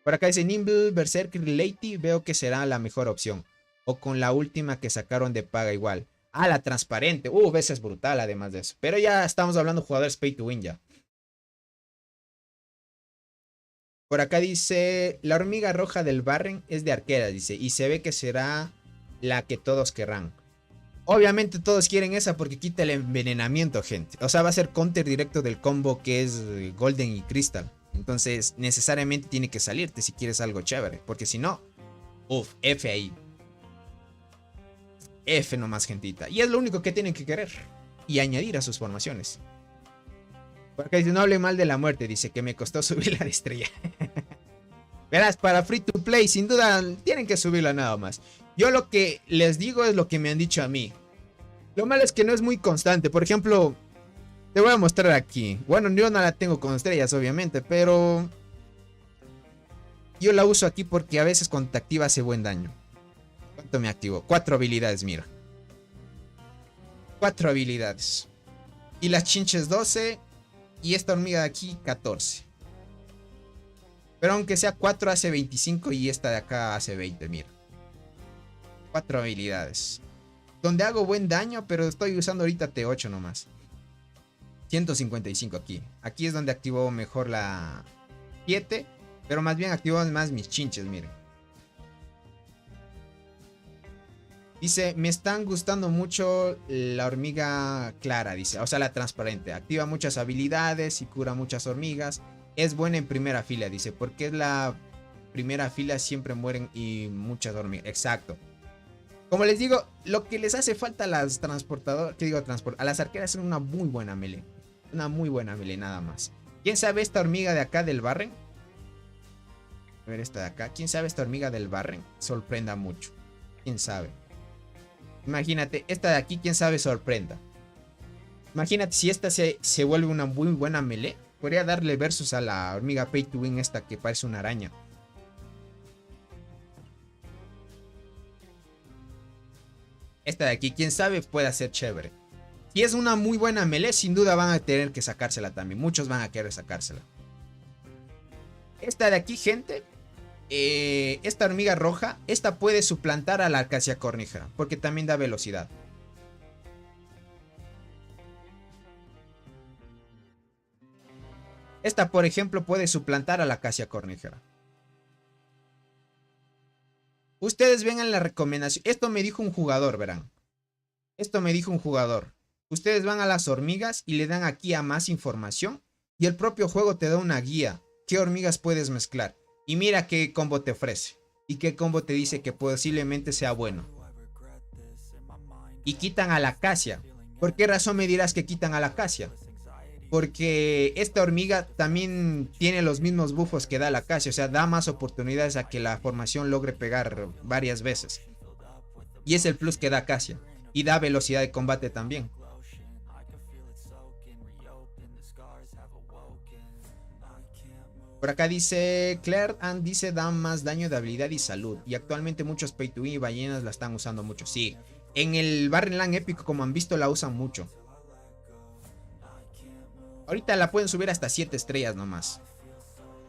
Por acá dice Nimble, Berserker y Lady. Veo que será la mejor opción. O con la última que sacaron de paga igual. Ah, la transparente. Esa es brutal además de eso. Pero ya estamos hablando de jugadores pay to win ya. Por acá dice, la hormiga roja del Barren es de arquera, dice, y se ve que será la que todos querrán. Obviamente todos quieren esa porque quita el envenenamiento, gente. O sea, va a ser counter directo del combo que es Golden y Crystal. Entonces, necesariamente tiene que salirte si quieres algo chévere. Porque si no, F ahí. F nomás, gentita. Y es lo único que tienen que querer. Y añadir a sus formaciones. Porque dice, no hable mal de la muerte. Dice que me costó subir la estrella. Verás, para free to play, sin duda, tienen que subirla nada más. Yo lo que les digo es lo que me han dicho a mí. Lo malo es que no es muy constante. Por ejemplo, te voy a mostrar aquí. Bueno, yo no la tengo con estrellas, obviamente, pero yo la uso aquí porque a veces cuando te activa hace buen daño. ¿Cuánto me activó? 4 habilidades, mira. 4 habilidades. Y las chinches 12. Y esta hormiga de aquí 14. Pero aunque sea 4 hace 25 y esta de acá hace 20, mira. 4 habilidades. Donde hago buen daño, pero estoy usando ahorita T8 nomás. 155 aquí. Aquí es donde activo mejor la 7. Pero más bien activo más mis chinches, miren. Dice, me están gustando mucho la hormiga clara, dice. O sea, la transparente. Activa muchas habilidades y cura muchas hormigas. Es buena en primera fila, dice. Porque es la primera fila, siempre mueren y muchas hormigas. Exacto. Como les digo, lo que les hace falta a las transportadoras, a las arqueras es una muy buena melee. Una muy buena melee, nada más. ¿Quién sabe esta hormiga de acá del Barren? A ver esta de acá. ¿Quién sabe esta hormiga del Barren? Sorprenda mucho. ¿Quién sabe? Imagínate, esta de aquí, quién sabe sorprenda. Imagínate si esta se vuelve una muy buena melee. Podría darle versus a la hormiga pay to win esta que parece una araña. Esta de aquí, quién sabe, puede ser chévere. Si es una muy buena melee, sin duda van a tener que sacársela también. Muchos van a querer sacársela. Esta de aquí, gente. Esta hormiga roja, esta puede suplantar a la Acacia cornígera, porque también da velocidad. Esta, por ejemplo, puede suplantar a la Acacia cornígera. Ustedes ven en la recomendación. Esto me dijo un jugador, verán. Esto me dijo un jugador. Ustedes van a las hormigas y le dan aquí a más información. Y el propio juego te da una guía. ¿Qué hormigas puedes mezclar? Y mira qué combo te ofrece. Y qué combo te dice que posiblemente sea bueno. Y quitan a la Acacia. ¿Por qué razón me dirás que quitan a la Acacia? Porque esta hormiga también tiene los mismos buffos que da la Acacia. O sea, da más oportunidades a que la formación logre pegar varias veces. Y es el plus que da Acacia. Y da velocidad de combate también. Por acá dice Claire Ann, dice da más daño de habilidad y salud. Y actualmente muchos pay to win y ballenas la están usando mucho. Sí, en el Barrenland épico, como han visto, la usan mucho. Ahorita la pueden subir hasta 7 estrellas nomás.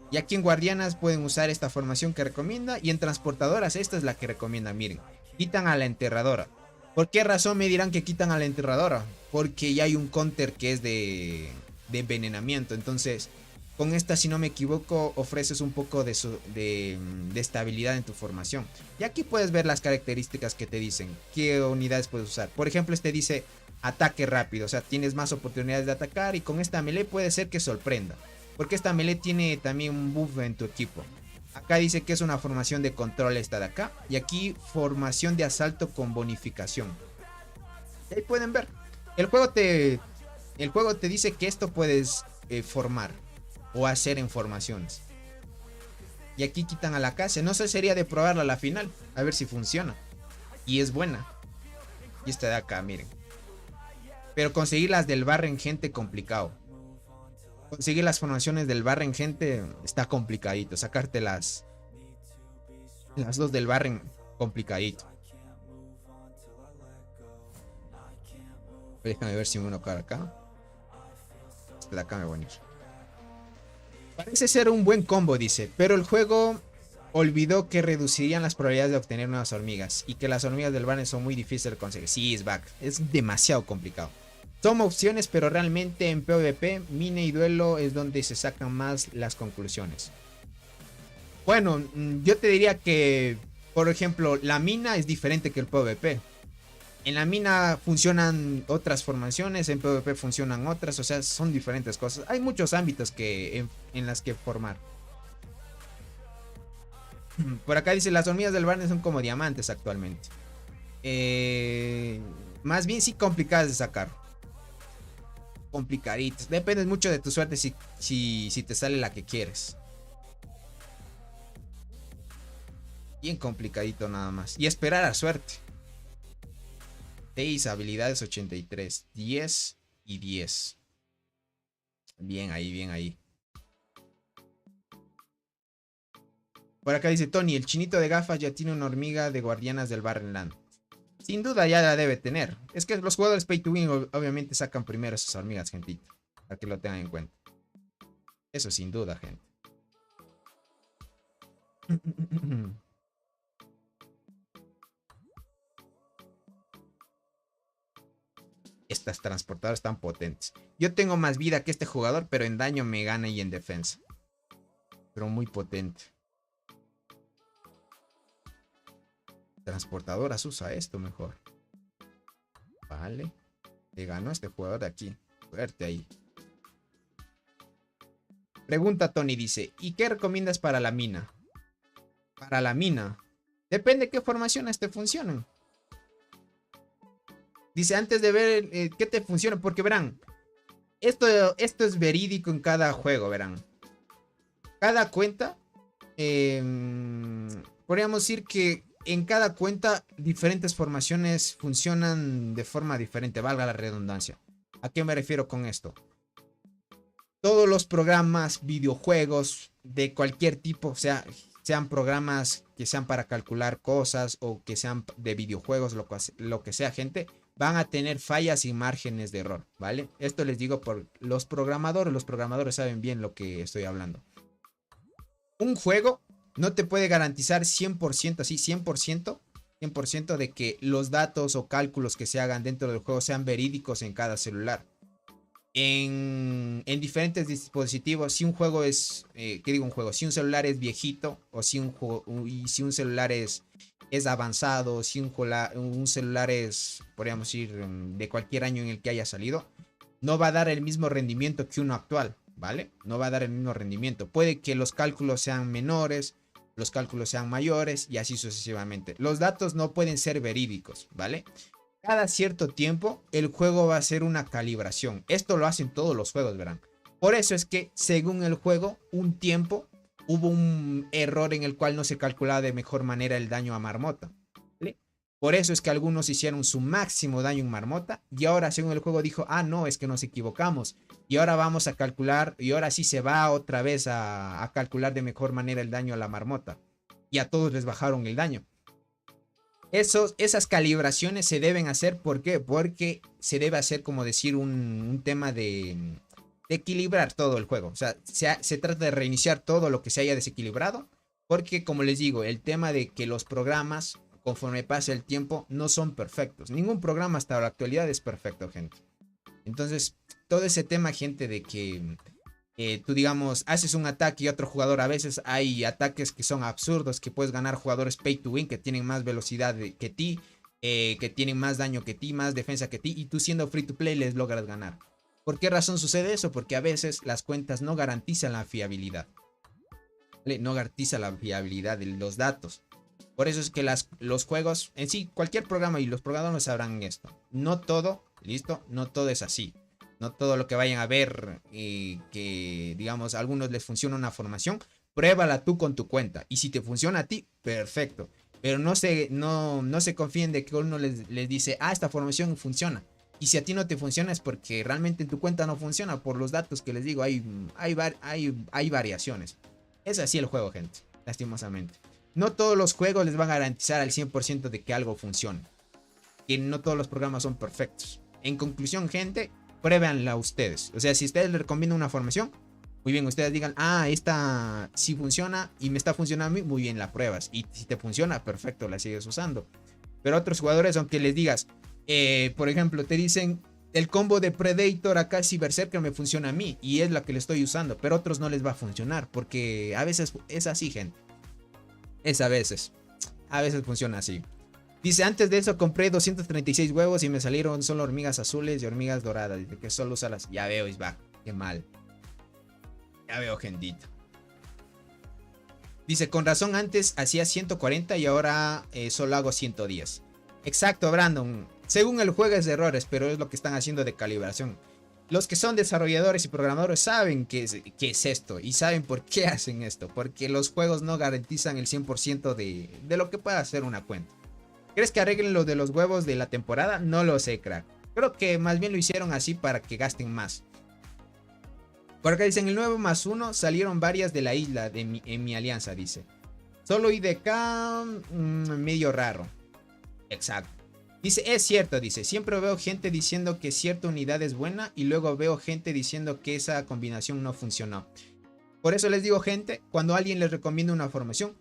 Y aquí en Guardianas pueden usar esta formación que recomienda. Y en transportadoras esta es la que recomienda. Miren, quitan a la enterradora. ¿Por qué razón me dirán que quitan a la enterradora? Porque ya hay un counter que es de envenenamiento. Entonces, con esta, si no me equivoco, ofreces un poco de estabilidad en tu formación. Y aquí puedes ver las características que te dicen. ¿Qué unidades puedes usar? Por ejemplo, este dice ataque rápido. O sea, tienes más oportunidades de atacar. Y con esta melee puede ser que sorprenda. Porque esta melee tiene también un buff en tu equipo. Acá dice que es una formación de control esta de acá. Y aquí formación de asalto con bonificación. Y ahí pueden ver. El juego te dice que esto puedes formar o hacer en formaciones. Y aquí quitan a la casa. No sé, sería de probarla a la final. A ver si funciona. Y es buena. Y esta de acá, miren. Pero conseguir las del barren gente complicado. Conseguir las formaciones del barren gente está complicadito. Sacarte las dos del barren complicadito. Déjame ver si uno cara acá. Este de acá me voy a unir. Parece ser un buen combo, dice, pero el juego olvidó que reducirían las probabilidades de obtener nuevas hormigas y que las hormigas del barren son muy difíciles de conseguir. Sí, es back, es demasiado complicado. Toma opciones, pero realmente en PvP, mina y duelo es donde se sacan más las conclusiones. Bueno, yo te diría que, por ejemplo, la mina es diferente que el PvP. En la mina funcionan otras formaciones, en PvP funcionan otras, o sea, son diferentes cosas. Hay muchos ámbitos en las que formar. Por acá dice, las hormigas del barren son como diamantes actualmente. Más bien sí complicadas de sacar. Complicaditas. Depende mucho de tu suerte si te sale la que quieres. Bien complicadito nada más. Y esperar a suerte. 6 habilidades 83. 10 y 10. Bien ahí, bien ahí. Por acá dice Tony, el chinito de gafas ya tiene una hormiga de guardianas del Barrenland. Sin duda ya la debe tener. Es que los jugadores Pay to Win obviamente sacan primero esas hormigas, gentita. Para que lo tengan en cuenta. Eso sin duda, gente. Estas transportadoras están potentes. Yo tengo más vida que este jugador, pero en daño me gana y en defensa. Pero muy potente. Transportadoras usa esto mejor. Vale. Le ganó este jugador de aquí. Suerte ahí. Pregunta Tony, dice, ¿y qué recomiendas para la mina? Para la mina. Depende de qué formaciones te funcionen. Dice, antes de ver qué te funciona, porque verán, esto es verídico en cada juego, verán. Cada cuenta, podríamos decir que en cada cuenta diferentes formaciones funcionan de forma diferente, valga la redundancia. ¿A qué me refiero con esto? Todos los programas, videojuegos de cualquier tipo, o sea, sean programas que sean para calcular cosas o que sean de videojuegos, lo que sea, gente, van a tener fallas y márgenes de error, ¿vale? Esto les digo por los programadores saben bien lo que estoy hablando. Un juego no te puede garantizar 100%, así 100% de que los datos o cálculos que se hagan dentro del juego sean verídicos en cada celular. En diferentes dispositivos, si un juego es, ¿qué digo un juego? Si un celular es viejito o si un celular es avanzado, si un celular es, podríamos decir, de cualquier año en el que haya salido, no va a dar el mismo rendimiento que uno actual, ¿vale? No va a dar el mismo rendimiento. Puede que los cálculos sean menores, los cálculos sean mayores y así sucesivamente. Los datos no pueden ser verídicos, ¿vale? Cada cierto tiempo el juego va a hacer una calibración. Esto lo hacen todos los juegos, verán. Por eso es que según el juego, un tiempo hubo un error en el cual no se calculaba de mejor manera el daño a Marmota, ¿vale? Por eso es que algunos hicieron su máximo daño en Marmota y ahora según el juego dijo, ah no, es que nos equivocamos. Y ahora vamos a calcular y ahora sí se va otra vez a calcular de mejor manera el daño a la Marmota. Y a todos les bajaron el daño. Esas calibraciones se deben hacer, ¿por qué? Porque se debe hacer, como decir, un tema de equilibrar todo el juego. O sea, se trata de reiniciar todo lo que se haya desequilibrado. Porque, como les digo, el tema de que los programas, conforme pasa el tiempo, no son perfectos. Ningún programa hasta la actualidad es perfecto, gente. Entonces, todo ese tema, gente, de que tú, digamos, haces un ataque y otro jugador, a veces hay ataques que son absurdos, que puedes ganar jugadores pay to win, que tienen más velocidad que ti, que tienen más daño que ti, más defensa que ti, y tú siendo free to play les logras ganar. ¿Por qué razón sucede eso? Porque a veces las cuentas no garantizan la fiabilidad. ¿Vale? No garantiza la fiabilidad de los datos. Por eso es que los juegos, en sí, cualquier programa y los programadores sabrán esto. No todo, listo, no todo es así. No todo lo que vayan a ver, que digamos a algunos les funciona una formación, pruébala tú con tu cuenta. Y si te funciona a ti, perfecto. Pero no se confíen de que uno les dice, esta formación funciona. Y si a ti no te funciona es porque realmente en tu cuenta no funciona. Por los datos que les digo, hay variaciones. Es así el juego, gente, lastimosamente. No todos los juegos les van a garantizar al 100% de que algo funcione. Que no todos los programas son perfectos. En conclusión, gente, pruébenla ustedes. O sea, si ustedes les recomiendan una formación, muy bien, ustedes digan, esta sí funciona y me está funcionando a mí, muy bien, la pruebas. Y si te funciona, perfecto, la sigues usando. Pero otros jugadores, aunque les digas, por ejemplo, te dicen, el combo de Predator acá si Berserker me funciona a mí y es la que le estoy usando, pero a otros no les va a funcionar porque a veces es así, gente. Es a veces funciona así. Dice, antes de eso compré 236 huevos y me salieron solo hormigas azules y hormigas doradas. Dice que solo usa las... Ya veo, Isbak, qué mal. Ya veo, gentito. Dice, con razón antes hacía 140 y ahora solo hago 110. Exacto, Brandon. Según el juego es de errores, pero es lo que están haciendo de calibración. Los que son desarrolladores y programadores saben qué es esto y saben por qué hacen esto. Porque los juegos no garantizan el 100% de lo que pueda hacer una cuenta. ¿Crees que arreglen lo de los huevos de la temporada? No lo sé, crack. Creo que más bien lo hicieron así para que gasten más. Por acá dicen, el 9+1 salieron varias de la isla en mi alianza, dice. Solo IDK, medio raro. Exacto. Dice, es cierto, dice, siempre veo gente diciendo que cierta unidad es buena y luego veo gente diciendo que esa combinación no funcionó. Por eso les digo, gente, cuando alguien les recomienda una formación,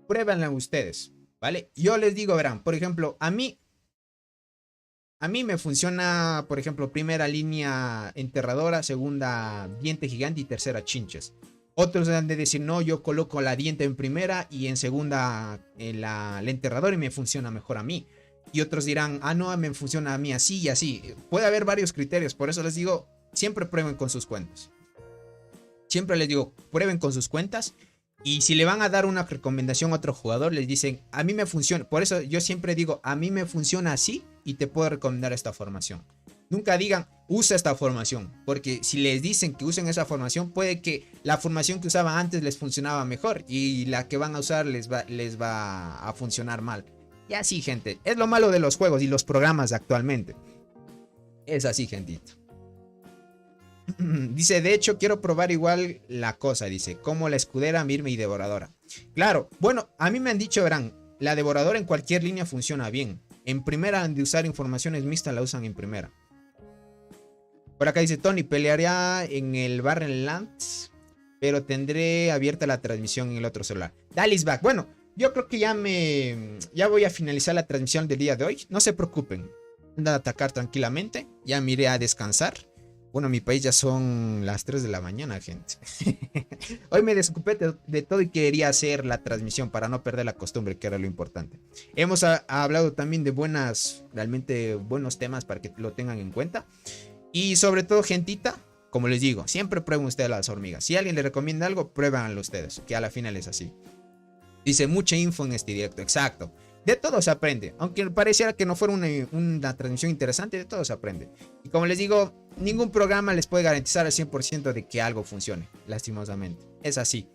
pruébenla ustedes, ¿vale? Yo les digo, verán, por ejemplo, a mí me funciona, por ejemplo, primera línea enterradora, segunda diente gigante y tercera chinches. Otros han de decir, no, yo coloco la diente en primera y en segunda la enterradora y me funciona mejor a mí. Y otros dirán, no, me funciona a mí así y así. Puede haber varios criterios, por eso les digo, siempre prueben con sus cuentas. Siempre les digo, prueben con sus cuentas. Y si le van a dar una recomendación a otro jugador, les dicen, a mí me funciona. Por eso yo siempre digo, a mí me funciona así y te puedo recomendar esta formación. Nunca digan, usa esta formación. Porque si les dicen que usen esa formación, puede que la formación que usaban antes les funcionaba mejor. Y la que van a usar les va a funcionar mal. Y así, gente. Es lo malo de los juegos y los programas actualmente. Es así, gentito. Dice, de hecho, quiero probar igual la cosa. Dice, como la escudera, Mirme y devoradora. Claro, bueno, a mí me han dicho, verán, la devoradora en cualquier línea funciona bien. En primera han de usar informaciones mixtas, la usan en primera. Por acá dice Tony, pelearía en el Barrenlands, pero tendré abierta la transmisión en el otro celular. Dale, back. Bueno, yo creo que ya voy a finalizar la transmisión del día de hoy. No se preocupen. Anda a atacar tranquilamente. Ya me iré a descansar. Bueno, en mi país ya son las 3 de la mañana, gente. Hoy me desocupé de todo y quería hacer la transmisión para no perder la costumbre, que era lo importante. Hemos hablado también de realmente buenos temas para que lo tengan en cuenta. Y sobre todo, gentita, como les digo, siempre prueben ustedes las hormigas. Si alguien les recomienda algo, pruébanlo ustedes, que a la final es así. Dice, mucha info en este directo, exacto. De todo se aprende, aunque pareciera que no fuera una transmisión interesante, de todo se aprende. Y como les digo, ningún programa les puede garantizar al 100% de que algo funcione, lastimosamente. Es así.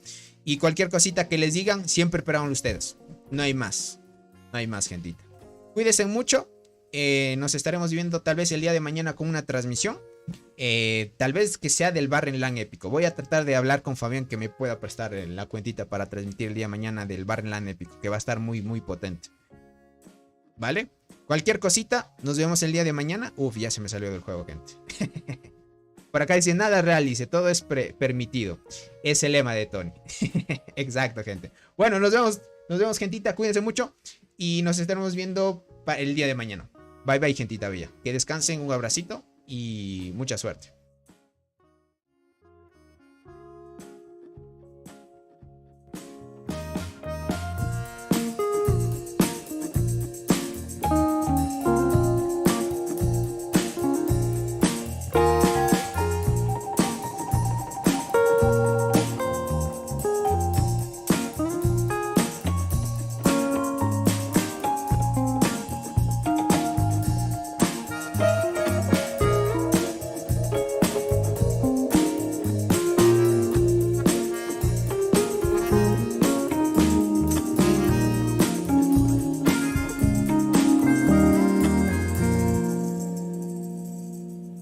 Y cualquier cosita que les digan, siempre prueban ustedes. No hay más, gentita. Cuídense mucho. Nos estaremos viendo tal vez el día de mañana con una transmisión. Tal vez que sea del Barrenland épico. Voy a tratar de hablar con Fabián que me pueda prestar la cuentita para transmitir el día de mañana del Barrenland épico, que va a estar muy muy potente. ¿Vale? Cualquier cosita, nos vemos el día de mañana. Uf, ya se me salió del juego, gente. Por acá dice, nada real, dice, todo es permitido. Es el lema de Tony. Exacto, gente. Bueno, nos vemos, gentita, cuídense mucho y nos estaremos viendo el día de mañana. Bye bye, gentita bella. Que descansen, un abracito y mucha suerte.